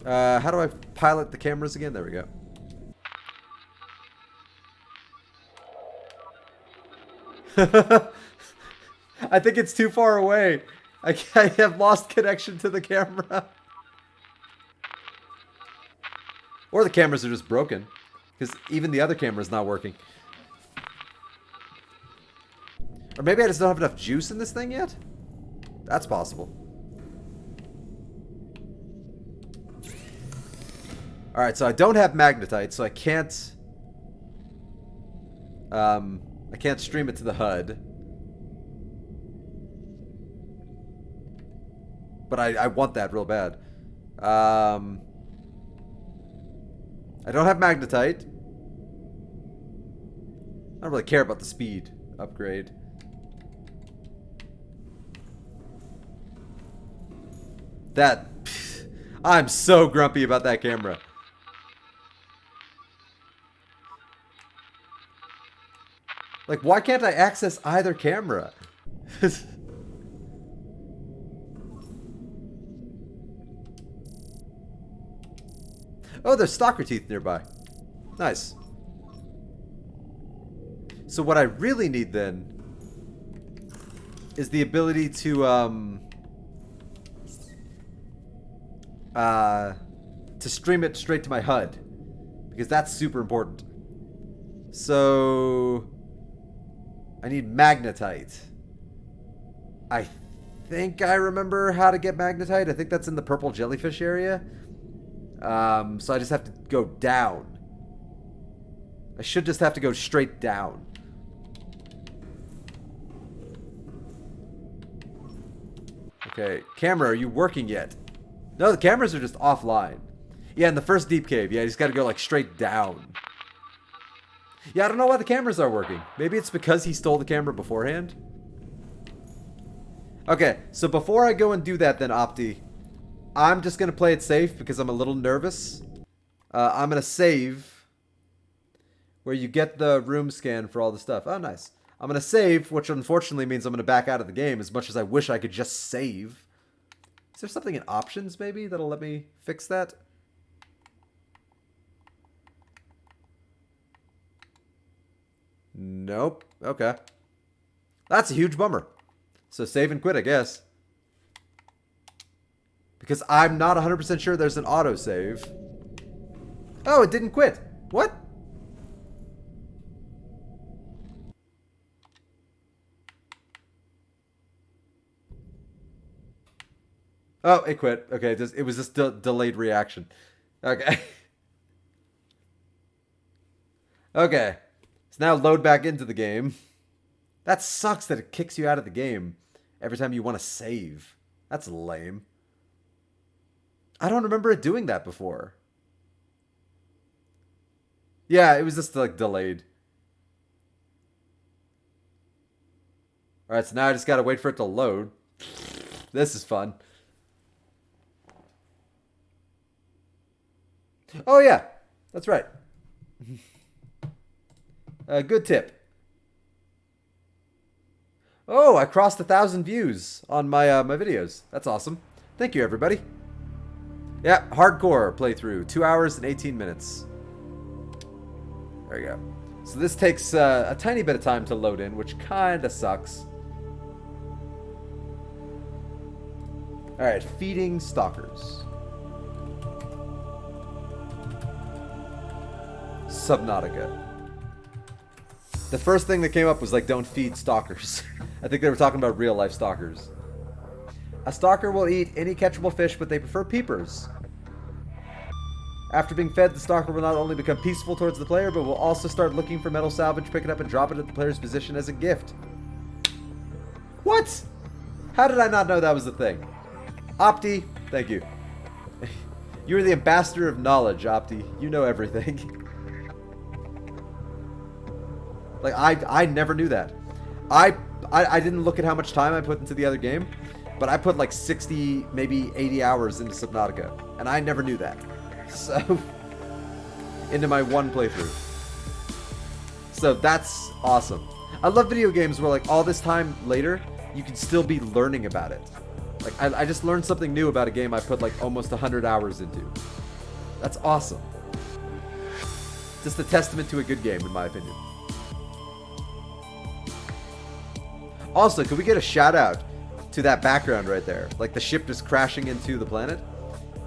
How do I pilot the cameras again? There we go. I think it's too far away. I have lost connection to the camera. Or the cameras are just broken. Because even the other camera's not working. Or maybe I just don't have enough juice in this thing yet? That's possible. Alright, so I don't have magnetite, so I can't stream it to the HUD. But I want that real bad. I don't have magnetite. I don't really care about the speed upgrade. That... I'm so grumpy about that camera. Like, why can't I access either camera? Oh, there's stalker teeth nearby. Nice. So what I really need then is the ability to stream it straight to my HUD, because that's super important. So I need magnetite. I think I remember how to get magnetite. I think that's in the purple jellyfish area. So I just have to go down. I should just have to go straight down. Okay, camera, are you working yet? No, the cameras are just offline. Yeah, in the first deep cave, yeah, you just gotta go like straight down. Yeah, I don't know why the cameras are working. Maybe it's because he stole the camera beforehand? Okay, so before I go and do that then, Opti, I'm just going to play it safe because I'm a little nervous. I'm going to save where you get the room scan for all the stuff. Oh, nice. I'm going to save, which unfortunately means I'm going to back out of the game as much as I wish I could just save. Is there something in options maybe that'll let me fix that? Nope. Okay. That's a huge bummer. So save and quit, I guess. Because I'm not 100% sure there's an autosave. Oh, it didn't quit. What? Oh, it quit. Okay, it was just delayed reaction. Okay. Okay. So now load back into the game. That sucks that it kicks you out of the game every time you want to save. That's lame. I don't remember it doing that before. Yeah, it was just like delayed. Alright, so now I just gotta wait for it to load. This is fun. Oh yeah, that's right. Good tip. Oh, I crossed 1,000 views on my my videos. That's awesome. Thank you, everybody. Yeah, hardcore playthrough. 2 hours and 18 minutes. There you go. So this takes a tiny bit of time to load in, which kind of sucks. Alright, feeding stalkers. Subnautica. The first thing that came up was like, don't feed stalkers. I think they were talking about real life stalkers. A stalker will eat any catchable fish, but they prefer peepers. After being fed, the stalker will not only become peaceful towards the player, but will also start looking for metal salvage, pick it up, and drop it at the player's position as a gift. What? How did I not know that was the thing? Opti, thank you. You're the ambassador of knowledge, Opti. You know everything. Like, I never knew that. I didn't look at how much time I put into the other game, but I put like 60, maybe 80 hours into Subnautica, and I never knew that. So, into my one playthrough. So that's awesome. I love video games where like all this time later, you can still be learning about it. Like I just learned something new about a game I put like almost 100 hours into. That's awesome. Just a testament to a good game, in my opinion. Also, could we get a shout out to that background right there? Like the ship just crashing into the planet?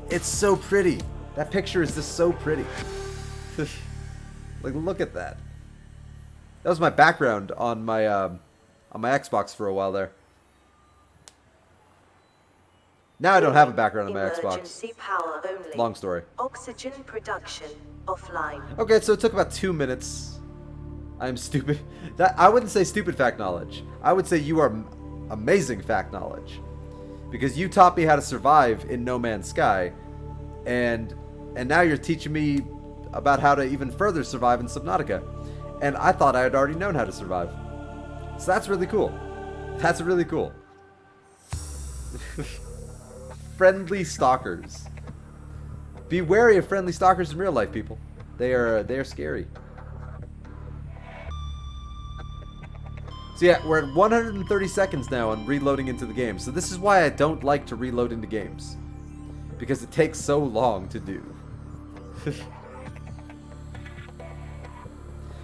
It's so pretty. That picture is just so pretty. Like, look at that. That was my background on my Xbox for a while there. Now I don't have a background on my Xbox. Emergency power only. Long story. Oxygen production offline. Okay, so it took about 2 minutes. I'm stupid. That I wouldn't say stupid fact knowledge. I would say you are amazing fact knowledge. Because you taught me how to survive in No Man's Sky, and now you're teaching me about how to even further survive in Subnautica. And I thought I had already known how to survive. So that's really cool. That's really cool. Friendly stalkers. Be wary of friendly stalkers in real life, people. They are scary. So yeah, we're at 130 seconds now on reloading into the game. So this is why I don't like to reload into games. Because it takes so long to do.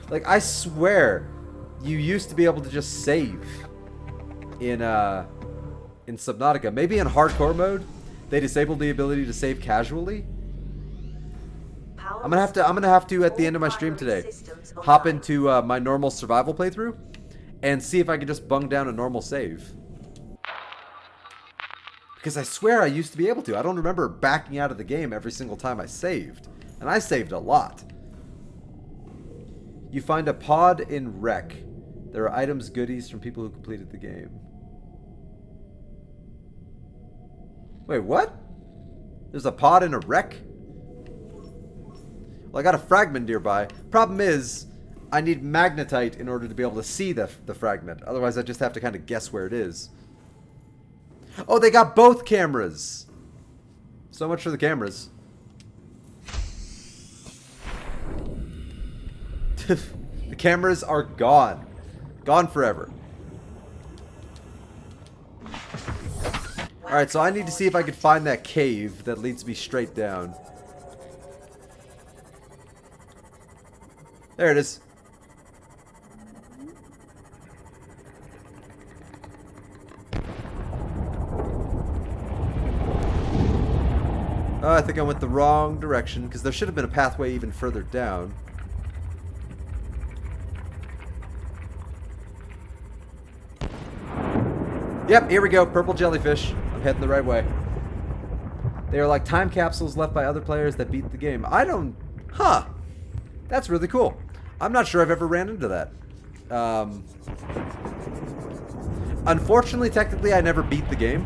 Like, I swear, you used to be able to just save in Subnautica. Maybe in hardcore mode, they disabled the ability to save casually. I'm gonna have to at the end of my stream today, hop into my normal survival playthrough and see if I can just bung down a normal save. Because I swear I used to be able to. I don't remember backing out of the game every single time I saved. And I saved a lot. You find a pod in wreck. There are items, goodies from people who completed the game. Wait, what? There's a pod in a wreck? Well, I got a fragment nearby. Problem is, I need magnetite in order to be able to see the fragment. Otherwise, I just have to kind of guess where it is. Oh, they got both cameras! So much for the cameras. The cameras are gone. Gone forever. Alright, so I need to see if I can find that cave that leads me straight down. There it is. Oh, I think I went the wrong direction, because there should have been a pathway even further down. Yep, here we go. Purple jellyfish. I'm heading the right way. They are like time capsules left by other players that beat the game. I don't... Huh. That's really cool. I'm not sure I've ever ran into that. Unfortunately, technically, I never beat the game.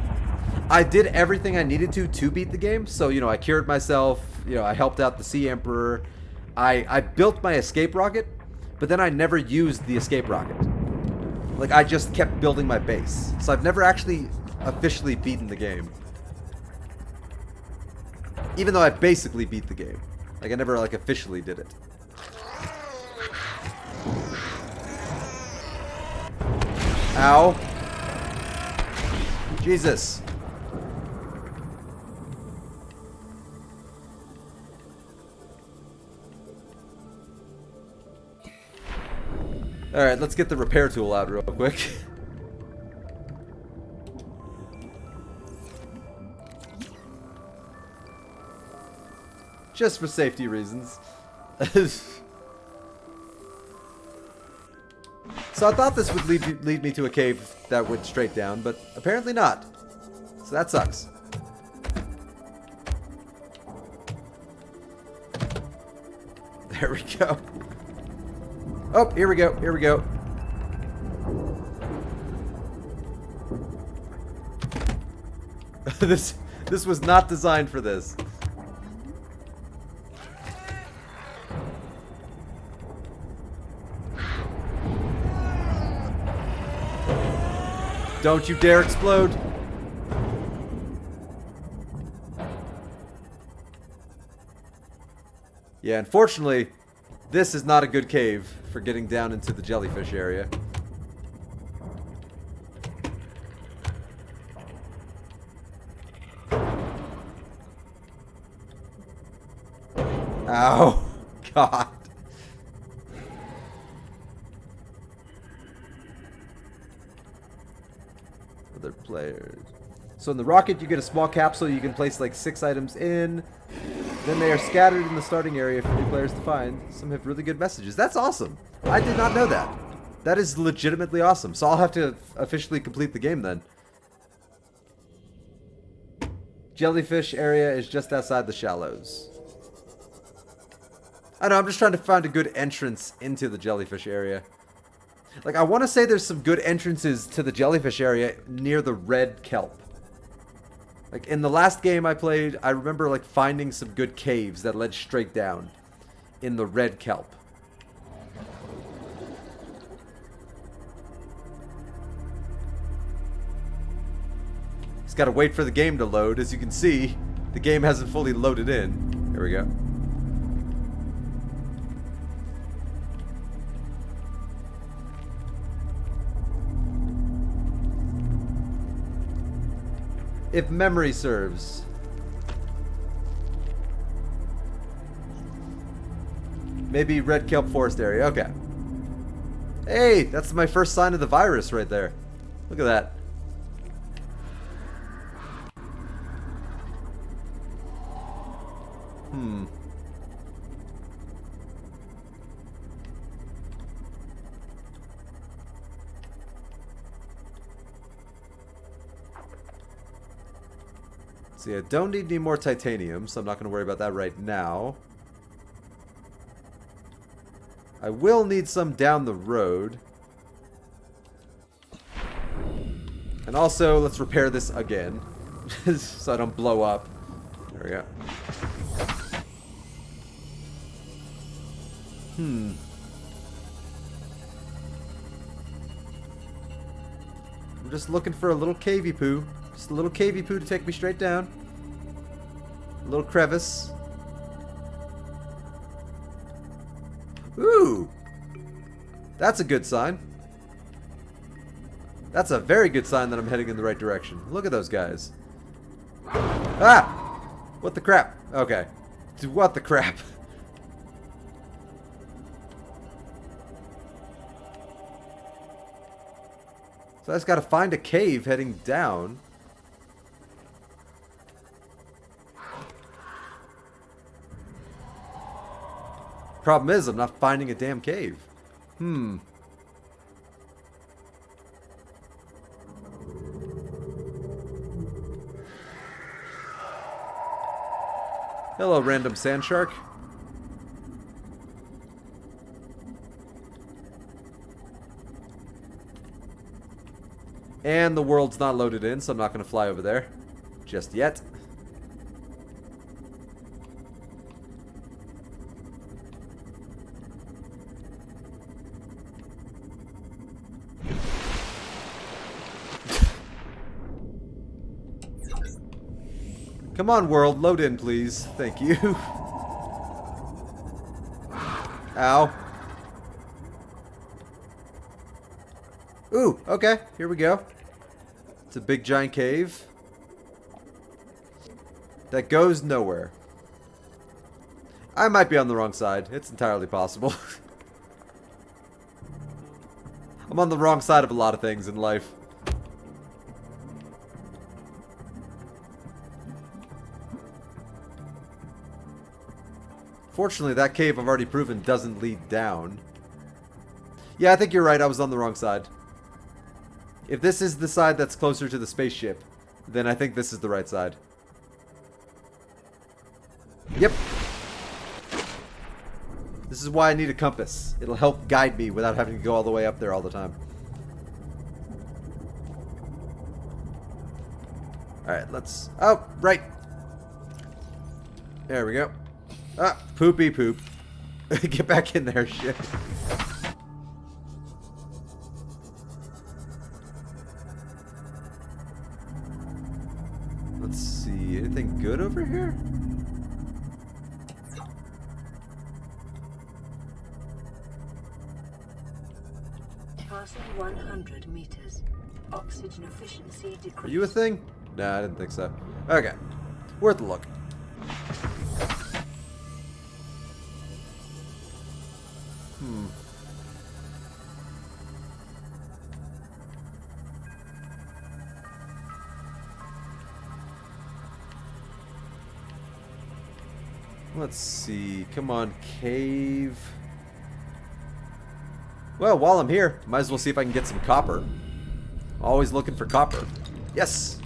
I did everything I needed to beat the game. So, you know, I cured myself. You know, I helped out the Sea Emperor. I built my escape rocket, but then I never used the escape rocket. Like, I just kept building my base. So I've never actually officially beaten the game. Even though I basically beat the game. Like, I never, like, officially did it. Ow. Jesus. Alright, let's get the repair tool out real quick. Just for safety reasons. So I thought this would lead me to a cave that went straight down, but apparently not. So that sucks. There we go. Oh, here we go. Here we go. This was not designed for this. Don't you dare explode. Yeah, unfortunately, this is not a good cave for getting down into the jellyfish area. Ow. God. Other players. So in the rocket, you get a small capsule. You can place like 6 items in. Then they are scattered in the starting area for new players to find. Some have really good messages. That's awesome. I did not know that. That is legitimately awesome. So I'll have to officially complete the game then. Jellyfish area is just outside the shallows. I know, I'm just trying to find a good entrance into the jellyfish area. Like, I want to say there's some good entrances to the jellyfish area near the red kelp. Like, in the last game I played, I remember, like, finding some good caves that led straight down in the red kelp. Just gotta wait for the game to load. As you can see, the game hasn't fully loaded in. Here we go. If memory serves. Maybe red kelp forest area. Okay. Hey, that's my first sign of the virus right there. Look at that. See, I don't need any more titanium, so I'm not going to worry about that right now. I will need some down the road. And also, let's repair this again. So I don't blow up. There we go. I'm just looking for a little cavey poo. Just a little cavey poo to take me straight down. A little crevice. Ooh! That's a good sign. That's a very good sign that I'm heading in the right direction. Look at those guys. Ah! What the crap? Okay. What the crap? So I just gotta find a cave heading down. Problem is, I'm not finding a damn cave. Hello, random sand shark. And the world's not loaded in, so I'm not going to fly over there just yet. Come on, world, load in, please. Thank you. Ow. Ooh, okay, here we go. It's a big giant cave that goes nowhere. I might be on the wrong side. It's entirely possible. I'm on the wrong side of a lot of things in life. Fortunately, that cave I've already proven doesn't lead down. Yeah, I think you're right. I was on the wrong side. If this is the side that's closer to the spaceship, then I think this is the right side. Yep. This is why I need a compass. It'll help guide me without having to go all the way up there all the time. Alright, let's... Oh, right. There we go. Ah, poopy poop. Get back in there, shit. Let's see, anything good over here? Passing 100 meters. Oxygen efficiency decreased. Are you a thing? Nah, I didn't think so. Okay. Worth a look. Let's see. Come on, cave. Well, while I'm here, might as well see if I can get some copper. Always looking for copper. Yes!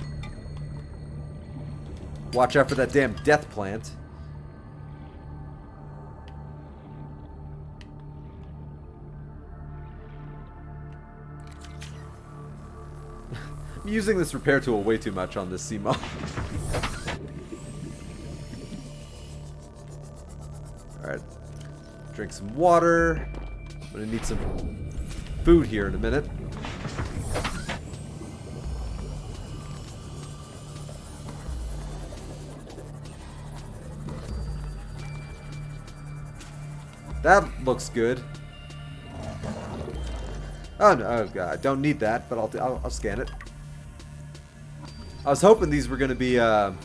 Watch out for that damn death plant. I'm using this repair tool way too much on this sea mod. Alright. Drink some water. I'm gonna need some food here in a minute. That looks good. Oh no, oh god, I don't need that, but I'll scan it. I was hoping these were going to be the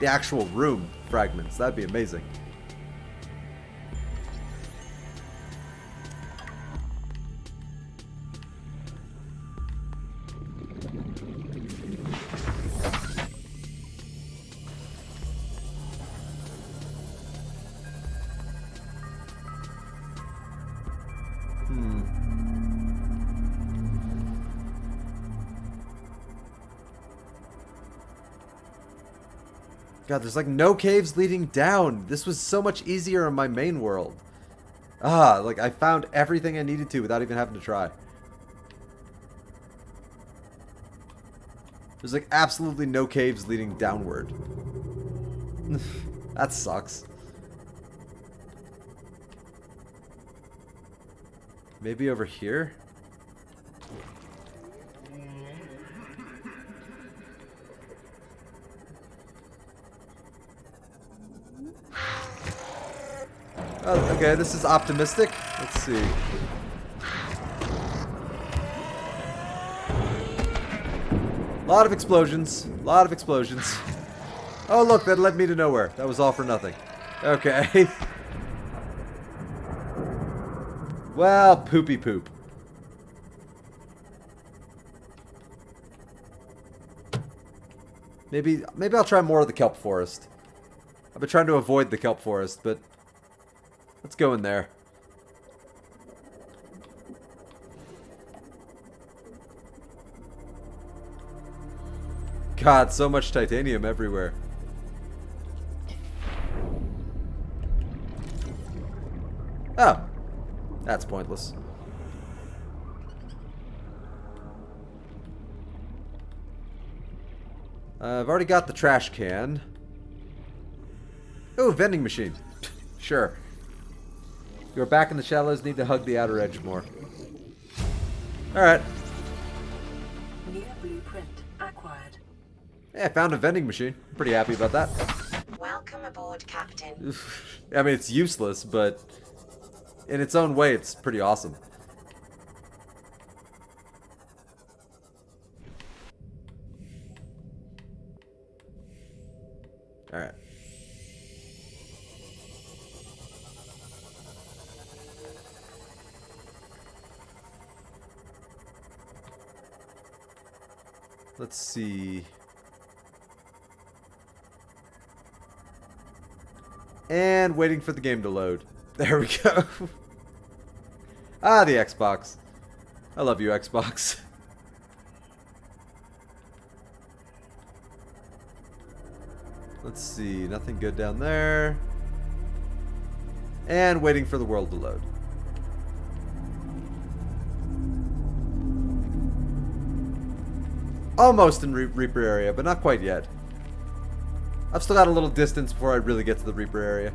actual room fragments. That'd be amazing. God, there's like no caves leading down. This was so much easier in my main world. Ah, like I found everything I needed to without even having to try. There's like absolutely no caves leading downward. That sucks. Maybe over here? Oh, okay, this is optimistic. Let's see. A lot of explosions. A lot of explosions. Oh, look, that led me to nowhere. That was all for nothing. Okay. Well, poopy poop. Maybe I'll try more of the kelp forest. I've been trying to avoid the kelp forest, but let's go in there. God, so much titanium everywhere. Oh. That's pointless. I've already got the trash can. Oh, vending machine. Sure. You're back in the shallows, need to hug the outer edge more. Alright. New blueprint acquired. Yeah, I found a vending machine. I'm pretty happy about that. Welcome aboard, Captain. I mean, it's useless, but in its own way, it's pretty awesome. Alright. Let's see. And waiting for the game to load. There we go. Ah, the Xbox. I love you, Xbox. Let's see. Nothing good down there. And waiting for the world to load. Almost in Reaper area, but not quite yet. I've still got a little distance before I really get to the Reaper area.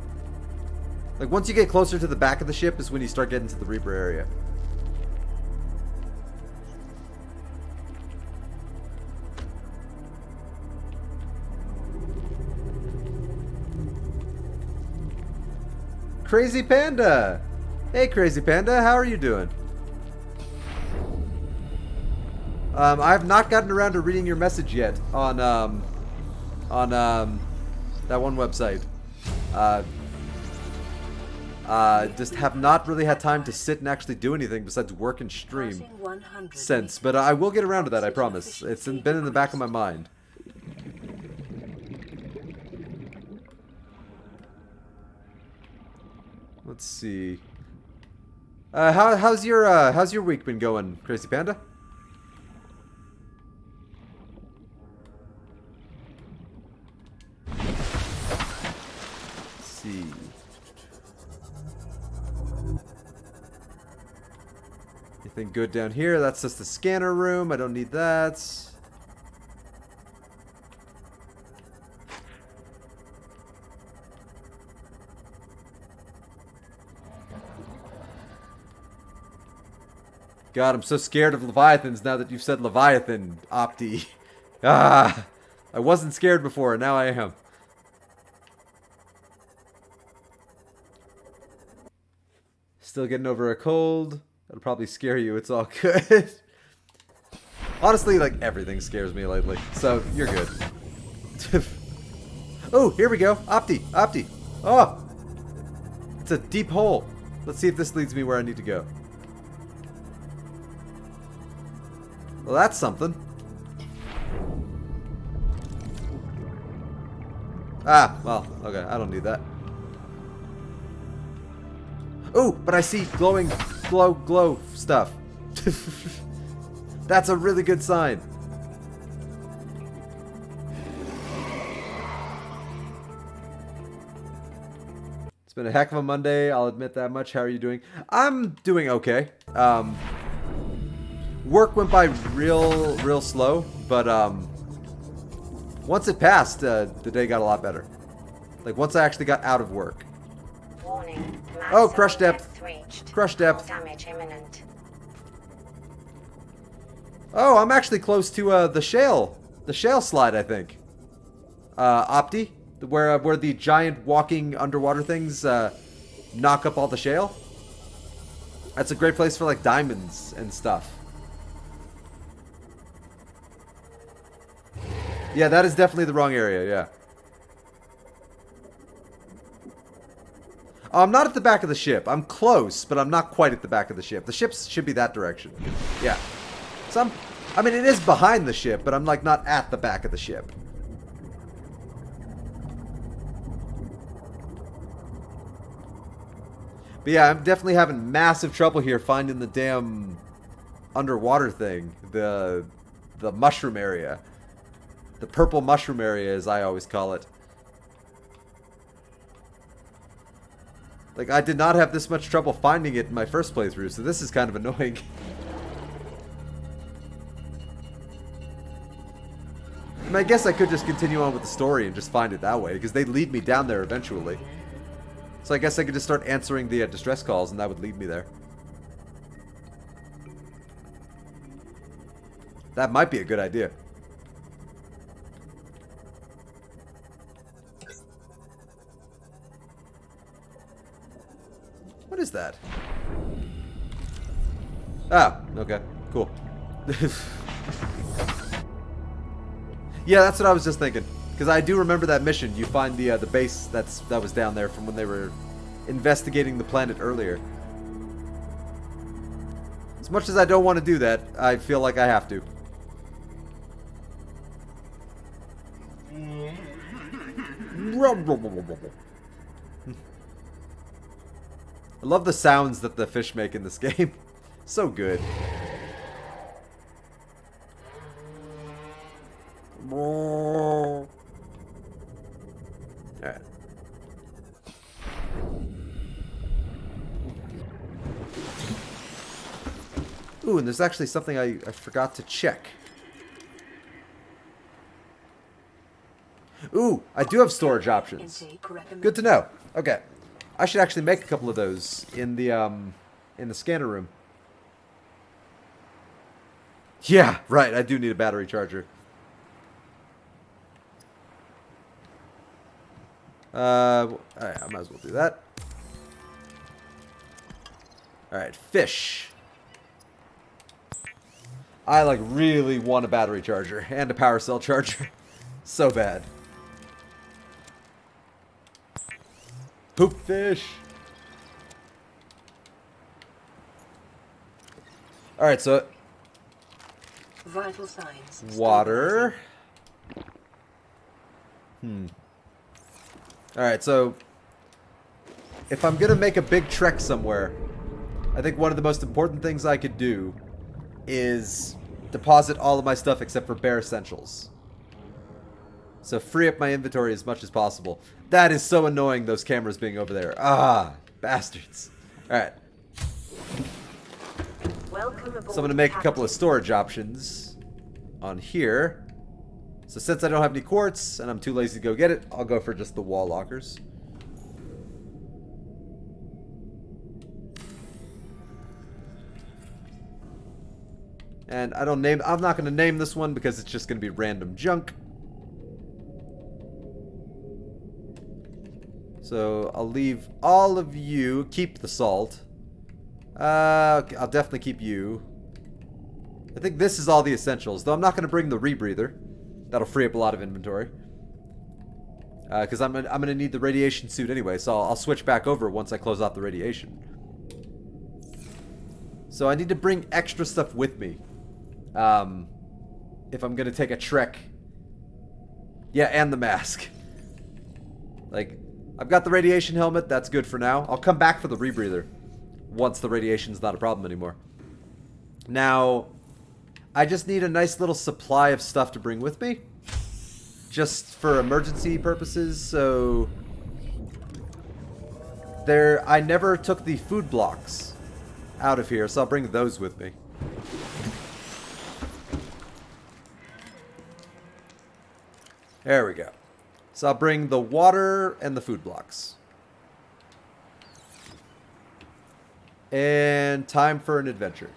Like, once you get closer to the back of the ship is when you start getting to the Reaper area. Crazy Panda! Hey, Crazy Panda, how are you doing? I've not gotten around to reading your message yet on that one website. Just have not really had time to sit and actually do anything besides work and stream Passing 100 since. But I will get around to that, I promise. It's been in the back of my mind. Let's see. How's your week been going, Crazy Panda? Let's see. Anything good down here? That's just the scanner room. I don't need that. God, I'm so scared of Leviathans now that you've said Leviathan, Opti. Ah, I wasn't scared before, and now I am. Still getting over a cold. That'll probably scare you. It's all good. Honestly, like, everything scares me lately, so you're good. Oh, here we go. Opti, Opti. Oh, it's a deep hole. Let's see if this leads me where I need to go. Well, that's something. Ah, well, okay, I don't need that. Ooh, but I see glowing, glow stuff. That's a really good sign. It's been a heck of a Monday, I'll admit that much. How are you doing? I'm doing okay. Work went by real slow, but once it passed, the day got a lot better. Like once I actually got out of work. Warning. Oh, crush depth. Reached. Crush depth. Damage imminent. Oh, I'm actually close to the shale slide, I think. Opti, where the giant walking underwater things knock up all the shale. That's a great place for like diamonds and stuff. Yeah, that is definitely the wrong area, yeah. Oh, I'm not at the back of the ship. I'm close, but I'm not quite at the back of the ship. The ship should be that direction. Yeah. So I mean, it is behind the ship, but I'm like not at the back of the ship. But yeah, I'm definitely having massive trouble here finding the damn underwater thing. The mushroom area. The purple mushroom area, as I always call it. Like, I did not have this much trouble finding it in my first playthrough, so this is kind of annoying. I mean, I guess I could just continue on with the story and just find it that way, because they lead me down there eventually. So I guess I could just start answering the distress calls, and that would lead me there. That might be a good idea. What is that? Ah, okay, cool. Yeah, that's what I was just thinking. Because I do remember that mission. You find the base that was down there from when they were investigating the planet earlier. As much as I don't want to do that, I feel like I have to. I love the sounds that the fish make in this game. So good. Alright. Ooh, and there's actually something I forgot to check. Ooh, I do have storage options. Good to know. Okay. I should actually make a couple of those in the scanner room. Yeah, right. I do need a battery charger. Alright, I might as well do that. Alright, fish. I like really want a battery charger and a power cell charger. So bad. Poop fish. Alright, so Vital signs. water. Alright, so if I'm gonna make a big trek somewhere, I think one of the most important things I could do is deposit all of my stuff except for bare essentials. So free up my inventory as much as possible. That is so annoying, those cameras being over there. Ah, bastards. Alright. Welcome aboard, So I'm going to make a Captain. couple of storage options on here. So since I don't have any quartz and I'm too lazy to go get it, I'll go for just the wall lockers. And I'm not going to name this one because it's just going to be random junk. So I'll leave all of you, keep the salt. I'll definitely keep you. I think this is all the essentials, though I'm not going to bring the rebreather. That'll free up a lot of inventory. Because I'm gonna need the radiation suit anyway, so I'll switch back over once I close off the radiation. So I need to bring extra stuff with me. If I'm gonna take a trek. Yeah, and the mask. Like, I've got the radiation helmet, that's good for now. I'll come back for the rebreather once the radiation's not a problem anymore. Now, I just need a nice little supply of stuff to bring with me. Just for emergency purposes, so... I never took the food blocks out of here, so I'll bring those with me. There we go. So I'll bring the water and the food blocks. And time for an adventure.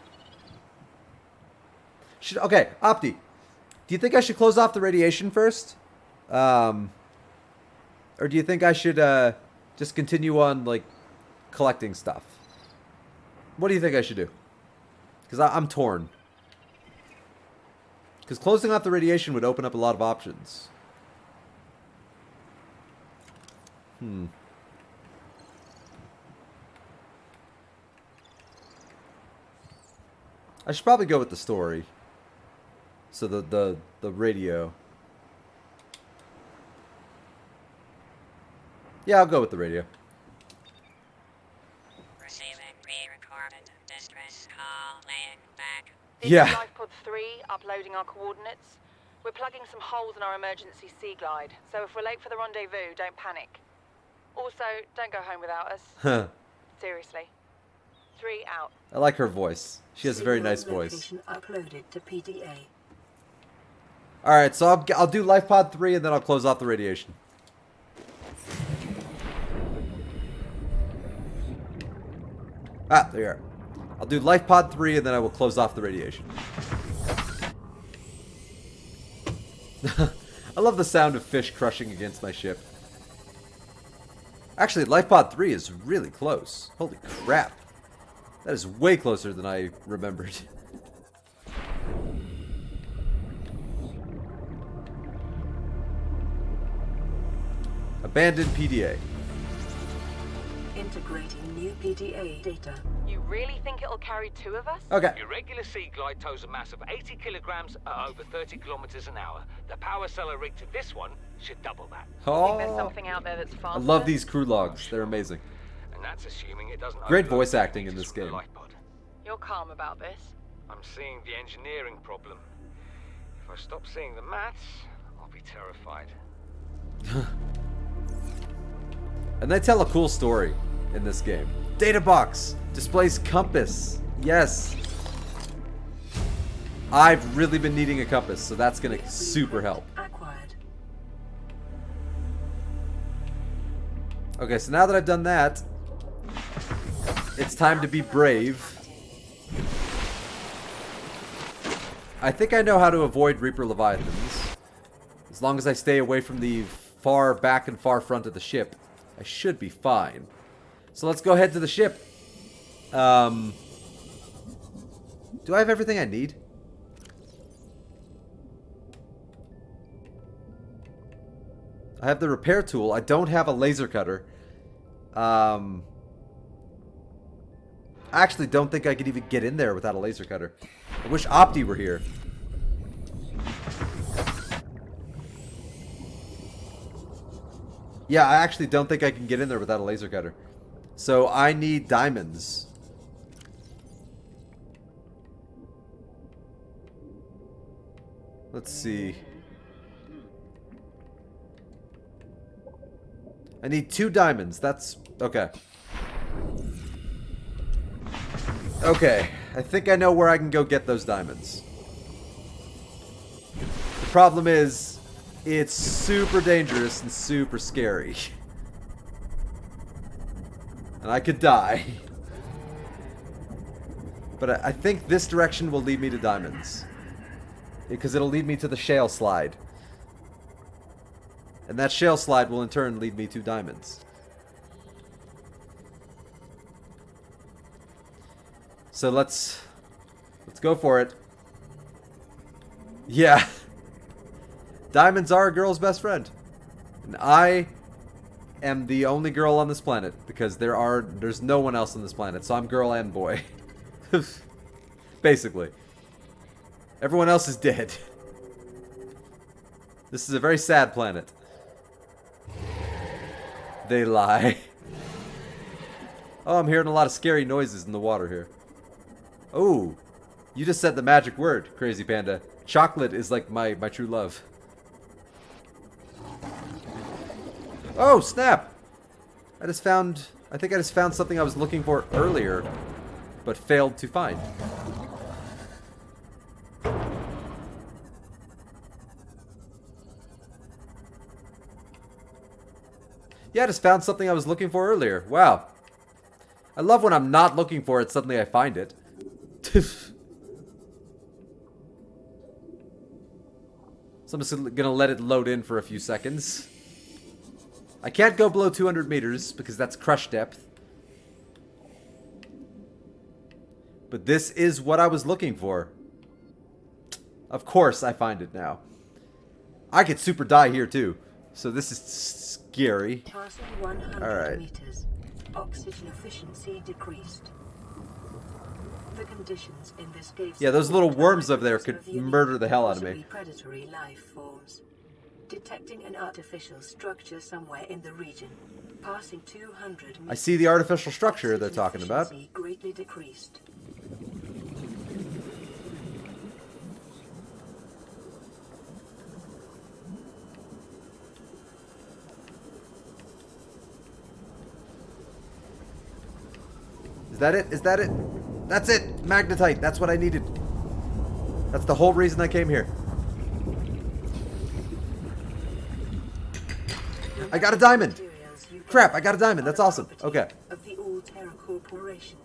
Okay, Opti. Do you think I should close off the radiation first? Or do you think I should just continue on, like, collecting stuff? What do you think I should do? Because I'm torn. Because closing off the radiation would open up a lot of options. I should probably go with the story. So the radio. Yeah, I'll go with the radio. Receiving pre-recorded distress call, laying back. This Yeah. is Lifepod 3, uploading our coordinates. We're plugging some holes in our emergency sea glide, so if we're late for the rendezvous, don't panic. Also, don't go home without us. Huh. Seriously. 3 out. I like her voice. She has a very Signal nice voice. location uploaded to PDA. Alright, so I'll do Life Pod 3 and then I'll close off the radiation. Ah, there you are. I'll do Life Pod 3 and then I will close off the radiation. I love the sound of fish crushing against my ship. Actually, Life Pod 3 is really close. Holy crap. That is way closer than I remembered. Abandoned PDA. Integrating new PDA data. You really think it'll carry 2 of us? Okay. Your regular sea glide tows a mass of 80 kilograms at over 30 kilometers an hour. The power cellar rig to this one should double that. I think there's Oh, something out there that's I faster. love these crew logs. They're amazing. And that's assuming it doesn't Great overload voice the acting in meters this from the game. lifepod. You're calm about this. I'm seeing the engineering problem. If I stop seeing the maths, I'll be terrified. And they tell a cool story in this game. Data box displays compass. Yes. I've really been needing a compass, so that's gonna super help. Acquired. Okay, so now that I've done that, it's time to be brave. I think I know how to avoid Reaper Leviathans. As long as I stay away from the far back and far front of the ship, I should be fine. So let's go head to the ship. Do I have everything I need? I have the repair tool. I don't have a laser cutter. I I actually don't think I could even get in there without a laser cutter. I wish Opti were here. Yeah, I actually don't think I can get in there without a laser cutter. So I need diamonds. Let's see. I need 2 diamonds. That's okay. Okay, I think I know where I can go get those diamonds. The problem is, it's super dangerous and super scary. And I could die. But I think this direction will lead me to diamonds. Because it'll lead me to the shale slide. And that shale slide will in turn lead me to diamonds. So let's go for it. Yeah. Diamonds are a girl's best friend. And I am the only girl on this planet because there's no one else on this planet. So I'm girl and boy. Basically. Everyone else is dead. This is a very sad planet. They lie. Oh, I'm hearing a lot of scary noises in the water here. Oh, you just said the magic word, Crazy Panda. Chocolate is like my true love. Oh, snap! I think I just found something I was looking for earlier, but failed to find. Yeah, I just found something I was looking for earlier. Wow. I love when I'm not looking for it, suddenly I find it. So I'm just gonna let it load in for a few seconds. I can't go below 200 meters because that's crush depth. But this is what I was looking for. Of course I find it now. I could super die here too. So this is scary. Passing 100 Alright. meters. Oxygen efficiency decreased. The conditions in this cave. Yeah, those little worms over there could murder the hell out of me. Predatory life forms. Detecting an artificial structure somewhere in the region. Passing 200 meters. I see the artificial structure they're talking about. Efficiency greatly decreased. Is that it? Is that it? That's it! Magnetite! That's what I needed. That's the whole reason I came here. I got a diamond! Crap, I got a diamond. That's awesome. Okay. Of the All-Terra Corporation.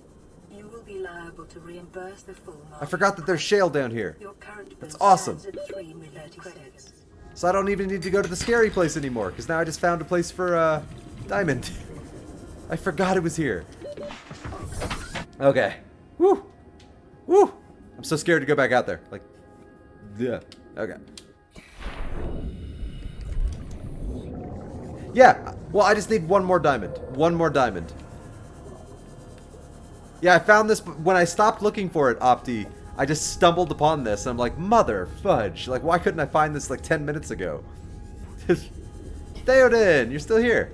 You will be liable to reimburse the full I forgot that there's shale down here. Your current That's bill awesome. stands at 3 million credits. So I don't even need to go to the scary place anymore, because now I just found a place for, diamond. I forgot it was here. Okay. Woo! Woo! I'm so scared to go back out there. Like, yeah. Okay. Yeah, well, I just need one more diamond. One more diamond. Yeah, I found this when I stopped looking for it, Opti. I just stumbled upon this, and I'm like, mother fudge. Like, why couldn't I find this like 10 minutes ago? Theoden, you're still here.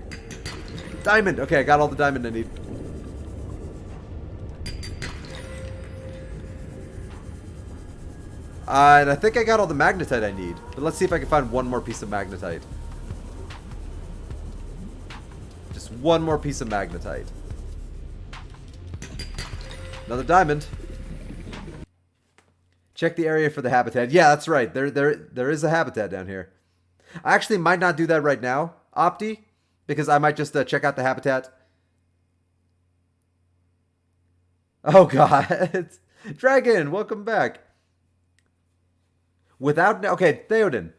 Diamond. Okay, I got all the diamond I need. And I think I got all the magnetite I need. But let's see if I can find one more piece of magnetite. Just one more piece of magnetite. Another diamond. Check the area for the habitat. Yeah, that's right. There is a habitat down here. I actually might not do that right now, Opti, because I might just check out the habitat. Oh god. Dragon, welcome back. Okay, Theoden.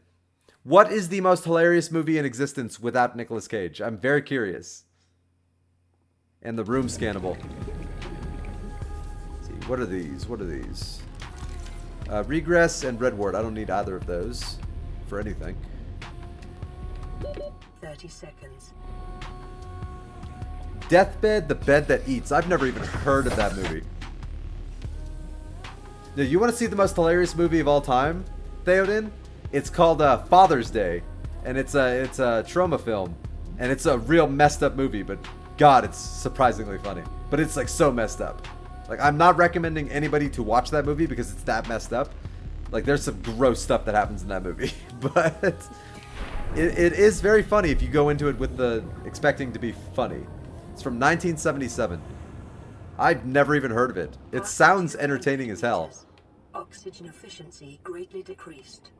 What is the most hilarious movie in existence without Nicolas Cage? I'm very curious. And the room scannable. Let's see, what are these? What are these? Regress and Redward. I don't need either of those for anything. 30 seconds. Deathbed, the Bed That Eats. I've never even heard of that movie. Now, you want to see the most hilarious movie of all time, Theoden? It's called Father's Day, and it's a trauma film, and it's a real messed up movie, but God, it's surprisingly funny. But it's like so messed up. Like, I'm not recommending anybody to watch that movie because it's that messed up. Like, there's some gross stuff that happens in that movie, but it is very funny if you go into it with the expecting to be funny. It's from 1977. I've never even heard of it. It sounds entertaining as hell. Oxygen efficiency greatly decreased.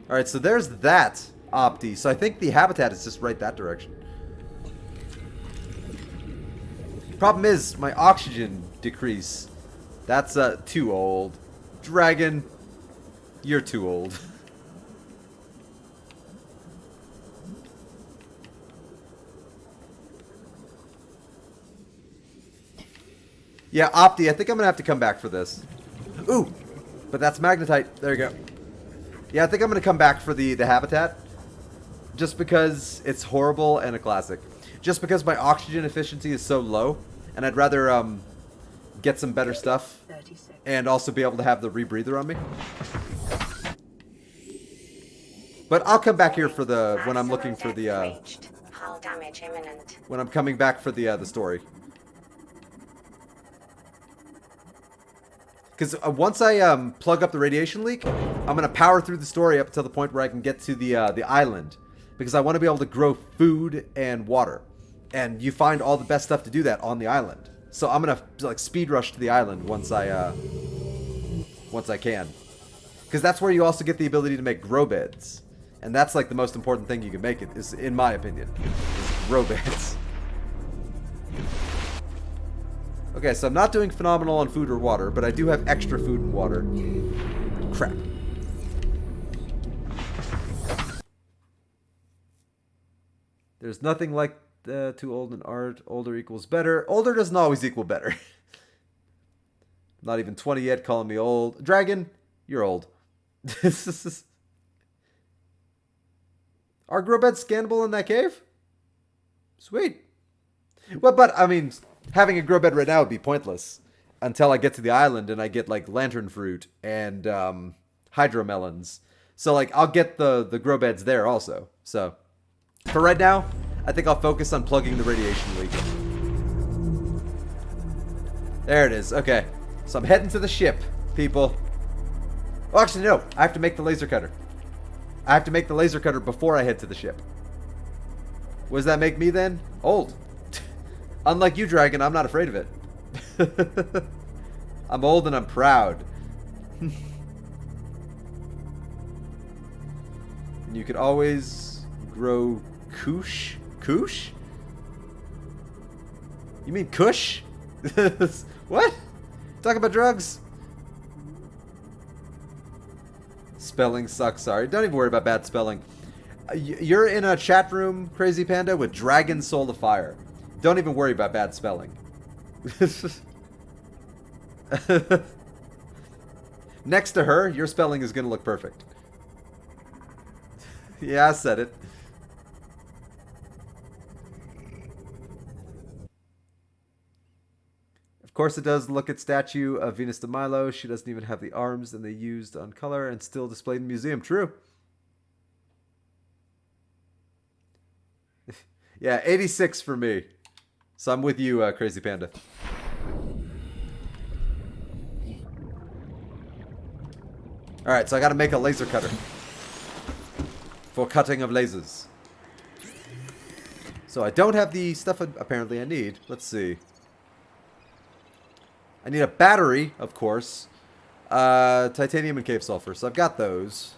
Alright, so there's that Opti. So I think the habitat is just right that direction. Problem is, my oxygen decrease. That's too old. Dragon, you're too old. Yeah, Opti, I think I'm gonna have to come back for this. Ooh, but that's magnetite. There you go. Yeah, I think I'm gonna come back for the habitat. Just because it's horrible and a classic. Just because my oxygen efficiency is so low. And I'd rather get some better stuff. And also be able to have the rebreather on me. But I'll come back here for the... when I'm looking for the... Hull damage imminent. when I'm coming back for the story. Because once I plug up the radiation leak, I'm going to power through the story up until the point where I can get to the island. Because I want to be able to grow food and water. And you find all the best stuff to do that on the island. So I'm going to like speed rush to the island once I can. Because that's where you also get the ability to make grow beds. And that's like the most important thing you can make, is, in my opinion, is grow beds. Okay, so I'm not doing phenomenal on food or water, but I do have extra food and water. Crap. There's nothing like too old in art. Older equals better. Older doesn't always equal better. Not even 20 yet, calling me old. Dragon, you're old. Are grow beds scannable in that cave? Sweet. Well, but, I mean, having a grow bed right now would be pointless. Until I get to the island and I get, like, lantern fruit and hydromelons. So, like, I'll get the grow beds there also. So, for right now, I think I'll focus on plugging the radiation leak. There it is. Okay. So I'm heading to the ship, people. Oh, actually, no. I have to make the laser cutter. I have to make the laser cutter before I head to the ship. What does that make me then? Old. Unlike you, Dragon, I'm not afraid of it. I'm old and I'm proud. And you can always grow Kush? Kush? You mean Kush? What? Talk about drugs? Spelling sucks, sorry. Don't even worry about bad spelling. You're in a chat room, Crazy Panda, with Dragon Soul of Fire. Don't even worry about bad spelling. Next to her, your spelling is going to look perfect. Yeah, I said it. Of course it does. Look at statue of Venus de Milo. She doesn't even have the arms that they used on color and still displayed in the museum. True. Yeah, 86 for me. So I'm with you, Crazy Panda. Alright, so I gotta make a laser cutter. For cutting of lasers. So I don't have the stuff apparently I need. Let's see. I need a battery, of course. Titanium and cave sulfur. So I've got those.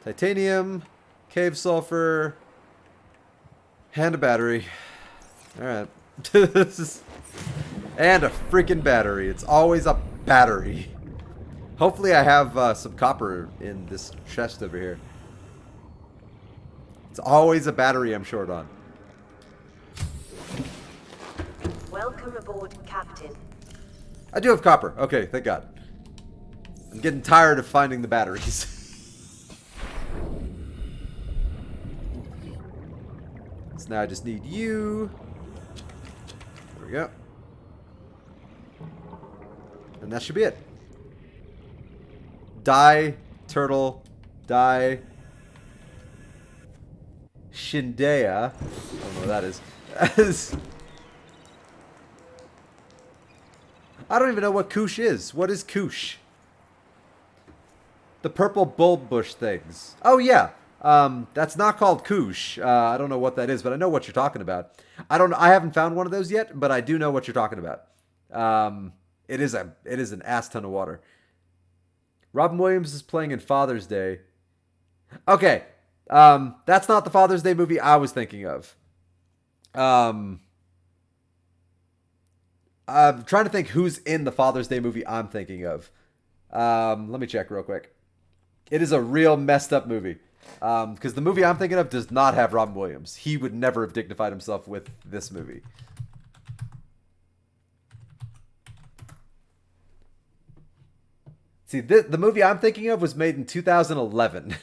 Titanium, cave sulfur, and a battery. Alright. And a freaking battery. It's always a battery. Hopefully I have some copper in this chest over here. It's always a battery I'm short on. Welcome aboard, Captain. I do have copper. Okay, thank God. I'm getting tired of finding the batteries. So now I just need you. There we go. And that should be it. Die, turtle, die. Shindea. I don't know what that is. I don't even know what Koosh is. What is Koosh? The purple bulb bush things. Oh, yeah. That's not called Koosh. I don't know what that is, but I know what you're talking about. I haven't found one of those yet, but I do know what you're talking about. It is an ass ton of water. Robin Williams is playing in Father's Day. Okay. That's not the Father's Day movie I was thinking of. I'm trying to think who's in the Father's Day movie I'm thinking of. Let me check real quick. It is a real messed up movie. Because the movie I'm thinking of does not have Robin Williams. He would never have dignified himself with this movie. See, the movie I'm thinking of was made in 2011.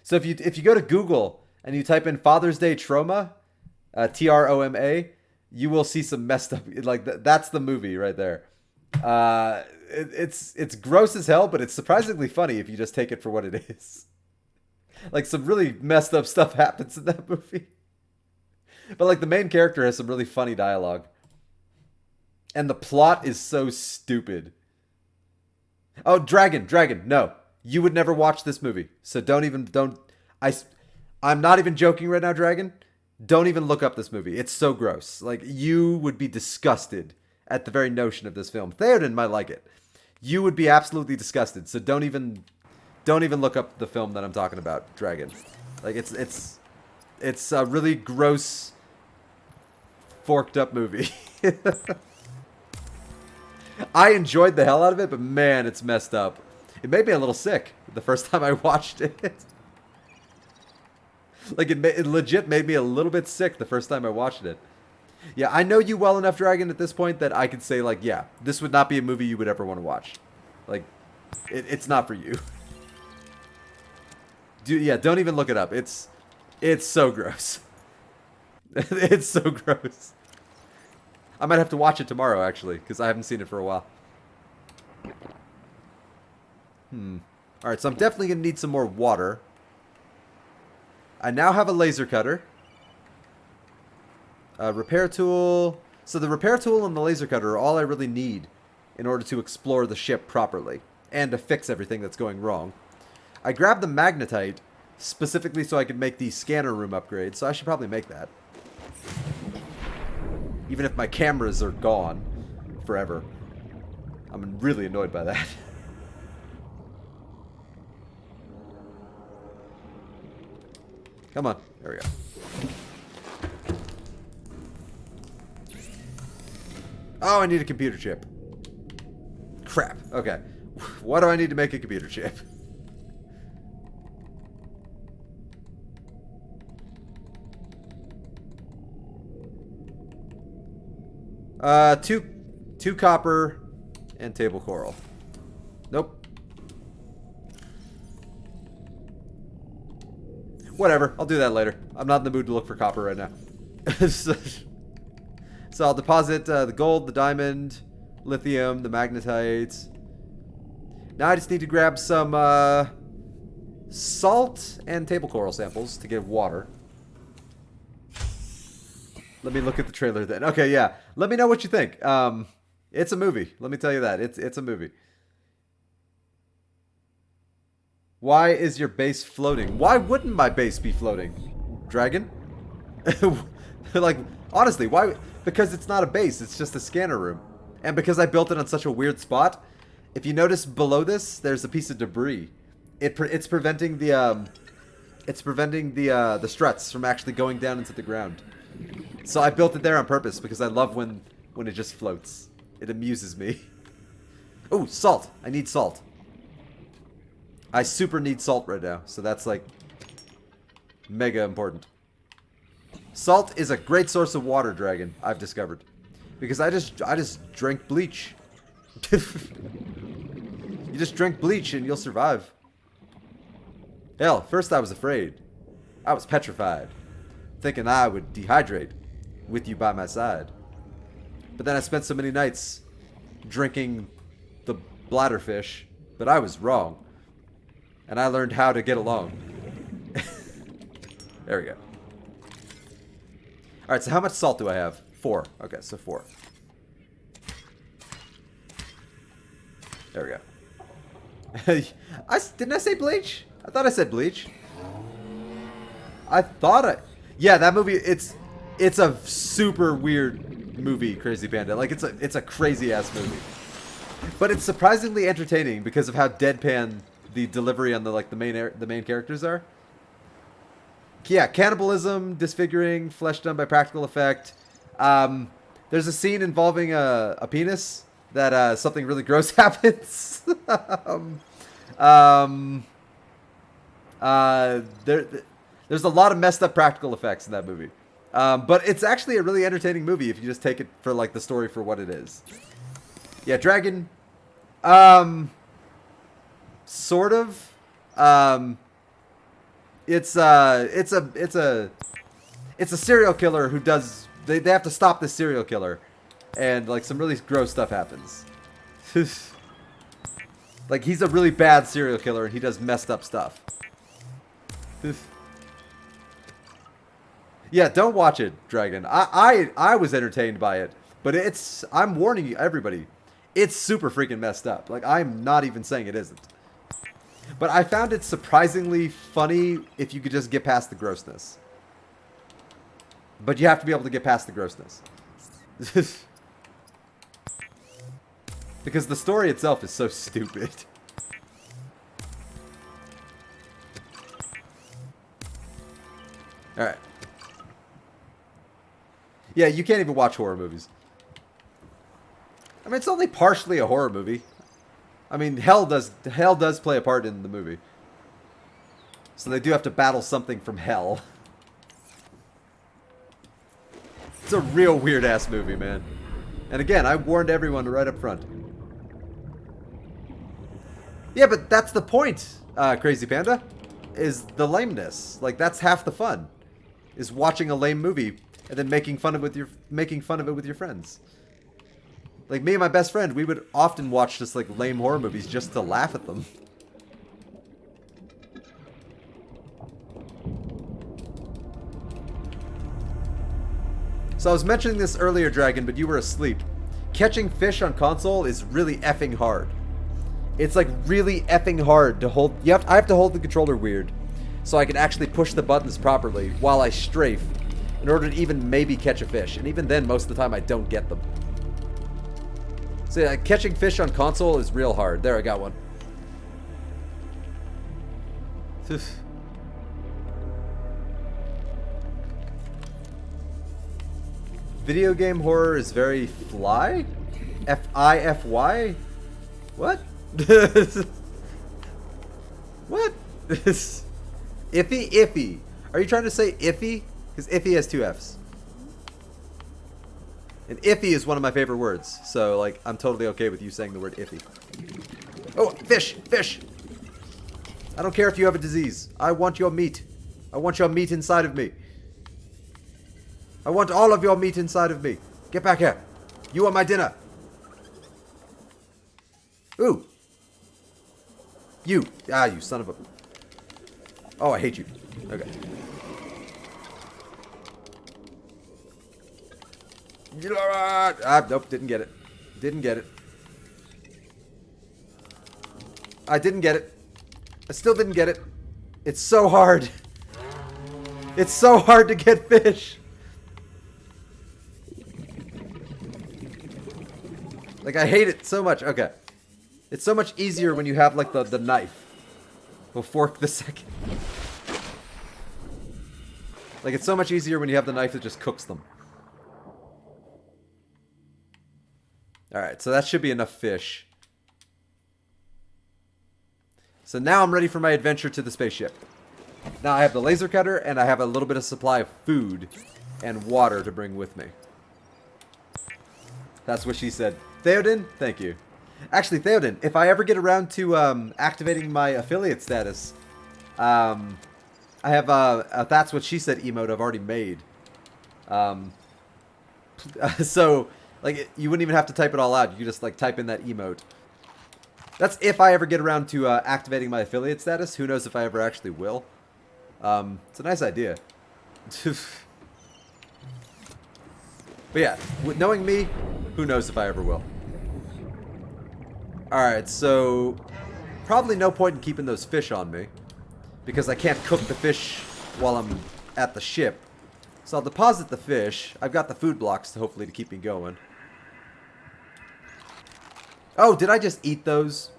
So if you go to Google and you type in Father's Day Trauma, Troma, you will see some messed up, like that's the movie right there. It's gross as hell, but it's surprisingly funny if you just take it for what it is. Like some really messed up stuff happens in that movie. But like the main character has some really funny dialogue. And the plot is so stupid. Oh, Dragon, no. You would never watch this movie. So I'm not even joking right now, Dragon. Don't even look up this movie. It's so gross. Like, you would be disgusted at the very notion of this film. Theoden might like it. You would be absolutely disgusted. So don't even look up the film that I'm talking about, Dragon. Like, it's a really gross, forked up movie. I enjoyed the hell out of it, but man, it's messed up. It made me a little sick the first time I watched it. Like, it legit made me a little bit sick the first time I watched it. Yeah, I know you well enough, Dragon, at this point that I could say, like, yeah, this would not be a movie you would ever want to watch. Like, it's not for you. Don't even look it up. It's so gross. It's so gross. I might have to watch it tomorrow, actually, because I haven't seen it for a while. Alright, so I'm definitely going to need some more water. I now have a laser cutter. Repair tool. So the repair tool and the laser cutter are all I really need in order to explore the ship properly and to fix everything that's going wrong. I grabbed the magnetite specifically so I could make the scanner room upgrade, so I should probably make that. Even if my cameras are gone forever. I'm really annoyed by that. Come on. There we go. Oh, I need a computer chip. Crap. Okay. What do I need to make a computer chip? Two copper and table coral. Nope. Whatever. I'll do that later. I'm not in the mood to look for copper right now. So I'll deposit the gold, the diamond, lithium, the magnetite. Now I just need to grab some salt and table coral samples to get water. Let me look at the trailer then. Okay, yeah. Let me know what you think. It's a movie. Let me tell you that. It's a movie. Why is your base floating? Why wouldn't my base be floating? Dragon? Like, honestly, why? Because it's not a base. It's just a scanner room. And because I built it on such a weird spot, if you notice below this, there's a piece of debris. It's preventing the struts from actually going down into the ground. So I built it there on purpose because I love when it just floats. It amuses me. Oh, salt. I need salt. I super need salt right now, so that's like mega important. Salt is a great source of water, Dragon, I've discovered. Because I just drink bleach. You just drink bleach and you'll survive. Hell, first I was afraid. I was petrified, thinking I would dehydrate with you by my side. But then I spent so many nights drinking the bladderfish, but I was wrong. And I learned how to get along. There we go. Alright, so how much salt do I have? 4. Okay, so 4. There we go. Didn't I say bleach? I thought I said bleach. I thought I... Yeah, that movie, it's a super weird movie, Crazy Panda. Like, it's a crazy-ass movie. But it's surprisingly entertaining because of how deadpan the delivery on the main characters are. Yeah, cannibalism, disfiguring, flesh done by practical effect. There's a scene involving a penis that something really gross happens. There's a lot of messed up practical effects in that movie. But it's actually a really entertaining movie if you just take it for like the story for what it is. Yeah, Dragon. Sort of. It's a serial killer who does. They have to stop this serial killer, and like some really gross stuff happens. Like he's a really bad serial killer and he does messed up stuff. Yeah, don't watch it, Dragon. I was entertained by it, but I'm warning you, everybody, it's super freaking messed up. Like I'm not even saying it isn't. But I found it surprisingly funny if you could just get past the grossness. But you have to be able to get past the grossness. Because the story itself is so stupid. Alright. Yeah, you can't even watch horror movies. I mean, it's only partially a horror movie. I mean, hell does play a part in the movie. So they do have to battle something from hell. It's a real weird-ass movie, man. And again, I warned everyone right up front. Yeah, but that's the point, Crazy Panda. Is the lameness. Like, that's half the fun. Is watching a lame movie and then making fun of it with your friends. Like, me and my best friend, we would often watch just, like, lame horror movies just to laugh at them. So I was mentioning this earlier, Dragon, but you were asleep. Catching fish on console is really effing hard. It's, like, really effing hard to hold... I have to hold the controller weird so I can actually push the buttons properly while I strafe in order to even maybe catch a fish. And even then, most of the time, I don't get them. So yeah, catching fish on console is real hard. There, I got one. Video game horror is very fly? F-I-F-Y? What? What? Iffy? Are you trying to say iffy? Because iffy has 2 F's. And iffy is one of my favorite words, so like I'm totally okay with you saying the word iffy. Oh, fish! I don't care if you have a disease. I want your meat. I want your meat inside of me. I want all of your meat inside of me. Get back here. You are my dinner. Ooh. You son of a... Oh, I hate you. Okay. Nope, didn't get it. I didn't get it. I still didn't get it. It's so hard. It's so hard to get fish. Like, I hate it so much. Okay. It's so much easier when you have, like, the knife. We'll fork the second. Like, it's so much easier when you have the knife that just cooks them. Alright, so that should be enough fish. So now I'm ready for my adventure to the spaceship. Now I have the laser cutter, and I have a little bit of supply of food and water to bring with me. That's what she said. Theoden, thank you. Actually, Theoden, if I ever get around to activating my affiliate status, I I have a That's What She Said emote I've already made. So, like, you wouldn't even have to type it all out. You could just, like, type in that emote. That's if I ever get around to activating my affiliate status. Who knows if I ever actually will. It's a nice idea. But yeah, knowing me, who knows if I ever will. Alright, so probably no point in keeping those fish on me, because I can't cook the fish while I'm at the ship. So I'll deposit the fish. I've got the food blocks to hopefully to keep me going. Oh, did I just eat those?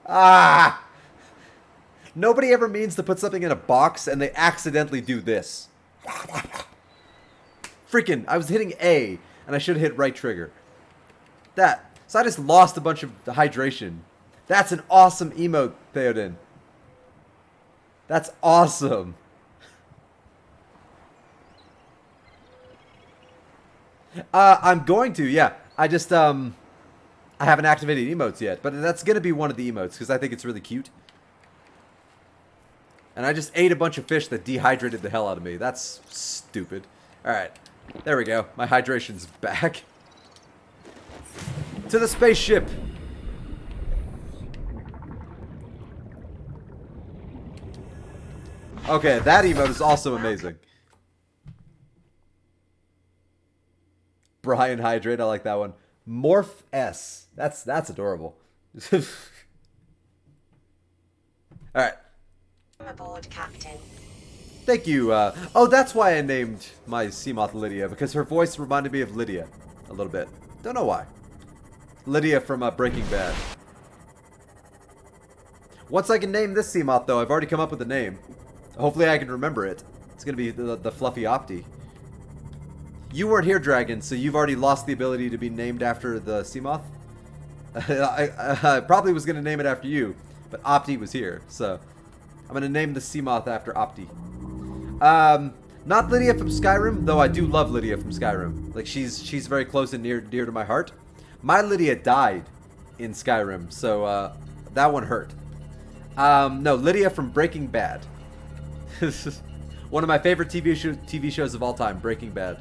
Ah! Nobody ever means to put something in a box and they accidentally do this. Freaking, I was hitting A and I should have hit right trigger. So I just lost a bunch of hydration. That's an awesome emote, Theoden. That's awesome. I'm going to, yeah. I just, I haven't activated emotes yet, but that's going to be one of the emotes because I think it's really cute. And I just ate a bunch of fish that dehydrated the hell out of me. That's stupid. Alright, there we go. My hydration's back. To the spaceship. Okay, that emote is also amazing. Brian Hydrate, I like that one. Morph S. That's adorable. Alright. Aboard, Captain. Thank you. Oh, that's why I named my Seamoth Lydia, because her voice reminded me of Lydia a little bit. Don't know why. Lydia from Breaking Bad. Once I can name this Seamoth, though, I've already come up with a name. Hopefully I can remember it. It's going to be the Fluffy Opti. You weren't here, Dragon, so you've already lost the ability to be named after the Seamoth. I probably was going to name it after you, but Opti was here, so I'm going to name the Seamoth after Opti. Not Lydia from Skyrim, though I do love Lydia from Skyrim. Like, she's very close and dear to my heart. My Lydia died in Skyrim, so that one hurt. No, Lydia from Breaking Bad. One of my favorite TV shows of all time, Breaking Bad.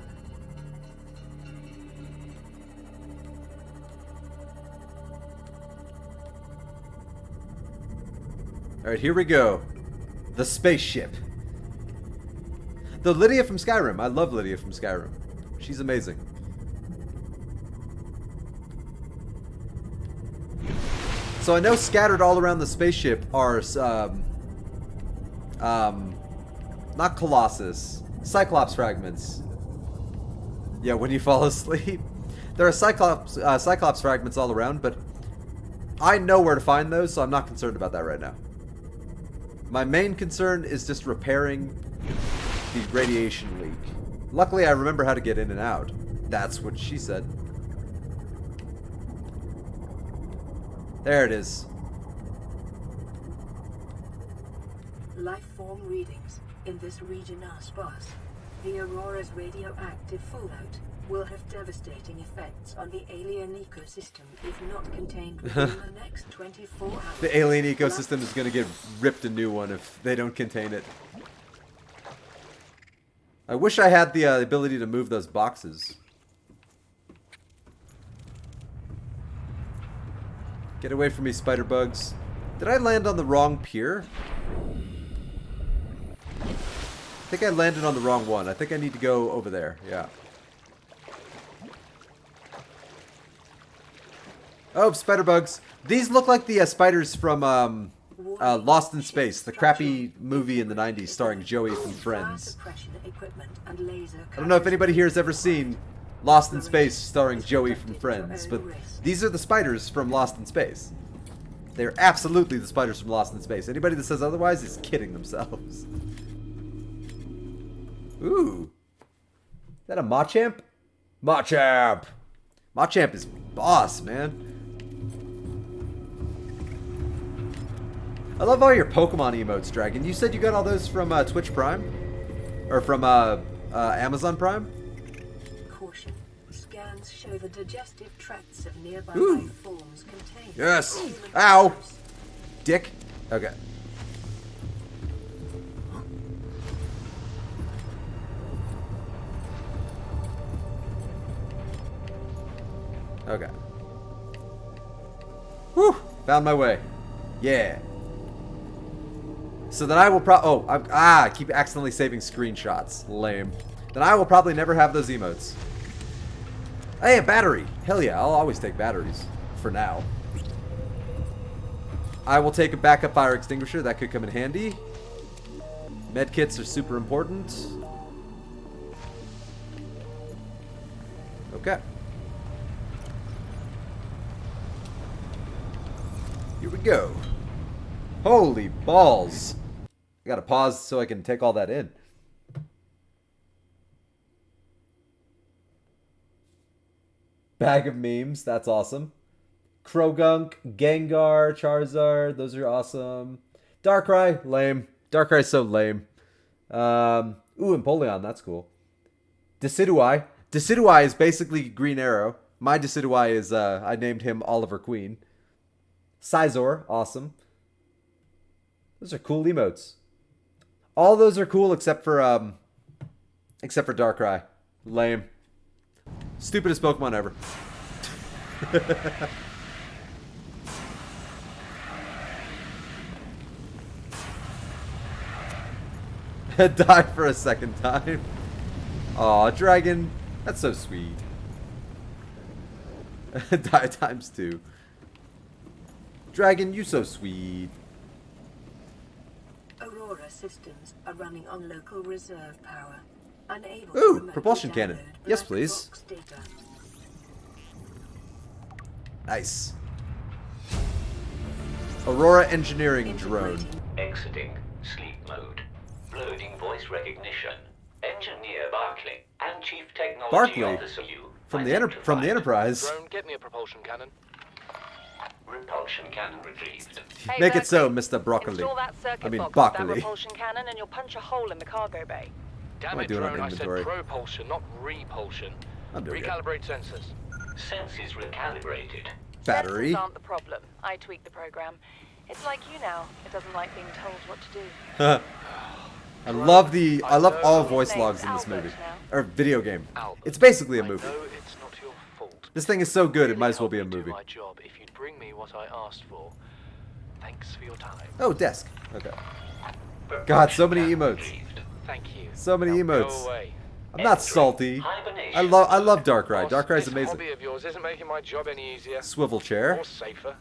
Alright, here we go. The spaceship. The Lydia from Skyrim. I love Lydia from Skyrim. She's amazing. So I know scattered all around the spaceship are, not Colossus. Cyclops fragments. Yeah, when you fall asleep. There are Cyclops fragments all around, but I know where to find those, so I'm not concerned about that right now. My main concern is just repairing the radiation leak. Luckily, I remember how to get in and out. That's what she said. There it is. Life form readings in this region are sparse. The Aurora's radioactive fallout will have devastating effects on the alien ecosystem if not contained within the next 24 hours. The alien ecosystem is going to get ripped a new one if they don't contain it. I wish I had the ability to move those boxes. Get away from me, spider bugs. Did I land on the wrong pier? I think I landed on the wrong one. I think I need to go over there. Yeah. Oh, spider bugs. These look like the spiders from Lost in Space, the crappy movie in the 90s starring Joey from Friends. I don't know if anybody here has ever seen Lost in Space starring Joey from Friends, but these are the spiders from Lost in Space. They're absolutely the spiders from Lost in Space. Anybody that says otherwise is kidding themselves. Ooh. Is that a Machamp? Machamp! Machamp is boss, man. I love all your Pokemon emotes, Dragon. You said you got all those from Twitch Prime? Or from Amazon Prime? Caution. Scans show the digestive tracts of nearby Ooh. life forms contained. Yes! Ow! Dick. Okay. Okay. Whew! Found my way. Yeah. So then I will I keep accidentally saving screenshots. Lame. Then I will probably never have those emotes. Hey, a battery. Hell yeah, I'll always take batteries. For now. I will take a backup fire extinguisher. That could come in handy. Medkits are super important. Okay. Here we go. Holy balls. I gotta pause so I can take all that in. Bag of memes. That's awesome. Krogunk, Gengar, Charizard. Those are awesome. Darkrai. Lame. Darkrai's so lame. Ooh, Empoleon. That's cool. Decidueye. Decidueye is basically Green Arrow. My Decidueye is, I named him Oliver Queen. Scizor. Awesome. Those are cool emotes. All those are cool except for Darkrai. Lame. Stupidest Pokemon ever. Die for a second time. Aw, Dragon. That's so sweet. Die times 2. Dragon, you so sweet. Aurora systems are running on local reserve power. Unable Ooh, to remotely propulsion cannon. download Yes, black please. box data. Nice. Aurora Engineering Drone. Exiting sleep mode. Loading voice recognition. Engineer Barclay and Chief Technology Barclay? Officer you. From the Enterprise. Drone, get me a propulsion cannon. Repulsion cannon retrieved. Hey, Make it so, Berkeley. Mr. Broccoli. Install that circuit I mean, box with that broccoli. repulsion cannon and you'll punch a hole in the cargo bay. What am Damn I it, doing on drone, I said inventory? propulsion, not repulsion. I'm doing it. Recalibrate sensors. Senses recalibrated. Battery. Sensors aren't the problem. I tweak the program. It's like you now. It doesn't like being told what to do. I love all voice logs in this movie. Or video game. Albert, It's basically a I movie. know it's not your fault. This thing is so good, it Really might as well be a helped me movie. Do my job if you'd bring me what I asked for. Thanks for your time. Oh, desk. Okay. God, so many emotes. Retrieved. Thank you. So many Now emotes. Go away. I'm not salty. Hibernation. I love Darkrai. Boss, Darkrai's this amazing. hobby of yours isn't making my job any easier. Swivel chair. Or safer.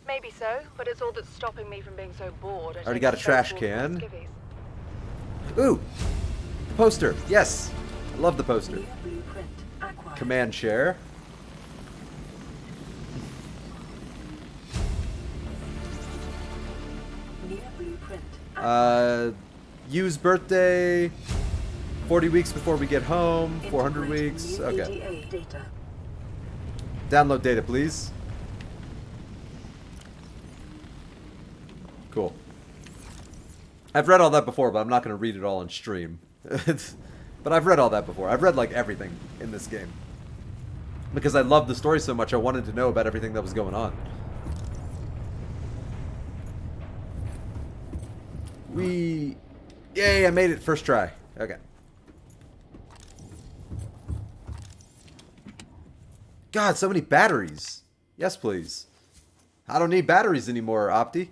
Maybe so, but it's all that's stopping me from being so bored. I Already take got a the trash so-called can. skivvies. Ooh. Poster. Yes. I love the poster. New blueprint acquired. Command chair. New blueprint Use birthday. 40 weeks before we get home. 400 Integrating weeks. new Okay. EDA data. Download data, please. Cool. I've read all that before, but I'm not going to read it all on stream. But I've read all that before. I've read, like, everything in this game. Because I loved the story so much, I wanted to know about everything that was going on. Yay, I made it first try. Okay. God, so many batteries. Yes, please. I don't need batteries anymore, Opti.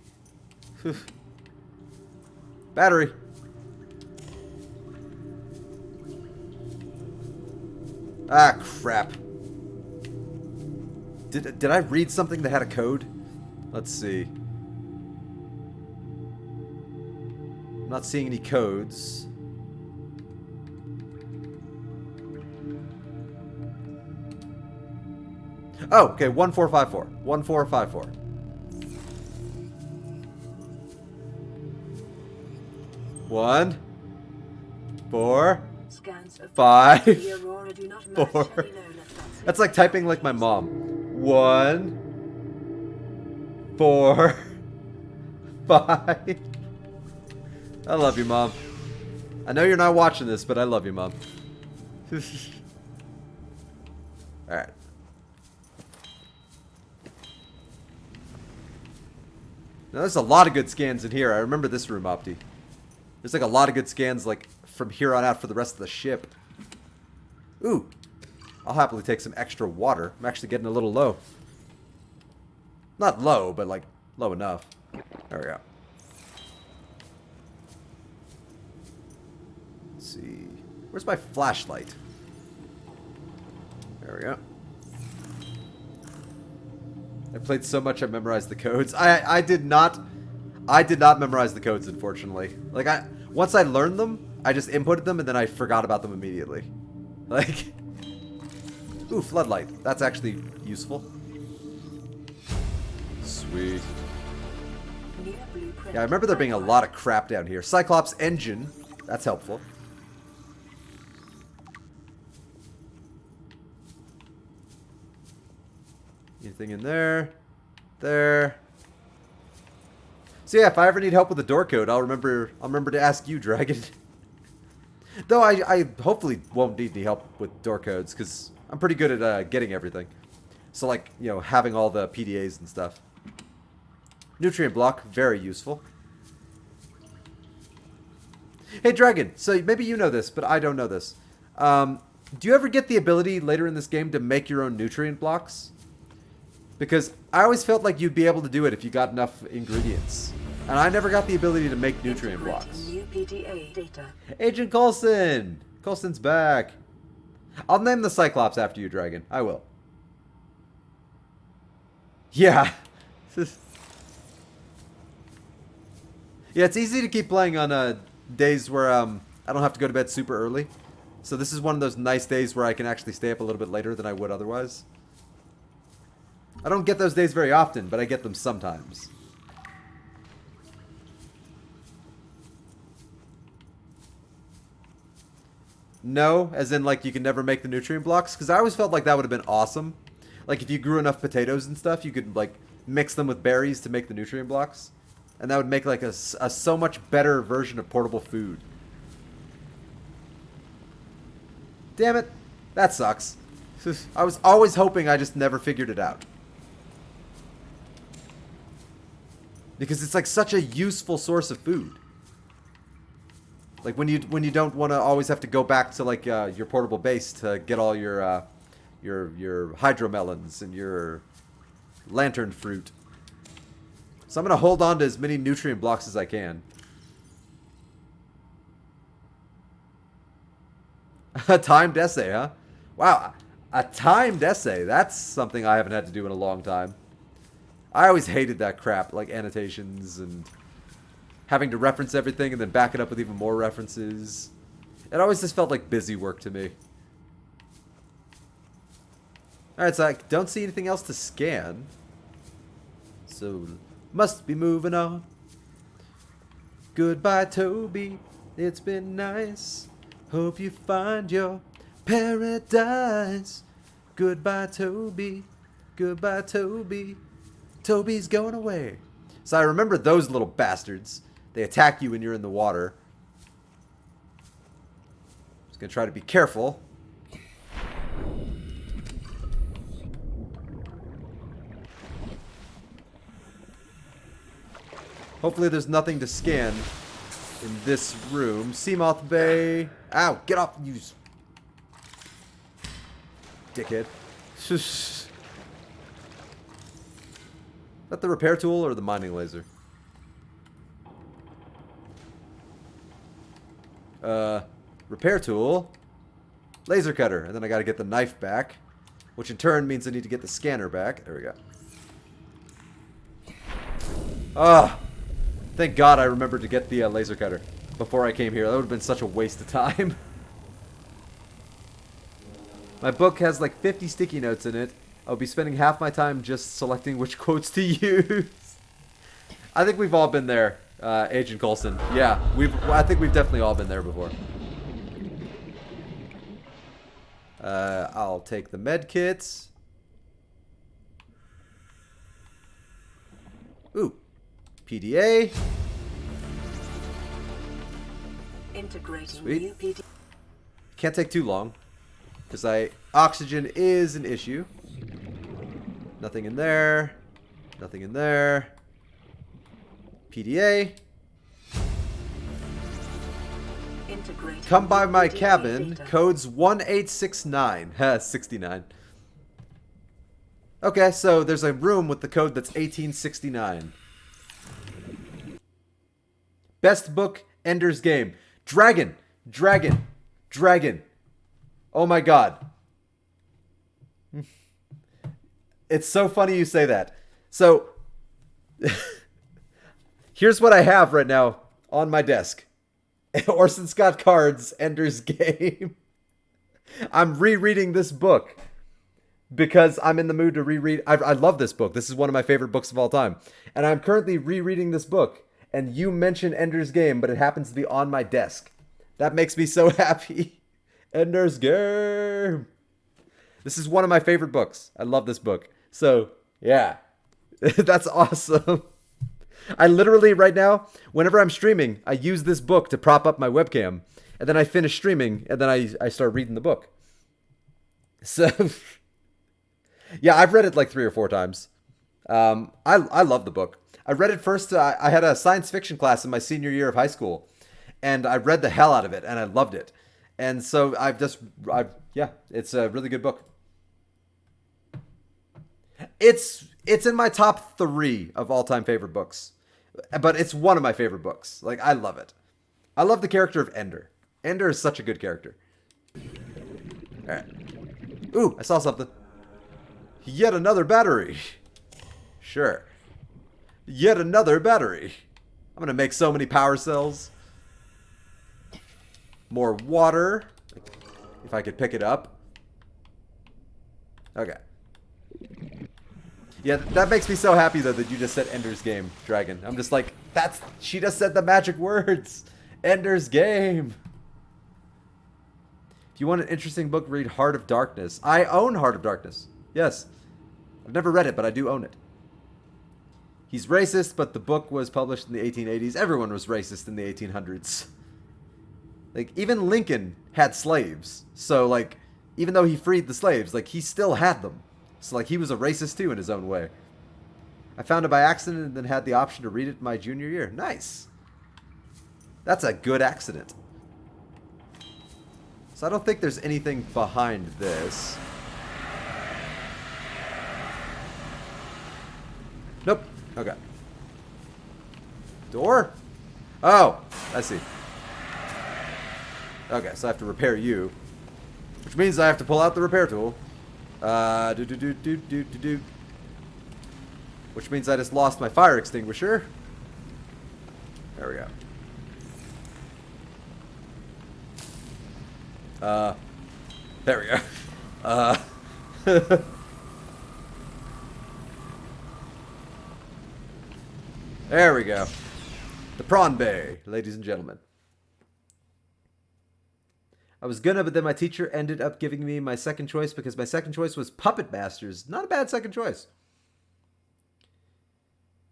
Battery. Ah, crap. Did I read something that had a code? Let's see. I'm not seeing any codes. Oh, okay, 1454. 1454. One, 4, Scans of 5, the Aurora do not match 4. any known attacks. That's like typing like my mom. 1, 4, 5. I love you, Mom. I know you're not watching this, but I love you, Mom. Alright. Now, there's a lot of good scans in here. I remember this room, Opti. There's like a lot of good scans like from here on out for the rest of the ship. Ooh. I'll happily take some extra water. I'm actually getting a little low. Not low, but like low enough. There we go. Let's see. Where's my flashlight? There we go. I played so much I memorized the codes. I did not memorize the codes, unfortunately. Like once I learned them, I just inputted them and then I forgot about them immediately. Like, ooh, floodlight. That's actually useful. Sweet. Yeah, I remember there being a lot of crap down here. Cyclops engine. That's helpful. Anything in there? There. So yeah, if I ever need help with the door code, I'll remember to ask you, Dragon. Though I hopefully won't need any help with door codes, because I'm pretty good at getting everything. So like, you know, having all the PDAs and stuff. Nutrient block, very useful. Hey Dragon, so maybe you know this, but I don't know this. Do you ever get the ability later in this game to make your own nutrient blocks? Because I always felt like you'd be able to do it if you got enough ingredients. And I never got the ability to make nutrient blocks. New PDA data. Agent Coulson! Coulson's back. I'll name the Cyclops after you, Dragon. I will. Yeah. Yeah, it's easy to keep playing on days where I don't have to go to bed super early. So this is one of those nice days where I can actually stay up a little bit later than I would otherwise. I don't get those days very often, but I get them sometimes. No, as in like you can never make the nutrient blocks? Because I always felt like that would have been awesome. Like if you grew enough potatoes and stuff, you could like mix them with berries to make the nutrient blocks. And that would make like a so much better version of portable food. Damn it. That sucks. I was always hoping I just never figured it out. Because it's like such a useful source of food. Like when you don't want to always have to go back to like your portable base to get all your hydromelons and your lantern fruit. So I'm gonna hold on to as many nutrient blocks as I can. A timed essay, huh? Wow, a timed essay. That's something I haven't had to do in a long time. I always hated that crap, like annotations and having to reference everything and then back it up with even more references. It always just felt like busy work to me. Alright, so I don't see anything else to scan. So, must be moving on. Goodbye, Toby. It's been nice. Hope you find your paradise. Goodbye, Toby. Goodbye, Toby. Toby's going away. So I remember those little bastards. They attack you when you're in the water. Just gonna try to be careful. Hopefully there's nothing to scan in this room. Seamoth Bay. Ow, get off, you dickhead. Is that the repair tool or the mining laser? Repair tool. Laser cutter. And then I gotta get the knife back. Which in turn means I need to get the scanner back. There we go. Ah. Thank God I remembered to get the laser cutter before I came here. That would have been such a waste of time. My book has like 50 sticky notes in it. I'll be spending half my time just selecting which quotes to use. I think we've all been there, Agent Coulson. Yeah, I think we've definitely all been there before. I'll take the med kits. Ooh. PDA. Integrating Sweet. new PDA. Can't take too long. Because oxygen is an issue. Nothing in there. Nothing in there. PDA. integrating Come by my ODA cabin. data. Codes 1869. 69. Okay, so there's a room with the code that's 1869. Best book, Ender's Game. Dragon. Dragon. Dragon. Oh my god. It's so funny you say that. So, here's what I have right now on my desk. Orson Scott Card's Ender's Game. I'm rereading this book because I'm in the mood to reread. I love this book. This is one of my favorite books of all time. And I'm currently rereading this book. And you mentioned Ender's Game, but it happens to be on my desk. That makes me so happy. Ender's Game. This is one of my favorite books. I love this book. So, yeah. That's awesome. I literally, right now, whenever I'm streaming, I use this book to prop up my webcam. And then I finish streaming, and then I start reading the book. So, yeah, I've read it like 3 or 4 times. I love the book. I read it first. I had a science fiction class in my senior year of high school. And I read the hell out of it, and I loved it. And so yeah, it's a really good book. It's in my top 3 of all-time favorite books. But it's one of my favorite books. Like, I love it. I love the character of Ender. Ender is such a good character. Alright. Ooh, I saw something. Yet another battery. Sure. Yet another battery. I'm gonna make so many power cells. More water. If I could pick it up. Okay. Yeah, that makes me so happy though that you just said Ender's Game, Dragon. I'm just like, she just said the magic words. Ender's Game. If you want an interesting book, read Heart of Darkness. I own Heart of Darkness. Yes. I've never read it, but I do own it. He's racist, but the book was published in the 1880s. Everyone was racist in the 1800s. Like, even Lincoln had slaves. So, like, even though he freed the slaves, like, he still had them. So, like, he was a racist, too, in his own way. I found it by accident and then had the option to read it my junior year. Nice. That's a good accident. So, I don't think there's anything behind this. Nope. Okay. Door? Oh, I see. Okay, so I have to repair you. Which means I have to pull out the repair tool. Which means I just lost my fire extinguisher. There we go. There we go. There we go. The Prawn Bay, ladies and gentlemen. I was gonna, but then my teacher ended up giving me my second choice because my second choice was Puppet Masters. Not a bad second choice.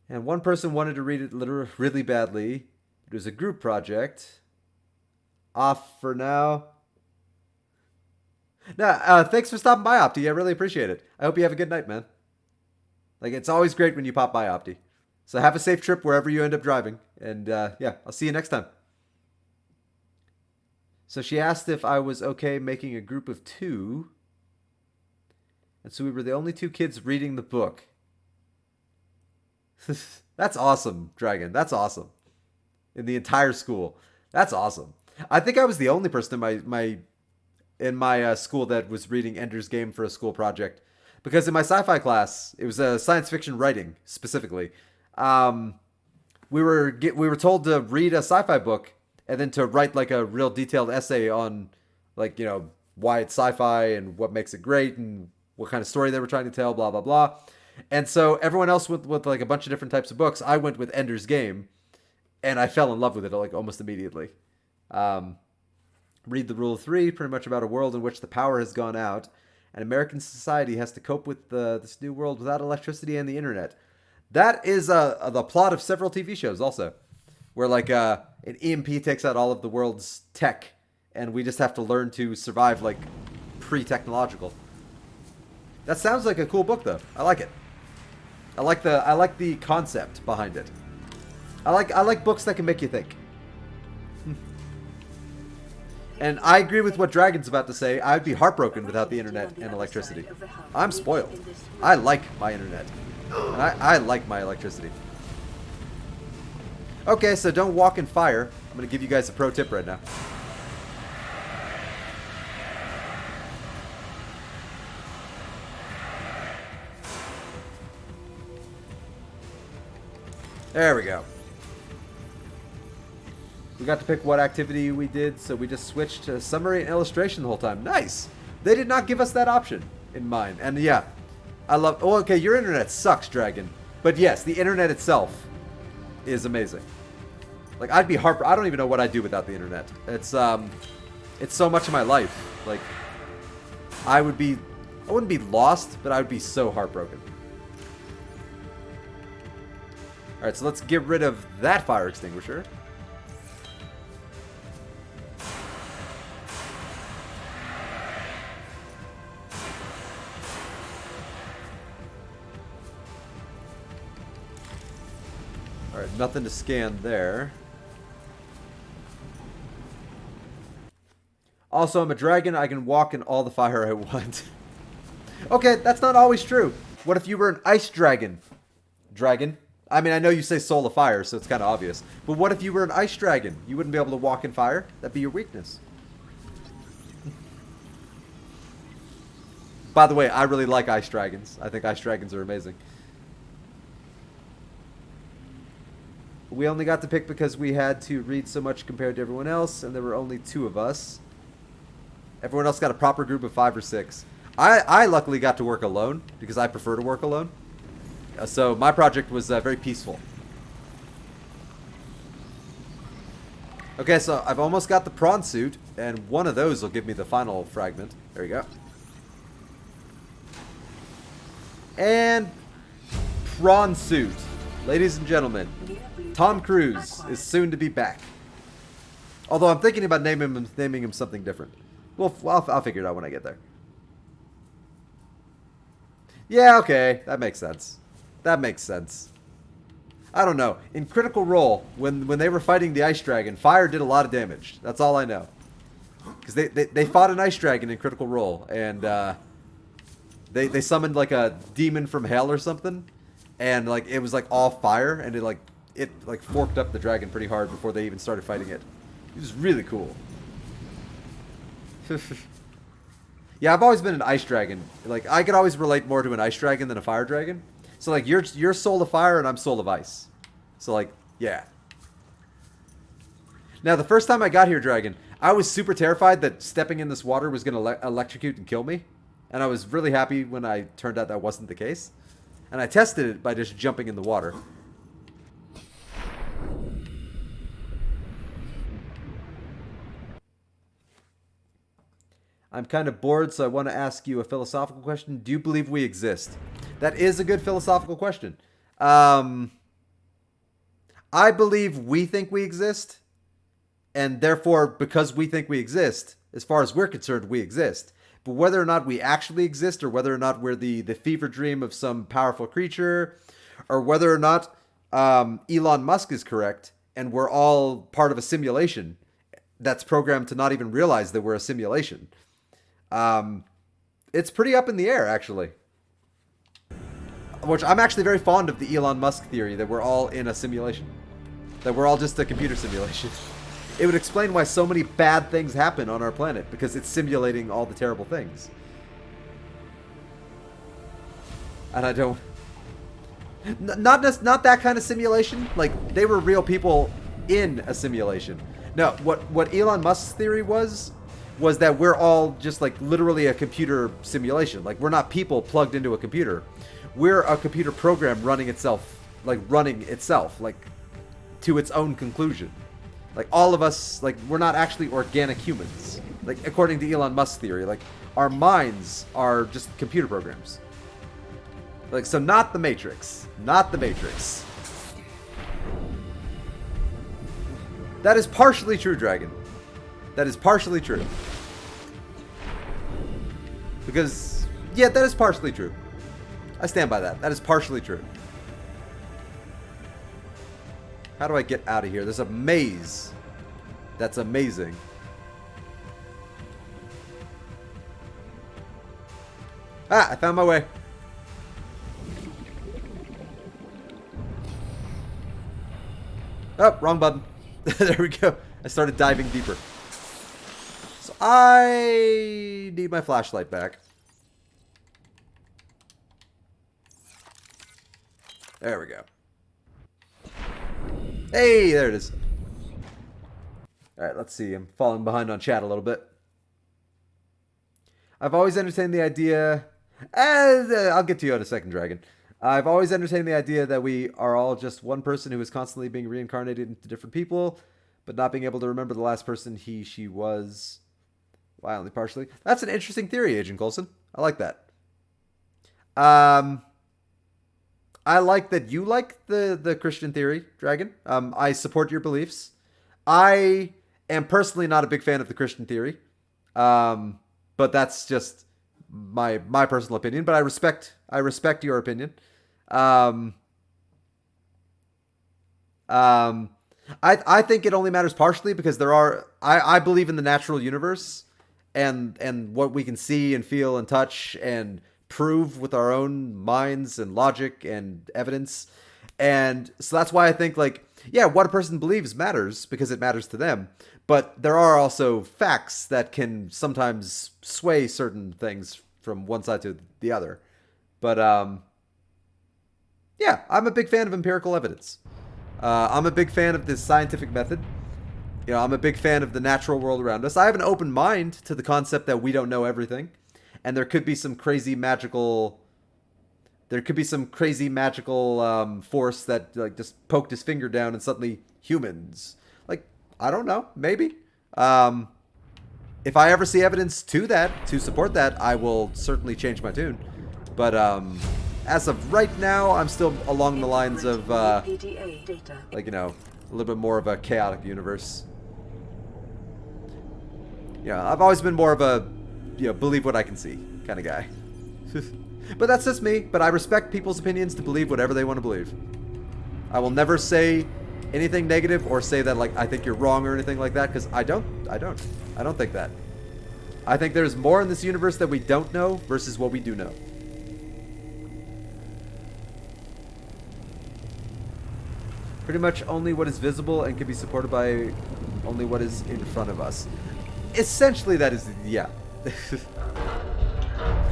And one person wanted to read it literally really badly. It was a group project. Off for now. No, thanks for stopping by, Opti. I really appreciate it. I hope you have a good night, man. Like, it's always great when you pop by, Opti. So have a safe trip wherever you end up driving. And, yeah, I'll see you next time. So she asked if I was okay making a group of 2. And so we were the only 2 kids reading the book. That's awesome, Dragon. That's awesome. In the entire school. That's awesome. I think I was the only person in my school that was reading Ender's Game for a school project. Because in my sci-fi class, it was science fiction writing, specifically. We were told to read a sci-fi book and then to write like a real detailed essay on, like, you know, why it's sci-fi and what makes it great and what kind of story they were trying to tell, blah, blah, blah. And so everyone else went with like a bunch of different types of books. I went with Ender's Game, and I fell in love with it like almost immediately. Read the Rule of 3, pretty much about a world in which the power has gone out, and American society has to cope with this new world without electricity and the internet. That is the plot of several TV shows also, where like an EMP takes out all of the world's tech, and we just have to learn to survive like pre-technological. That sounds like a cool book though. I like it. I like the concept behind it. I like books that can make you think. And I agree with what Dragon's about to say. I'd be heartbroken without the internet and electricity. I'm spoiled. I like my internet. And I like my electricity. Okay, so don't walk in fire. I'm going to give you guys a pro tip right now. There we go. We got to pick what activity we did, so we just switched to summary and illustration the whole time. Nice! They did not give us that option in mine. And yeah, I love... Oh, okay, your internet sucks, Dragon. But yes, the internet itself is amazing. Like, I'd be I don't even know what I'd do without the internet. It's so much of my life. Like, I wouldn't be lost, but I would be so heartbroken. Alright, so let's get rid of that fire extinguisher. Alright, nothing to scan there. Also, I'm a dragon. I can walk in all the fire I want. Okay, that's not always true. What if you were an ice dragon? Dragon? I mean, I know you say soul of fire, so it's kind of obvious. But what if you were an ice dragon? You wouldn't be able to walk in fire? That'd be your weakness. By the way, I really like ice dragons. I think ice dragons are amazing. We only got to pick because we had to read so much compared to everyone else, and there were only 2 of us. Everyone else got a proper group of 5 or 6. I luckily got to work alone, because I prefer to work alone. So my project was very peaceful. Okay, so I've almost got the prawn suit, and one of those will give me the final fragment. There we go. And prawn suit. Ladies and gentlemen, Tom Cruise is soon to be back. Although I'm thinking about naming him something different. Well, I'll figure it out when I get there. Yeah, okay, that makes sense. That makes sense. I don't know. In Critical Role, when they were fighting the Ice Dragon, fire did a lot of damage. That's all I know. Because they fought an Ice Dragon in Critical Role, and they summoned like a demon from hell or something, and like it was like all fire, and it forked up the dragon pretty hard before they even started fighting it. It was really cool. Yeah, I've always been an ice dragon. Like, I could always relate more to an ice dragon than a fire dragon. So, like, you're soul of fire and I'm soul of ice. So, like, yeah. Now, the first time I got here, Dragon, I was super terrified that stepping in this water was going to electrocute and kill me. And I was really happy when I turned out that wasn't the case. And I tested it by just jumping in the water. I'm kind of bored, so I want to ask you a philosophical question. Do you believe we exist? That is a good philosophical question. I believe we think we exist, and therefore, because we think we exist, as far as we're concerned, we exist. But whether or not we actually exist, or whether or not we're the fever dream of some powerful creature, or whether or not Elon Musk is correct, and we're all part of a simulation that's programmed to not even realize that we're a simulation. It's pretty up in the air, actually. Which I'm actually very fond of the Elon Musk theory that we're all in a simulation. That we're all just a computer simulation. It would explain why so many bad things happen on our planet, because it's simulating all the terrible things. And I don't... Not that kind of simulation. Like, they were real people in a simulation. No, what Elon Musk's theory was that we're all just like literally a computer simulation. Like, we're not people plugged into a computer. We're a computer program running itself like to its own conclusion. Like, all of us, like, we're not actually organic humans. Like, according to Elon Musk's theory, like, our minds are just computer programs. Like, so not the Matrix. Not the Matrix. That is partially true, Dragon. That is partially true. Because, yeah, that is partially true. I stand by that. That is partially true. How do I get out of here? There's a maze. That's amazing. Ah, I found my way. Oh, wrong button. There we go. I started diving deeper. So I need my flashlight back. There we go. Hey, there it is. Alright, let's see. I'm falling behind on chat a little bit. I've always entertained the idea... I'll get to you in a second, Dragon. I've always entertained the idea that we are all just one person who is constantly being reincarnated into different people, but not being able to remember the last person she was. Why only partially? That's an interesting theory, Agent Coulson. I like that. I like that you like the Christian theory, Dragon. I support your beliefs. I am personally not a big fan of the Christian theory. But that's just my personal opinion. But I respect your opinion. I think it only matters partially because I believe in the natural universe and what we can see and feel and touch and prove with our own minds and logic and evidence. And so that's why I think, like, yeah, what a person believes matters because it matters to them. But there are also facts that can sometimes sway certain things from one side to the other. But, yeah, I'm a big fan of empirical evidence. I'm a big fan of this scientific method. You know, I'm a big fan of the natural world around us. I have an open mind to the concept that we don't know everything. And there could be some crazy magical... force that like just poked his finger down and suddenly humans. Like, I don't know. Maybe. If I ever see evidence to support that, I will certainly change my tune. But as of right now, I'm still along the lines of like, you know, a little bit more of a chaotic universe. Yeah, I've always been more of a, you know, believe what I can see kind of guy. But that's just me. But I respect people's opinions to believe whatever they want to believe. I will never say anything negative or say that, like, I think you're wrong or anything like that, because I don't think that. I think there's more in this universe that we don't know versus what we do know. Pretty much only what is visible and can be supported by only what is in front of us. Essentially, that is, yeah.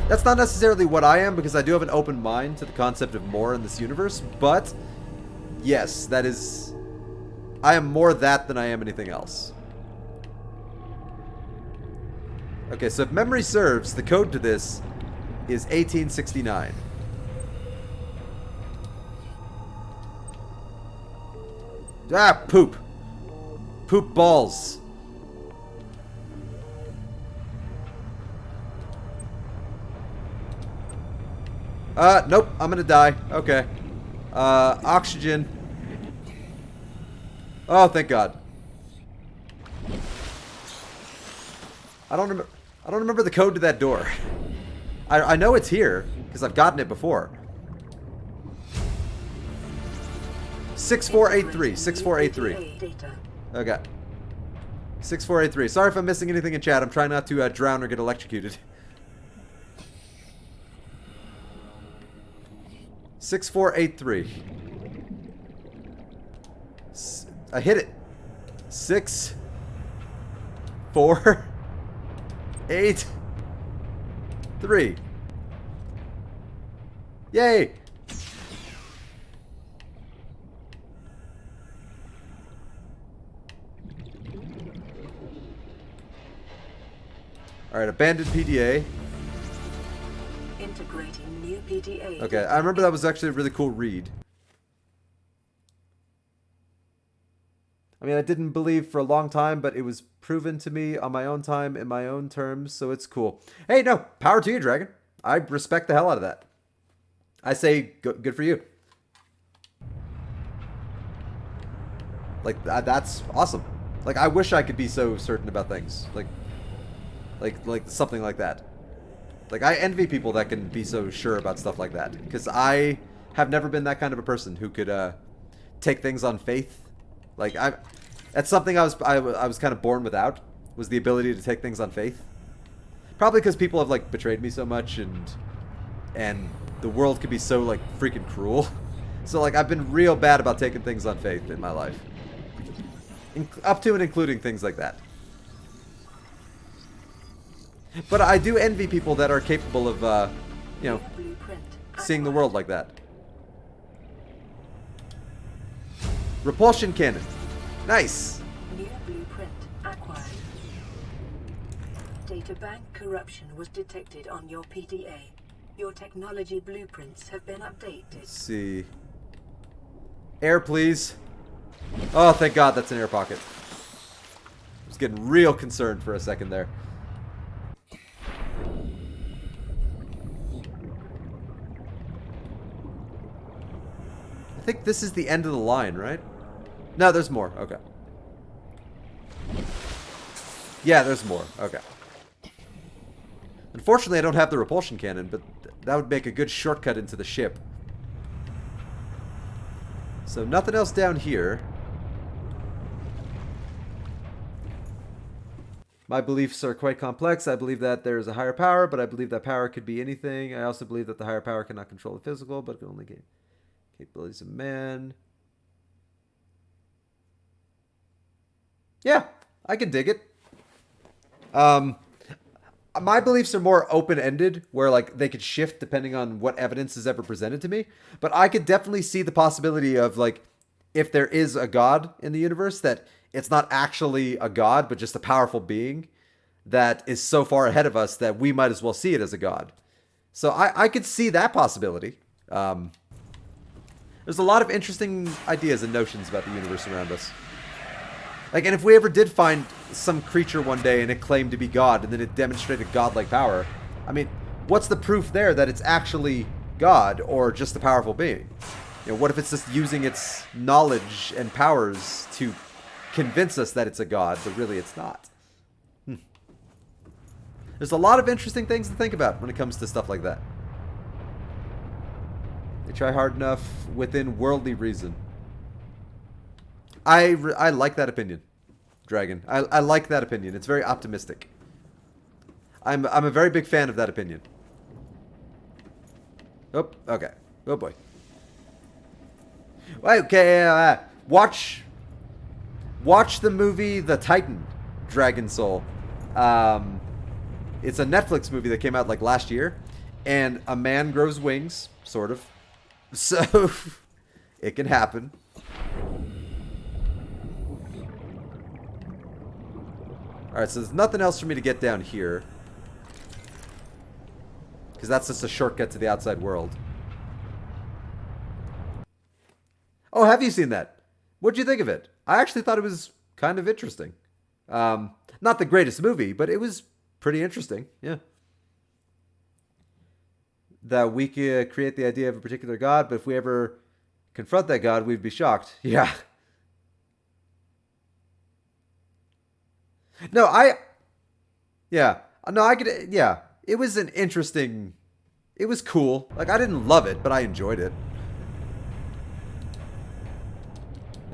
That's not necessarily what I am, because I do have an open mind to the concept of more in this universe, but yes, that is... I am more that than I am anything else. Okay, so if memory serves, the code to this is 1869. Ah, poop. Poop balls. Nope, I'm gonna die. Okay. Oxygen. Oh, thank God. I don't remember the code to that door. I know it's here, because I've gotten it before. 6483. 6483. Okay. 6483. Sorry if I'm missing anything in chat. I'm trying not to drown or get electrocuted. 6483. I hit it. 6 4 8 3. Yay! Alright, abandoned PDA. Integrating new PDA. Okay, I remember that was actually a really cool read. I mean, I didn't believe for a long time, but it was proven to me on my own time, in my own terms, so it's cool. Hey, no, power to you, Dragon. I respect the hell out of that. I say, good for you. Like, that's awesome. Like, I wish I could be so certain about things. Like something like that. Like, I envy people that can be so sure about stuff like that. Because I have never been that kind of a person who could take things on faith. Like, that's something I was kind of born without, was the ability to take things on faith. Probably because people have, like, betrayed me so much, and and the world could be so like freaking cruel. So like I've been real bad about taking things on faith in my life, up to and including things like that. But I do envy people that are capable of, you know, seeing the world like that. Repulsion cannon. Nice. New blueprint acquired. Databank corruption was detected on your PDA. Your technology blueprints have been updated. Let's see. Air, please. Oh, thank God that's an air pocket. I was getting real concerned for a second there. I think this is the end of the line, right? No, there's more. Okay. Yeah, there's more. Okay. Unfortunately, I don't have the repulsion cannon, but that would make a good shortcut into the ship. So nothing else down here. My beliefs are quite complex. I believe that there is a higher power, but I believe that power could be anything. I also believe that the higher power cannot control the physical, but can only gain capabilities of man. Yeah, I can dig it. My beliefs are more open-ended, where like they could shift depending on what evidence is ever presented to me. But I could definitely see the possibility of like, if there is a god in the universe, that it's not actually a god, but just a powerful being that is so far ahead of us that we might as well see it as a god. So I could see that possibility. There's a lot of interesting ideas and notions about the universe around us. Like, and if we ever did find some creature one day and it claimed to be God and then it demonstrated godlike power, I mean, what's the proof there that it's actually God or just a powerful being? You know, what if it's just using its knowledge and powers to convince us that it's a god, but really it's not? There's a lot of interesting things to think about when it comes to stuff like that. They try hard enough within worldly reason. I like that opinion, Dragon. I like that opinion. It's very optimistic. I'm a very big fan of that opinion. Oh, okay. Oh boy. Okay, watch the movie The Titan, Dragon Soul. It's a Netflix movie that came out like last year, and a man grows wings, sort of. So it can happen. Alright, so there's nothing else for me to get down here, because that's just a shortcut to the outside world. Oh, have you seen that? What'd you think of it? I actually thought it was kind of interesting. Not the greatest movie, but it was pretty interesting. Yeah. That we could create the idea of a particular god, but if we ever confront that god, we'd be shocked. Yeah. No, yeah. No, I could, yeah. It was an interesting, it was cool. Like, I didn't love it, but I enjoyed it.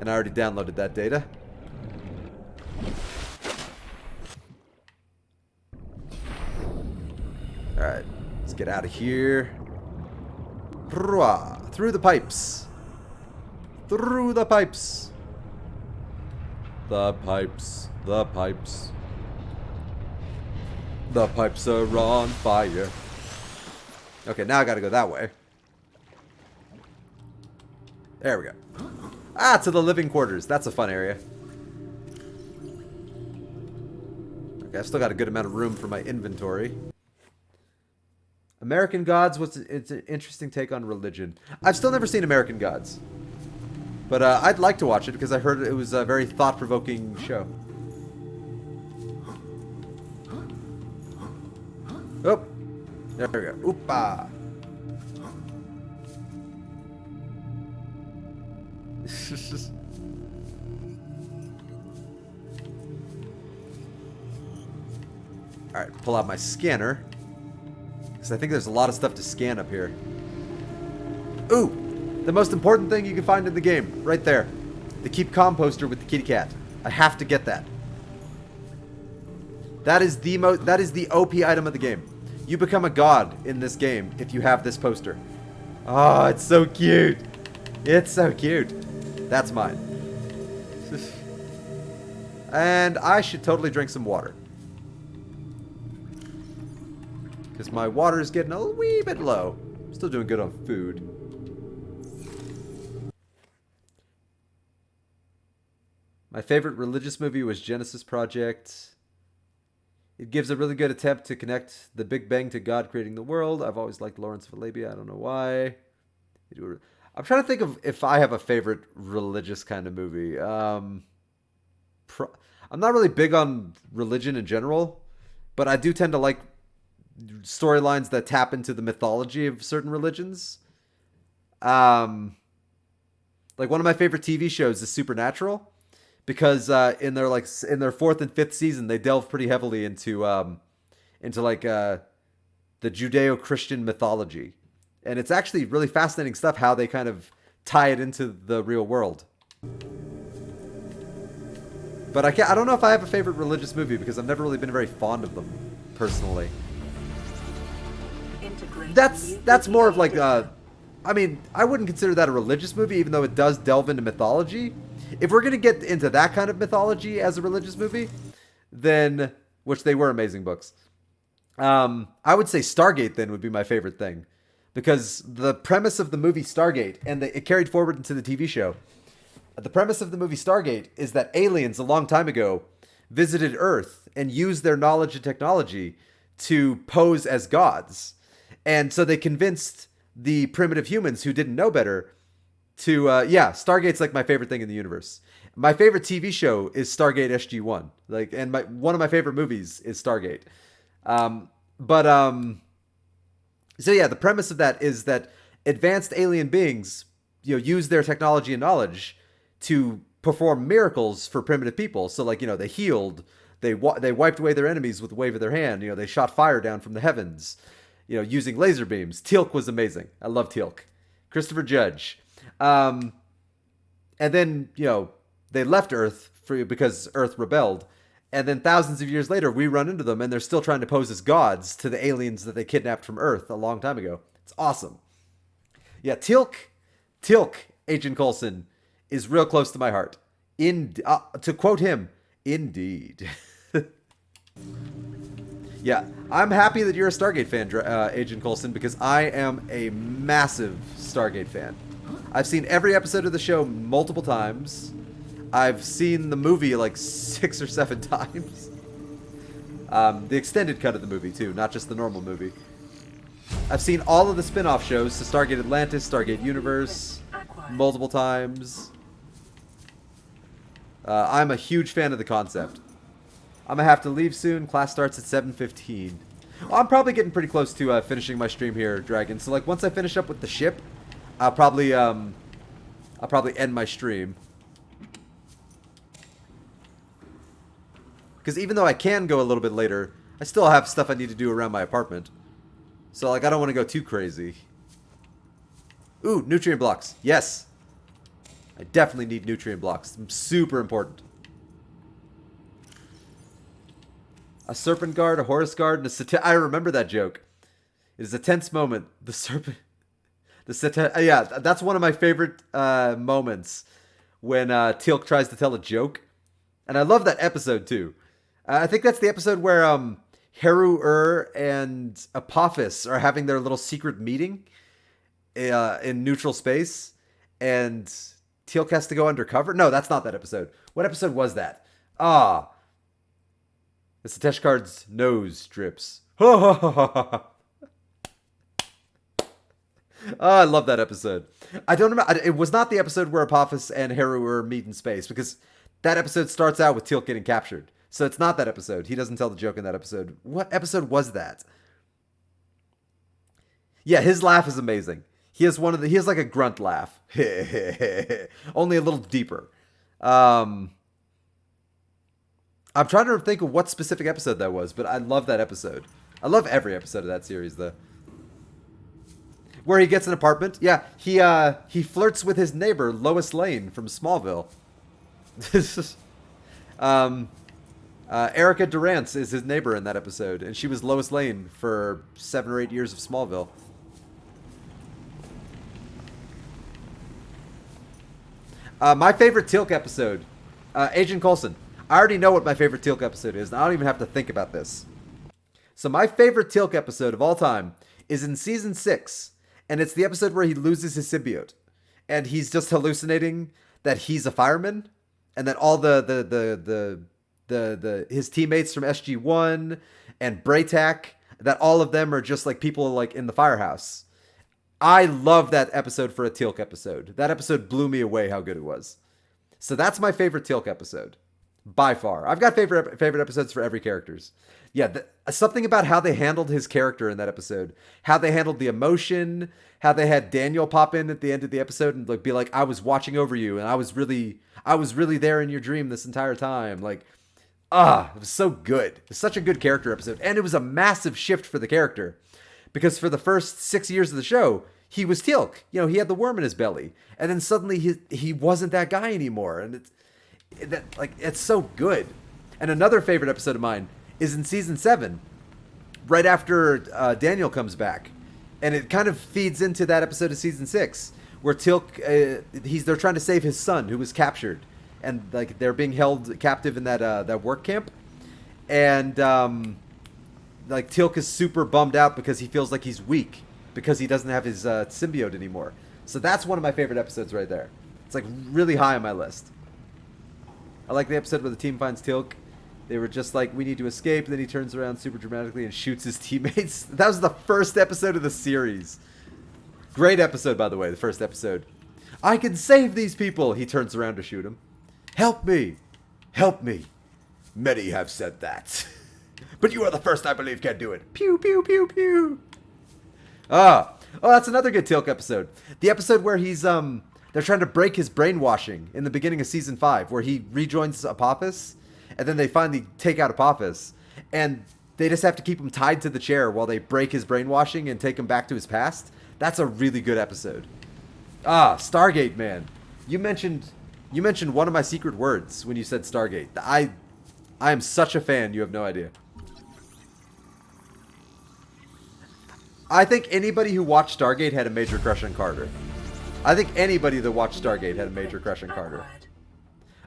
And I already downloaded that data. Alright, let's get out of here. Through the pipes. Through the pipes. The pipes. The pipes. The pipes are on fire. Okay, now I gotta go that way. There we go. Ah, to the living quarters. That's a fun area. Okay, I've still got a good amount of room for my inventory. American Gods, it's an interesting take on religion. I've still never seen American Gods. But I'd like to watch it because I heard it was a very thought-provoking show. Oh, there we go. Oopa. Alright, pull out my scanner. Because I think there's a lot of stuff to scan up here. Ooh! The most important thing you can find in the game. Right there. The Keep Calm poster with the kitty cat. I have to get that. That is the OP item of the game. You become a god in this game if you have this poster. Oh, it's so cute. It's so cute. That's mine. And I should totally drink some water. Because my water is getting a wee bit low. I'm still doing good on food. My favorite religious movie was Genesis Project. It gives a really good attempt to connect the Big Bang to God creating the world. I've always liked Lawrence of Arabia. I don't know why. I'm trying to think of if I have a favorite religious kind of movie. I'm not really big on religion in general, but I do tend to like storylines that tap into the mythology of certain religions. Like one of my favorite TV shows is Supernatural, because in their fourth and fifth season they delve pretty heavily into the Judeo-Christian mythology, and it's actually really fascinating stuff how they kind of tie it into the real world. But I don't know if I have a favorite religious movie because I've never really been very fond of them personally. That's more of like I mean, I wouldn't consider that a religious movie, even though it does delve into mythology. If we're going to get into that kind of mythology as a religious movie, then, which they were amazing books, I would say Stargate then would be my favorite thing. Because the premise of the movie Stargate, and it carried forward into the TV show, the premise of the movie Stargate is that aliens a long time ago visited Earth and used their knowledge and technology to pose as gods. And so they convinced the primitive humans who didn't know better to, Stargate's like my favorite thing in the universe. My favorite TV show is Stargate SG-1. One of my favorite movies is Stargate. So yeah, the premise of that is that advanced alien beings, use their technology and knowledge to perform miracles for primitive people. So they healed, they wiped away their enemies with a wave of their hand. They shot fire down from the heavens, using laser beams. Teal'c was amazing. I love Teal'c. Christopher Judge. And then, they left Earth because Earth rebelled. And then thousands of years later, we run into them and they're still trying to pose as gods to the aliens that they kidnapped from Earth a long time ago. It's awesome. Yeah, Teal'c, Agent Coulson, is real close to my heart. To quote him, indeed. Yeah, I'm happy that you're a Stargate fan, Agent Coulson, because I am a massive Stargate fan. I've seen every episode of the show multiple times. I've seen the movie like 6 or 7 times. The extended cut of the movie, too, not just the normal movie. I've seen all of the spin-off shows, so Stargate Atlantis, Stargate Universe, multiple times. I'm a huge fan of the concept. I'm going to have to leave soon. Class starts at 7:15. Well, I'm probably getting pretty close to finishing my stream here, Dragon. So, once I finish up with the ship, I'll probably end my stream. Because even though I can go a little bit later, I still have stuff I need to do around my apartment. So, I don't want to go too crazy. Ooh, nutrient blocks. Yes. I definitely need nutrient blocks. Super important. A serpent guard, a Horus guard, and a I remember that joke. It is a tense moment. The serpent... yeah, that's one of my favorite moments when Teal'c tries to tell a joke. And I love that episode, too. I think that's the episode where Heru and Apophis are having their little secret meeting in neutral space. And Teal'c has to go undercover. No, that's not that episode. What episode was that? The Satesh card's nose drips. Oh, I love that episode. I don't remember. It was not the episode where Apophis and Heru meet in space, because that episode starts out with Teal'c getting captured. So it's not that episode. He doesn't tell the joke in that episode. What episode was that? Yeah, his laugh is amazing. He has he has like a grunt laugh. Only a little deeper. I'm trying to think of what specific episode that was, but I love that episode. I love every episode of that series, though. Where he gets an apartment. Yeah, he flirts with his neighbor, Lois Lane, from Smallville. Erica Durance is his neighbor in that episode, and she was Lois Lane for 7 or 8 years of Smallville. My favorite Teal'c episode, Agent Coulson. I already know what my favorite Teal'c episode is, and I don't even have to think about this. So my favorite Teal'c episode of all time is in season 6, and it's the episode where he loses his symbiote, and he's just hallucinating that he's a fireman, and that all his teammates from SG-1 and Braytac, that all of them are just like people like in the firehouse. I love that episode for a Teal'c episode. That episode blew me away how good it was. So that's my favorite Teal'c episode. By far. I've got favorite episodes for every character's. Yeah, something about how they handled his character in that episode. How they handled the emotion. How they had Daniel pop in at the end of the episode and like be like, I was watching over you and I was really there in your dream this entire time. Like, it was so good. It was such a good character episode. And it was a massive shift for the character. Because for the first 6 years of the show, he was Teal'c. You know, he had the worm in his belly. And then suddenly he wasn't that guy anymore. And it's so good. And another favorite episode of mine is in season 7, right after Daniel comes back. And it kind of feeds into that episode of season 6, where Teal'c, they're trying to save his son, who was captured. And like they're being held captive in that work camp. And like Teal'c is super bummed out because he feels like he's weak because he doesn't have his symbiote anymore. So that's one of my favorite episodes right there. It's like really high on my list. I like the episode where the team finds Teal'c. They were just like, we need to escape. And then he turns around super dramatically and shoots his teammates. That was the first episode of the series. Great episode, by the way, the first episode. I can save these people. He turns around to shoot him. Help me. Help me. Many have said that. But you are the first I believe can do it. Pew, pew, pew, pew. Oh, that's another good Teal'c episode. The episode where he's, they're trying to break his brainwashing in the beginning of season 5, where he rejoins Apophis, and then they finally take out Apophis, and they just have to keep him tied to the chair while they break his brainwashing and take him back to his past. That's a really good episode. Stargate, man. You mentioned one of my secret words when you said Stargate. I am such a fan, you have no idea. I think anybody who watched Stargate had a major crush on Carter. I think anybody that watched Stargate had a major crush on Carter.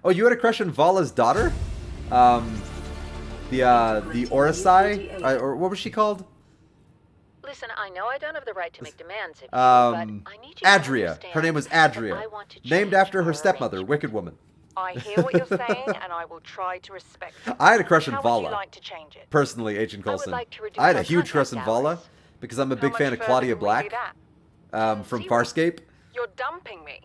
Oh, you had a crush on Vala's daughter? The Orisai? Or what was she called? Listen, I know I don't have the right to make demands of you, but I need you Adria. to understand Her name was that Adria. I want to Named change after her our stepmother, arrangement. Wicked Woman. I hear what you're saying, and I will try to respect it. I had a crush on How would you Vala. like to change it? Personally, Agent I would Coulson. like to reduce I had a our huge crush on contact Vala hours. because I'm a How big much fan of further Claudia can we do Black that? from Zero. Farscape. You're dumping me.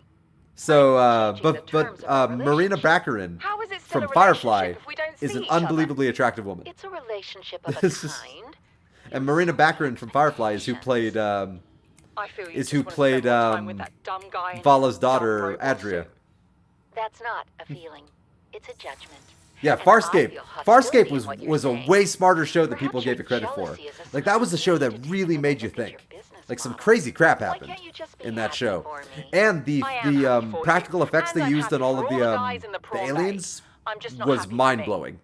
So, changing the but terms of our Marina relationship. Baccarin How is it still from a Firefly relationship if we don't is see an each other? unbelievably attractive woman. It's a relationship of a This is- kind. And Marina Baccarin from Firefly is who played I feel you is just who wanna played spend more time with that dumb guy in Vala's his dumb daughter robot Adria. suit. That's not a feeling. It's a judgment. Yeah, And I Farscape. feel Farscape hostility was in what you're was a saying. way smarter show than Perhaps people gave your it credit for. jealousy is a Like that was a show that sign to really take made you a look at think. your business Like some model. crazy crap Why happened can't you just be in that happy show. for me? And the I am happy for you. practical effects And they I'm used on happy all for of all the guys in the the prawn aliens bay. I'm just not was happy for me. mind blowing.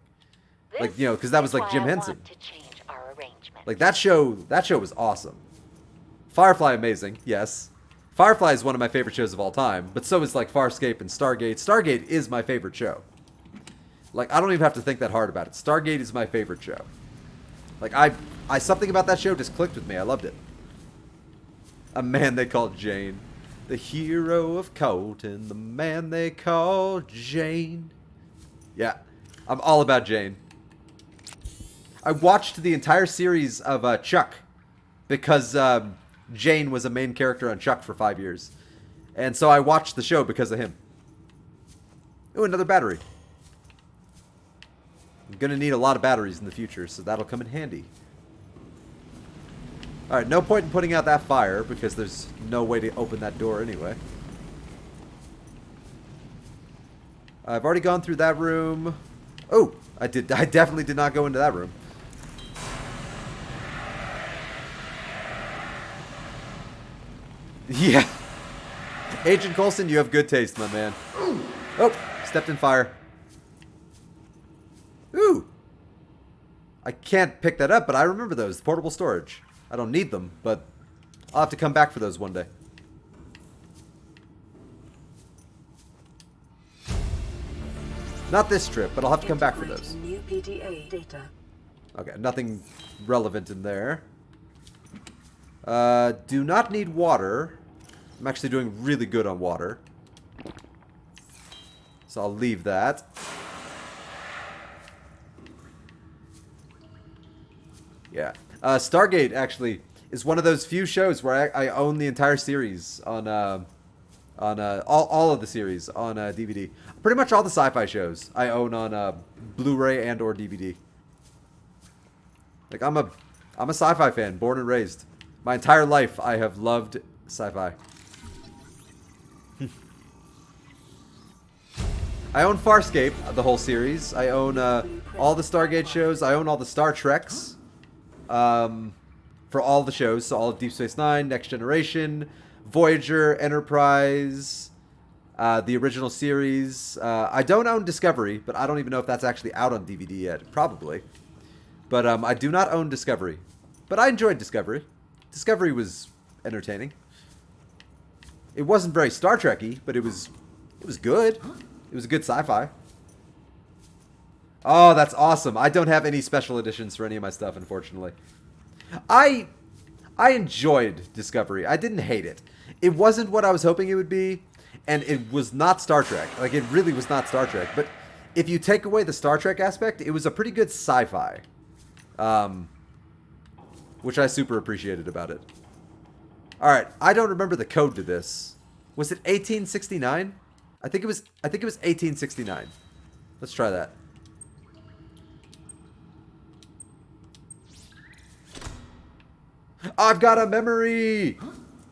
Like, This you know, because that was is like why Jim I Henson. want to change our arrangement. Like that show was awesome. Firefly amazing, yes. Firefly is one of my favorite shows of all time, but so is like Farscape and Stargate. Stargate is my favorite show. Like I don't even have to think that hard about it. Stargate is my favorite show. Like I something about that show just clicked with me. I loved it. A man they called Jane. The hero of Colton, the man they call Jane. Yeah, I'm all about Jane. I watched the entire series of Chuck because Jane was a main character on Chuck for 5 years. And so I watched the show because of him. Ooh, another battery. I'm going to need a lot of batteries in the future, so that'll come in handy. Alright, no point in putting out that fire because there's no way to open that door anyway. I've already gone through that room. Oh, I definitely did not go into that room. Yeah. Agent Coulson, you have good taste, my man. Oh, stepped in fire. Ooh, I can't pick that up, but I remember those. Portable storage. I don't need them, but I'll have to come back for those one day. Not this trip, but I'll have to come back for those. New PDA data. Okay, nothing relevant in there. Do not need water. I'm actually doing really good on water. So I'll leave that. Yeah. Stargate, actually, is one of those few shows where I own the entire series on all of the series on DVD. Pretty much all the sci-fi shows I own on Blu-ray and or DVD. Like I'm a sci-fi fan, born and raised. My entire life I have loved sci-fi. I own Farscape, the whole series. I own all the Stargate shows. I own all the Star Treks for all the shows. So all of Deep Space Nine, Next Generation, Voyager, Enterprise, the original series. I don't own Discovery, but I don't even know if that's actually out on DVD yet. Probably. But I do not own Discovery. But I enjoyed Discovery. Discovery was entertaining. It wasn't very Star Trek-y, but it was good. It was a good sci-fi. Oh, that's awesome. I don't have any special editions for any of my stuff, unfortunately. I enjoyed Discovery. I didn't hate it. It wasn't what I was hoping it would be, and it was not Star Trek. Like, it really was not Star Trek. But if you take away the Star Trek aspect, it was a pretty good sci-fi. Which I super appreciated about it. Alright, I don't remember the code to this. Was it 1869? I think it was 1869. Let's try that. I've got a memory!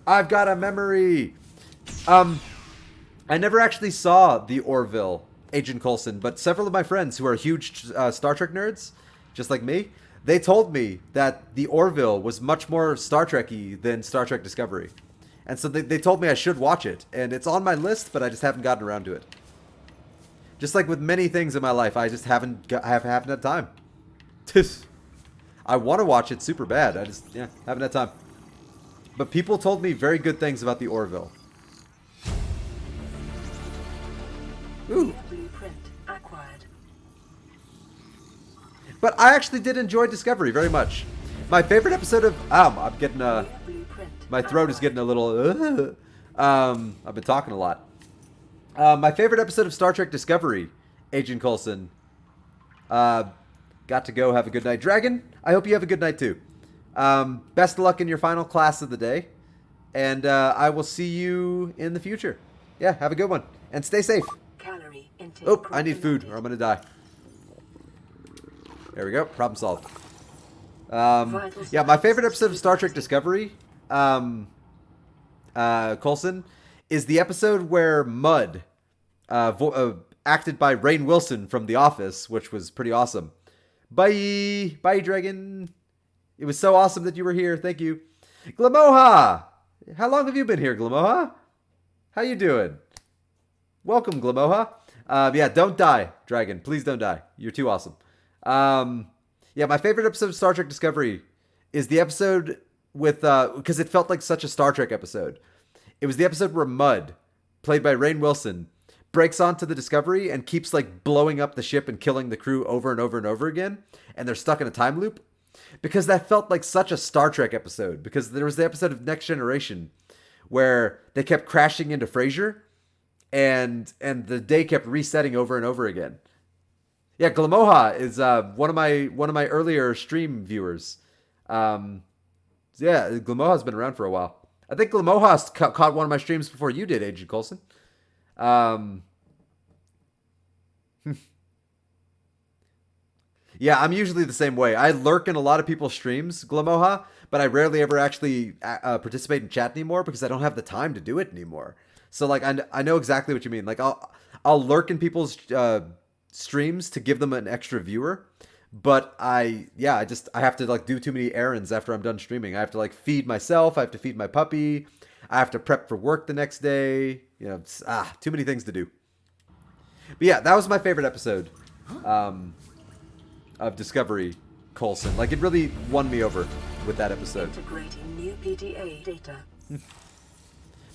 I've got a memory! I never actually saw the Orville, Agent Coulson, but several of my friends who are huge Star Trek nerds, just like me, they told me that the Orville was much more Star Trek-y than Star Trek Discovery. And so they told me I should watch it. And it's on my list, but I just haven't gotten around to it. Just like with many things in my life, I just haven't had time. I want to watch it super bad. I just, haven't had time. But people told me very good things about the Orville. Ooh. Blueprint acquired. But I actually did enjoy Discovery very much. My favorite episode of... I'm getting my throat is getting a little... I've been talking a lot. My favorite episode of Star Trek Discovery, Agent Coulson. Got to go have a good night. Dragon, I hope you have a good night too. Best of luck in your final class of the day. And I will see you in the future. Yeah, have a good one. And stay safe. Oh, I need food or I'm going to die. There we go. Problem solved. Yeah, my favorite episode of Star Trek Discovery, Coulson, is the episode where Mud, acted by Rainn Wilson from The Office, which was pretty awesome. Bye! Bye, Dragon! It was so awesome that you were here. Thank you. Glamoha! How long have you been here, Glamoha? How you doing? Welcome, Glamoha. Yeah, don't die, Dragon. Please don't die. You're too awesome. Yeah, my favorite episode of Star Trek Discovery is the episode with, because it felt like such a Star Trek episode. It was the episode where Mud, played by Rainn Wilson, breaks onto the Discovery and keeps like blowing up the ship and killing the crew over and over and over again. And they're stuck in a time loop. Because that felt like such a Star Trek episode. Because there was the episode of Next Generation where they kept crashing into Frasier. And the day kept resetting over and over again. Yeah, Glamoha is one of my earlier stream viewers. Yeah, Glamoha's been around for a while. I think Glamoha caught one of my streams before you did, Agent Coulson. Yeah, I'm usually the same way. I lurk in a lot of people's streams, Glamoha, but I rarely ever actually participate in chat anymore because I don't have the time to do it anymore. So like I know exactly what you mean. Like I'll lurk in people's streams to give them an extra viewer, but I have to like do too many errands after I'm done streaming. I have to like feed myself, I have to feed my puppy, I have to prep for work the next day. You know, too many things to do. But yeah, that was my favorite episode of Discovery. Coulson. Like, it really won me over with that episode. Integrating new PDA data.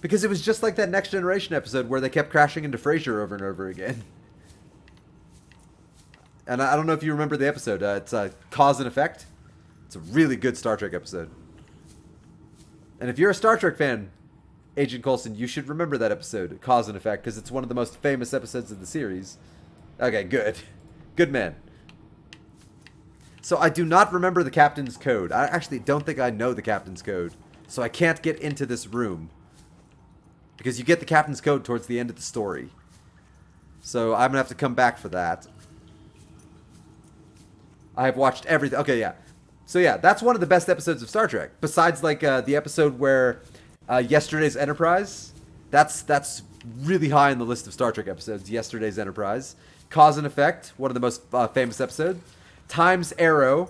Because it was just like that Next Generation episode where they kept crashing into Frasier over and over again. And I don't know if you remember the episode. It's Cause and Effect. It's a really good Star Trek episode. And if you're a Star Trek fan, Agent Coulson, you should remember that episode, Cause and Effect, because it's one of the most famous episodes of the series. Okay, good. Good man. So I do not remember the captain's code. I actually don't think I know the captain's code. So I can't get into this room. Because you get the captain's code towards the end of the story. So I'm going to have to come back for that. I have watched everything. Okay, yeah. So yeah, that's one of the best episodes of Star Trek. Besides, like, the episode where Yesterday's Enterprise. That's really high on the list of Star Trek episodes. Yesterday's Enterprise. Cause and Effect, one of the most famous episodes. Time's Arrow.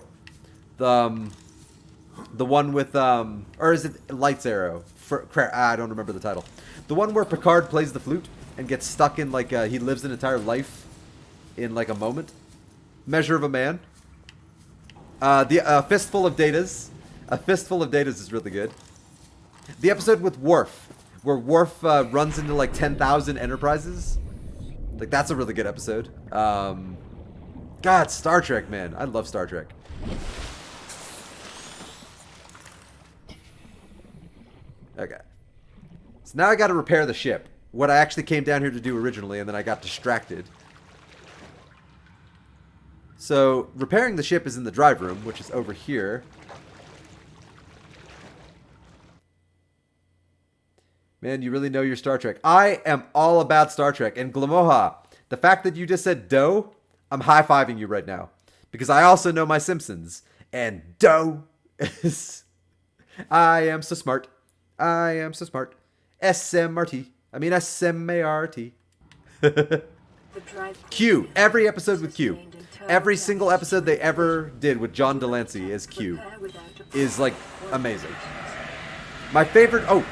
The one with, or is it Light's Arrow? I don't remember the title. The one where Picard plays the flute and gets stuck in, like, he lives an entire life in, like, a moment. Measure of a Man. The Fistful of Datas. A Fistful of Datas is really good. The episode with Worf, where Worf runs into, like, 10,000 Enterprises. Like, that's a really good episode. God, Star Trek, man. I love Star Trek. Okay. So now I got to repair the ship. What I actually came down here to do originally, and then I got distracted. So, repairing the ship is in the drive room, which is over here. Man, you really know your Star Trek. I am all about Star Trek. And Glamoha, the fact that you just said dough, I'm high-fiving you right now. Because I also know my Simpsons. And dough is... I am so smart. I am so smart. S-M-R-T. I mean S-M-A-R-T. Q. Every episode with Q. Every single episode they ever did with John Delancey as Q is, like, amazing. My favorite... Oh,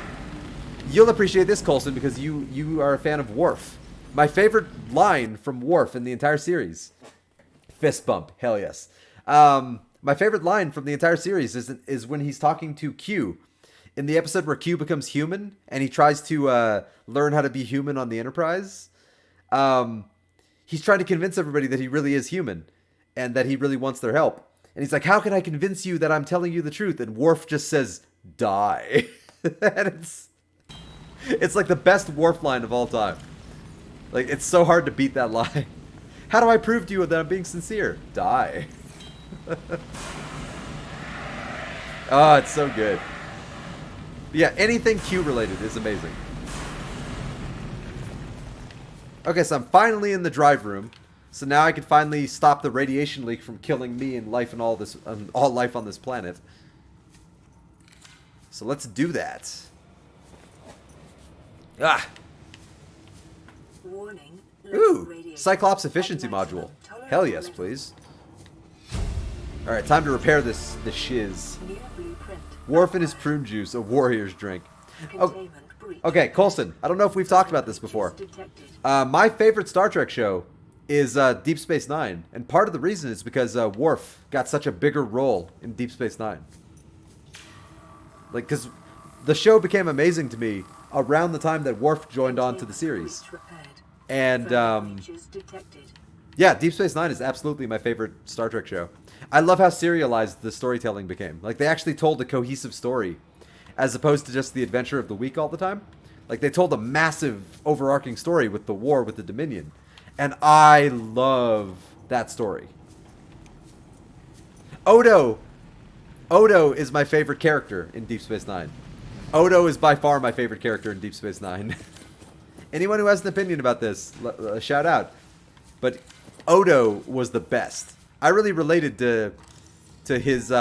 you'll appreciate this, Coulson, because you are a fan of Worf. My favorite line from Worf in the entire series. Fist bump. Hell yes. My favorite line from the entire series is when he's talking to Q. In the episode where Q becomes human, and he tries to learn how to be human on the Enterprise, he's trying to convince everybody that he really is human, and that he really wants their help. And he's like, how can I convince you that I'm telling you the truth? And Worf just says, die. And it's like the best Worf line of all time. Like, it's so hard to beat that line. How do I prove to you that I'm being sincere? Die. Oh, it's so good. Yeah, anything Q related is amazing. Okay, so I'm finally in the drive room. So now I can finally stop the radiation leak from killing me and life and all this, all life on this planet. So let's do that. Ah. Warning. Ooh, Cyclops efficiency module. Hell yes, please. All right, time to repair this shiz. Worf and his prune juice, a warrior's drink. Oh, okay, Coulson, I don't know if we've talked about this before. My favorite Star Trek show is Deep Space Nine. And part of the reason is because Worf got such a bigger role in Deep Space Nine. Like, because the show became amazing to me around the time that Worf joined on to the series. And, yeah, Deep Space Nine is absolutely my favorite Star Trek show. I love how serialized the storytelling became. Like, they actually told a cohesive story, as opposed to just the adventure of the week all the time. Like, they told a massive, overarching story with the war with the Dominion. And I love that story. Odo is my favorite character in Deep Space Nine. Odo is by far my favorite character in Deep Space Nine. Anyone who has an opinion about this, shout out. But Odo was the best. I really related to his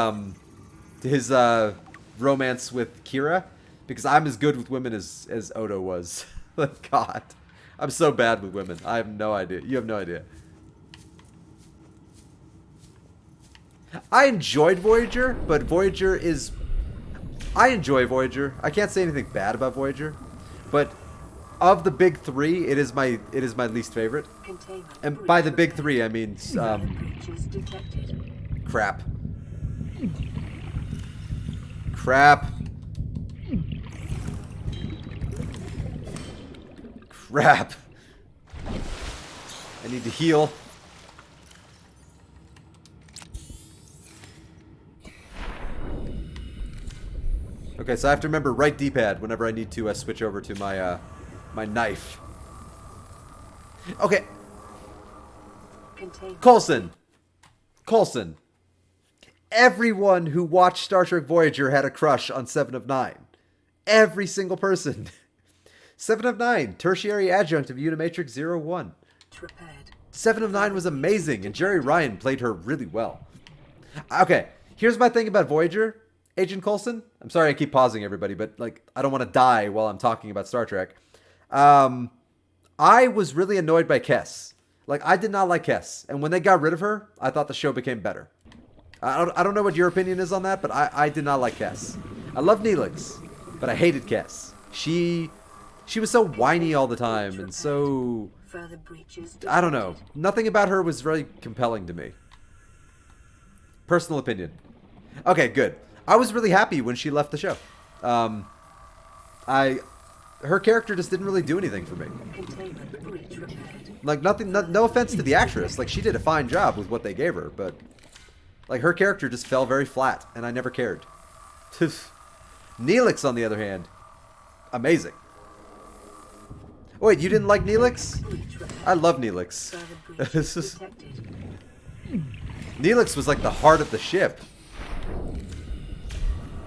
romance with Kira, because I'm as good with women as Odo was. God, I'm so bad with women. I have no idea. You have no idea. I enjoyed Voyager, but Voyager is... I enjoy Voyager. I can't say anything bad about Voyager, but of the big three, it is my least favorite. And by the big three, I mean crap. Crap. Crap. I need to heal. Okay, so I have to remember right D-pad whenever I need to switch over to my my knife. Okay. Coulson. Coulson. Everyone who watched Star Trek Voyager had a crush on 7 of 9. Every single person. 7 of 9, tertiary adjunct of Unimatrix 01. 7 of 9 was amazing, and Jerry Ryan played her really well. Okay, here's my thing about Voyager, Agent Coulson. I'm sorry I keep pausing everybody, but like I don't want to die while I'm talking about Star Trek. I was really annoyed by Kes. Like, I did not like Kes, and when they got rid of her, I thought the show became better. I don't know what your opinion is on that, but I did not like Kes. I love Neelix, but I hated Kes. She was so whiny all the time, and so... I don't know. Nothing about her was very compelling to me. Personal opinion. Okay, good. I was really happy when she left the show. Her character just didn't really do anything for me. Like, nothing, no offense to the actress. Like, she did a fine job with what they gave her, but... like, her character just fell very flat, and I never cared. Neelix, on the other hand, amazing. Wait, you didn't like Neelix? I love Neelix. Neelix was like the heart of the ship.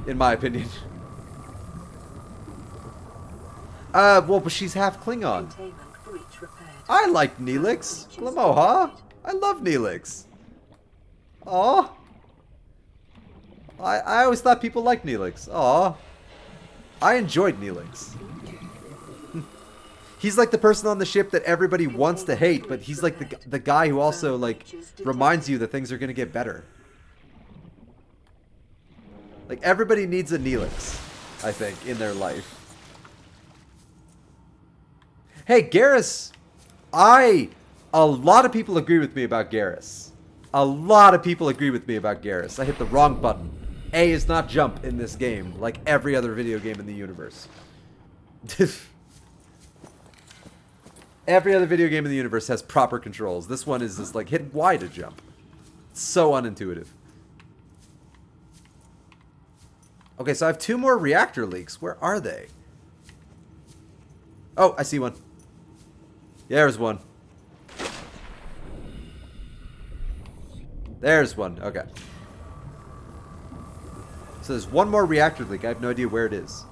In my opinion. Well, but she's half Klingon. I like Neelix. Glamoha. I love Neelix. Aw. I always thought people liked Neelix. Aw. I enjoyed Neelix. He's like the person on the ship that everybody wants to hate, but he's like the guy who also like reminds you that things are going to get better. Like, everybody needs a Neelix, I think, in their life. Hey, Garrus. A lot of people agree with me about Garrus. A lot of people agree with me about Garrus. I hit the wrong button. A is not jump in this game, like every other video game in the universe. Every other video game in the universe has proper controls. This one is just like hit Y to jump. It's so unintuitive. Okay, so I have 2 more reactor leaks. Where are they? Oh, I see one. Yeah, there's one. There's one. Okay. So there's 1 more reactor leak. I have no idea where it is.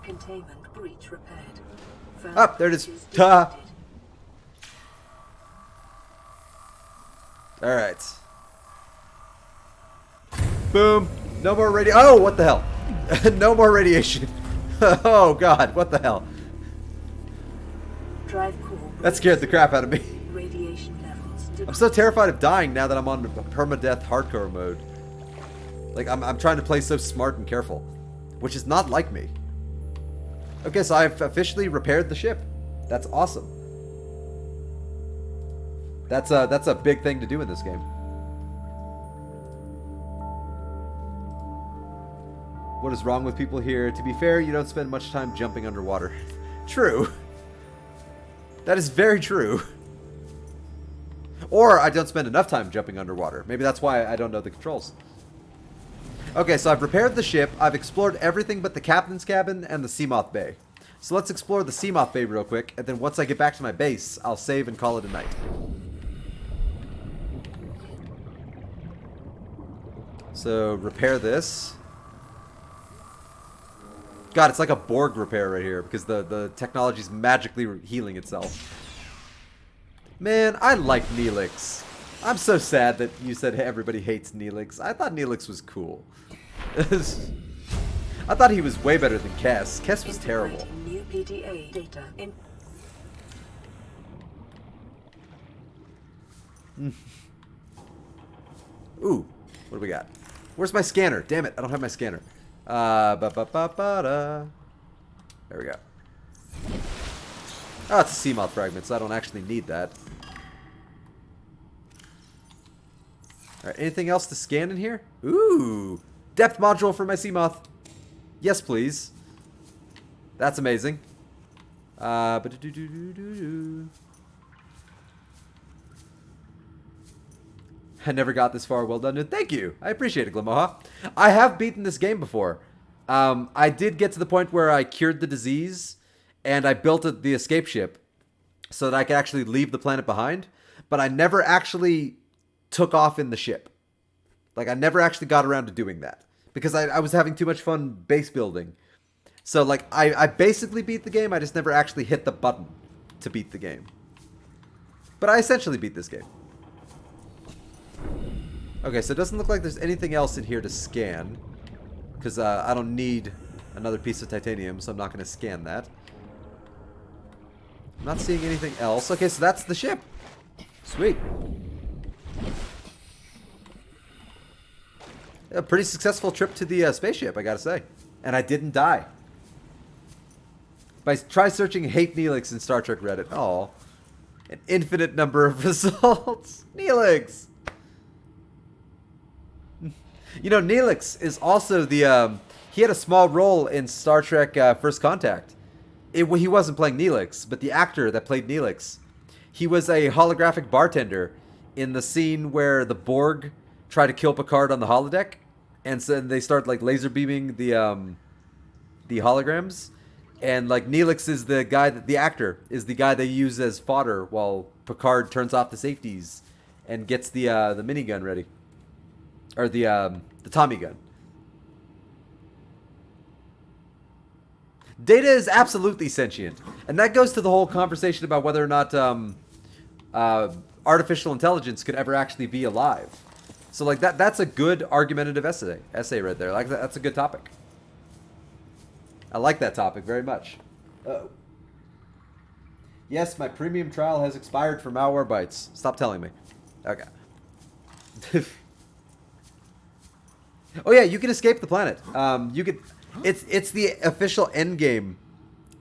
Containment breach repaired. Oh, there it is. Ta! Alright. Boom. No more oh, what the hell? No more radiation. Oh, God. What the hell? That scared the crap out of me. I'm so terrified of dying now that I'm on permadeath hardcore mode. Like, I'm trying to play so smart and careful. Which is not like me. Okay, so I've officially repaired the ship. That's awesome. That's a big thing to do in this game. What is wrong with people here? To be fair, you don't spend much time jumping underwater. True. That is very true. Or I don't spend enough time jumping underwater. Maybe that's why I don't know the controls. Okay, so I've repaired the ship. I've explored everything but the captain's cabin and the Seamoth Bay. So let's explore the Seamoth Bay real quick, and then once I get back to my base, I'll save and call it a night. So, repair this. God, it's like a Borg repair right here, because the technology's magically healing itself. Man, I like Neelix. I'm so sad that you said everybody hates Neelix. I thought Neelix was cool. I thought he was way better than Kes. Kes was terrible. New PDA data in Ooh, what do we got? Where's my scanner? Damn it, I don't have my scanner. There we go. Oh, it's a Seamoth fragment, so I don't actually need that. Alright, anything else to scan in here? Ooh! Depth module for my Seamoth. Yes, please. That's amazing. I never got this far. Well done, dude. Thank you. I appreciate it, Glimoha. I have beaten this game before. I did get to the point where I cured the disease, and I built the escape ship so that I could actually leave the planet behind, but I never actually took off in the ship. Like, I never actually got around to doing that because I was having too much fun base building. So, like, I basically beat the game. I just never actually hit the button to beat the game. But I essentially beat this game. Okay, so it doesn't look like there's anything else in here to scan. Because I don't need another piece of titanium, so I'm not going to scan that. I'm not seeing anything else. Okay, so that's the ship. Sweet. A pretty successful trip to the spaceship, I gotta say. And I didn't die. Try searching hate Neelix in Star Trek Reddit. Oh, an infinite number of results. Neelix! You know, Neelix is also the, he had a small role in Star Trek First Contact. He wasn't playing Neelix, but the actor that played Neelix, he was a holographic bartender in the scene where the Borg try to kill Picard on the holodeck, and so they start like laser beaming the holograms, and like Neelix is the guy that the actor is the guy they use as fodder while Picard turns off the safeties and gets the minigun ready, or the Tommy gun. Data is absolutely sentient, and that goes to the whole conversation about whether or not artificial intelligence could ever actually be alive. So like that's a good argumentative essay right there. Like that's a good topic. I like that topic very much. Uh-oh. Yes, my premium trial has expired for malware bites. Stop telling me. Okay. Oh yeah, you can escape the planet. You could. It's the official end game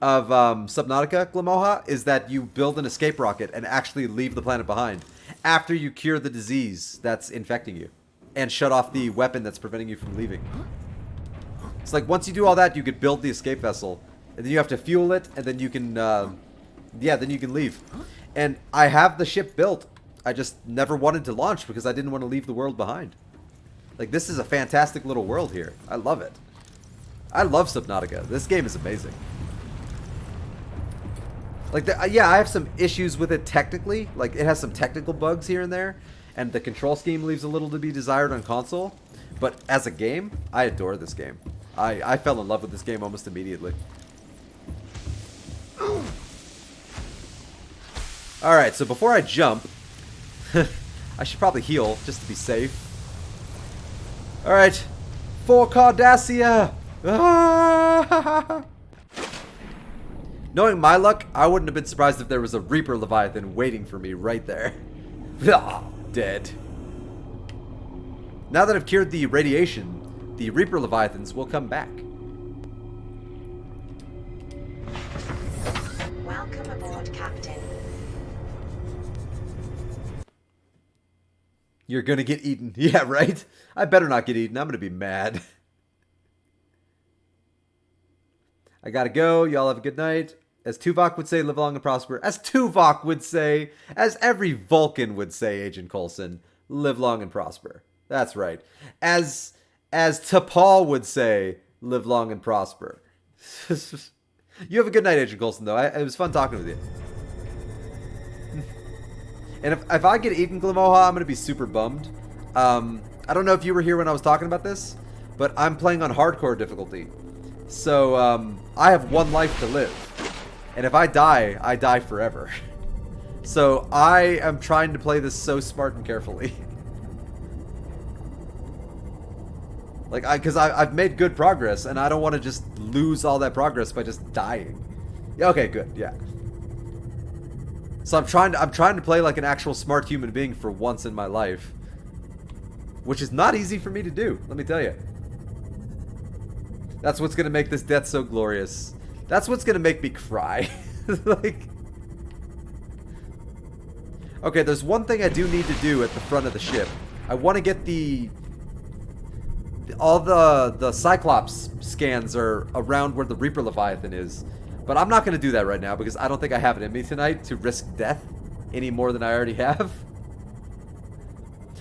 of Subnautica, Glimoha, is that you build an escape rocket and actually leave the planet behind after you cure the disease that's infecting you and shut off the weapon that's preventing you from leaving. It's like once you do all that, you could build the escape vessel, and then you have to fuel it, and then you can, then you can leave. And I have the ship built. I just never wanted to launch because I didn't want to leave the world behind. Like, this is a fantastic little world here. I love it. I love Subnautica. This game is amazing. Like, yeah, I have some issues with it technically. Like, it has some technical bugs here and there, and the control scheme leaves a little to be desired on console. But as a game, I adore this game. I fell in love with this game almost immediately. Alright, so before I jump, I should probably heal just to be safe. Alright, for Cardassia! Ah! Knowing my luck, I wouldn't have been surprised if there was a Reaper Leviathan waiting for me right there. Dead. Now that I've cured the radiation, the Reaper Leviathans will come back. Welcome aboard, Captain. You're gonna get eaten. Yeah, right? I better not get eaten. I'm gonna be mad. I gotta go. Y'all have a good night. As Tuvok would say, live long and prosper. As Tuvok would say, as every Vulcan would say, Agent Coulson, live long and prosper. That's right. As T'Pol would say, live long and prosper. You have a good night, Agent Coulson, though. It was fun talking with you. And if I get eaten, Glimoha, I'm going to be super bummed. I don't know if you were here when I was talking about this, but I'm playing on hardcore difficulty. So, I have one life to live. And if I die forever. So, I am trying to play this so smart and carefully. Like, because I've made good progress, and I don't want to just lose all that progress by just dying. Yeah, okay, good, yeah. So I'm trying to play like an actual smart human being for once in my life. Which is not easy for me to do, let me tell you. That's what's going to make this death so glorious. That's what's going to make me cry. Like... Okay, there's one thing I do need to do at the front of the ship. I want to get all the Cyclops scans are around where the Reaper Leviathan is. But I'm not going to do that right now because I don't think I have it in me tonight to risk death any more than I already have.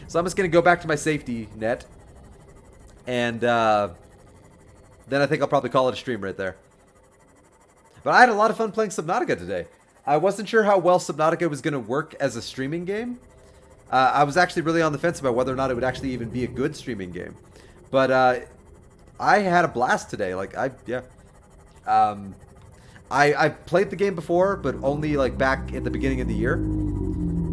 So I'm just going to go back to my safety net. And then I think I'll probably call it a stream right there. But I had a lot of fun playing Subnautica today. I wasn't sure how well Subnautica was going to work as a streaming game. I was actually really on the fence about whether or not it would actually even be a good streaming game. But I had a blast today. Like, I played the game before, but only like back at the beginning of the year.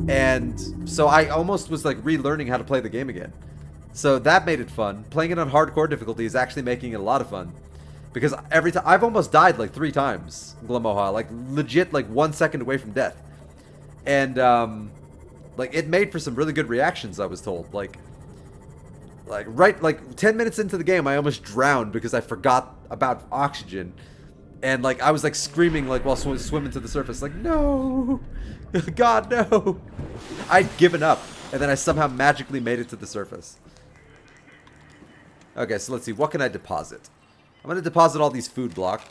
And so I almost was like relearning how to play the game again. So that made it fun. Playing it on hardcore difficulty is actually making it a lot of fun. Because every time, I've almost died like 3 times, Glamoha. Like, legit, like 1 second away from death. And, like, it made for some really good reactions, I was told. Like 10 minutes into the game, I almost drowned because I forgot about oxygen. And, like, I was, like, screaming, like, while swimming to the surface. Like, no! God, no! I'd given up. And then I somehow magically made it to the surface. Okay, so let's see. What can I deposit? I'm going to deposit all these food blocks.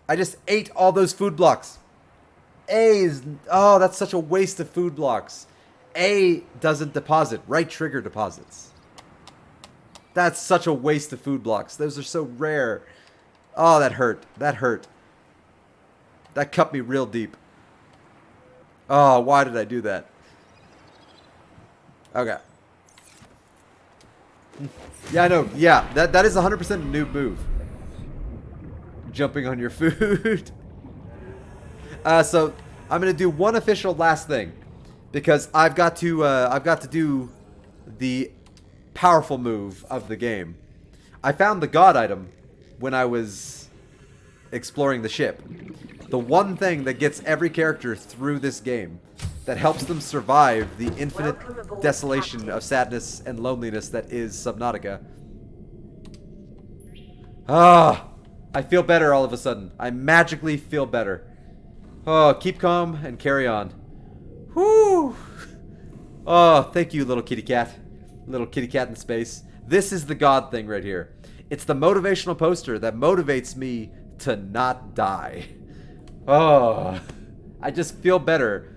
I just ate all those food blocks. Oh, that's such a waste of food blocks. A doesn't deposit. Right trigger deposits. That's such a waste of food blocks. Those are so rare. Oh, that hurt. That hurt. That cut me real deep. Oh, why did I do that? Okay. Yeah, I know. Yeah, that is 100% a noob move. Jumping on your food. So I'm gonna do one official last thing because I've got to do the powerful move of the game. I found the god item when I was exploring the ship. The one thing that gets every character through this game, that helps them survive the infinite desolation of sadness and loneliness that is Subnautica. Ah, I feel better all of a sudden. I magically feel better. Oh, keep calm and carry on. Whoo! Oh, thank you, little kitty cat. Little kitty cat in space. This is the god thing right here. It's the motivational poster that motivates me to not die. Oh, I just feel better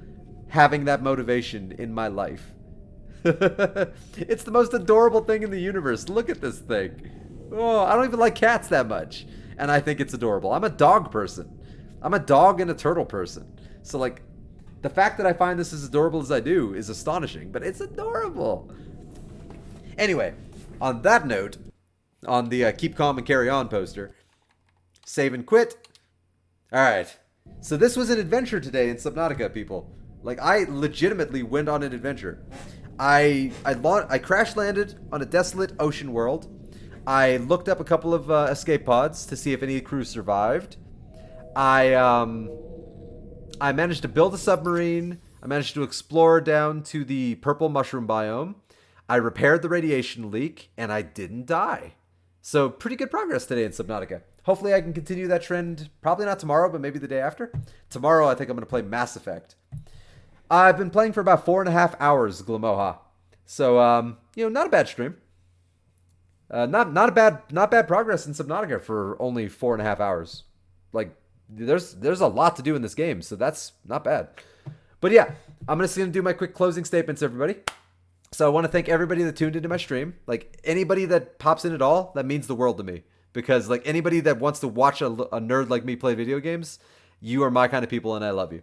having that motivation in my life. It's the most adorable thing in the universe. Look at this thing. Oh, I don't even like cats that much. And I think it's adorable. I'm a dog person. I'm a dog and a turtle person. So, like, the fact that I find this as adorable as I do is astonishing. But it's adorable. Anyway, on that note, on the keep calm and carry on poster, save and quit. Alright. So this was an adventure today in Subnautica, people. Like, I legitimately went on an adventure. I crash landed on a desolate ocean world. I looked up a couple of escape pods to see if any crew survived. I managed to build a submarine. I managed to explore down to the purple mushroom biome. I repaired the radiation leak, and I didn't die. So, pretty good progress today in Subnautica. Hopefully I can continue that trend, probably not tomorrow, but maybe the day after. Tomorrow I think I'm going to play Mass Effect. I've been playing for about 4.5 hours, Glamoha. So, not a bad stream. Not bad progress in Subnautica for only 4.5 hours. Like, there's a lot to do in this game, so that's not bad. But yeah, I'm just going to do my quick closing statements, everybody. So I want to thank everybody that tuned into my stream. Like, anybody that pops in at all, that means the world to me. Because, like, anybody that wants to watch a nerd like me play video games, you are my kind of people, and I love you.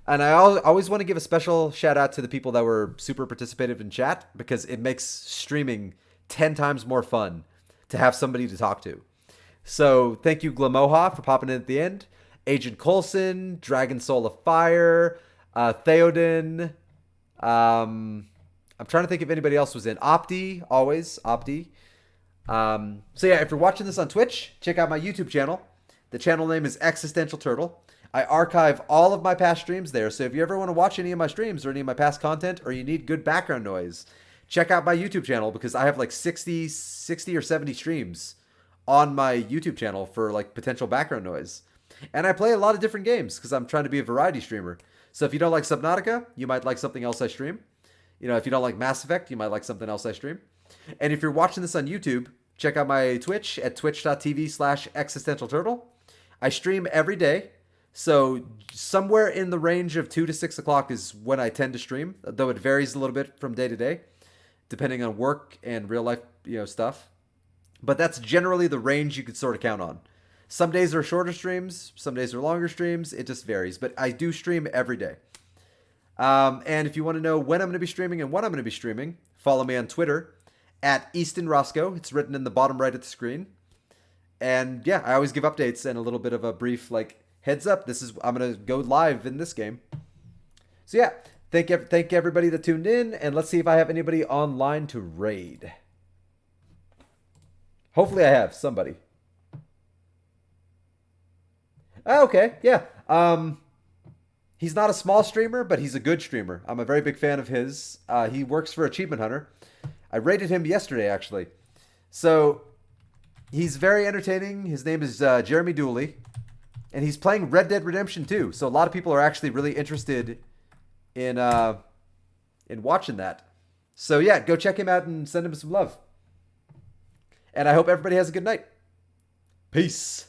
And I always want to give a special shout out to the people that were super participative in chat, because it makes streaming 10 times more fun to have somebody to talk to. So thank you, Glamoha, for popping in at the end. Agent Coulson, Dragon Soul of Fire, Theoden. I'm trying to think if anybody else was in. Opti, always, Opti. So yeah, if you're watching this on Twitch, check out my YouTube channel. The channel name is Existential Turtle. I archive all of my past streams there, so if you ever want to watch any of my streams or any of my past content, or you need good background noise, check out my YouTube channel, because I have like 60 or 70 streams on my YouTube channel for like potential background noise. And I play a lot of different games because I'm trying to be a variety streamer. So if you don't like Subnautica, you might like something else I stream. if you don't like Mass Effect, you might like something else I stream. And if you're watching this on YouTube, check out my Twitch at twitch.tv/existentialturtle. I stream every day. So somewhere in the range of 2 to 6 o'clock is when I tend to stream, though it varies a little bit from day to day, depending on work and real life, stuff. But that's generally the range you could sort of count on. Some days are shorter streams, some days are longer streams. It just varies. But I do stream every day. And if you want to know when I'm going to be streaming and what I'm going to be streaming, follow me on Twitter at Easton Roscoe. It's written in the bottom right of the screen. And yeah, I always give updates and a little bit of a brief, heads up, I'm going to go live in this game. So yeah, thank everybody that tuned in, and let's see if I have anybody online to raid. Hopefully I have somebody. Okay, yeah. He's not a small streamer, but he's a good streamer. I'm a very big fan of his. He works for Achievement Hunter. I rated him yesterday, actually. So he's very entertaining. His name is Jeremy Dooley. And he's playing Red Dead Redemption 2. So a lot of people are actually really interested in watching that. So yeah, go check him out and send him some love. And I hope everybody has a good night. Peace.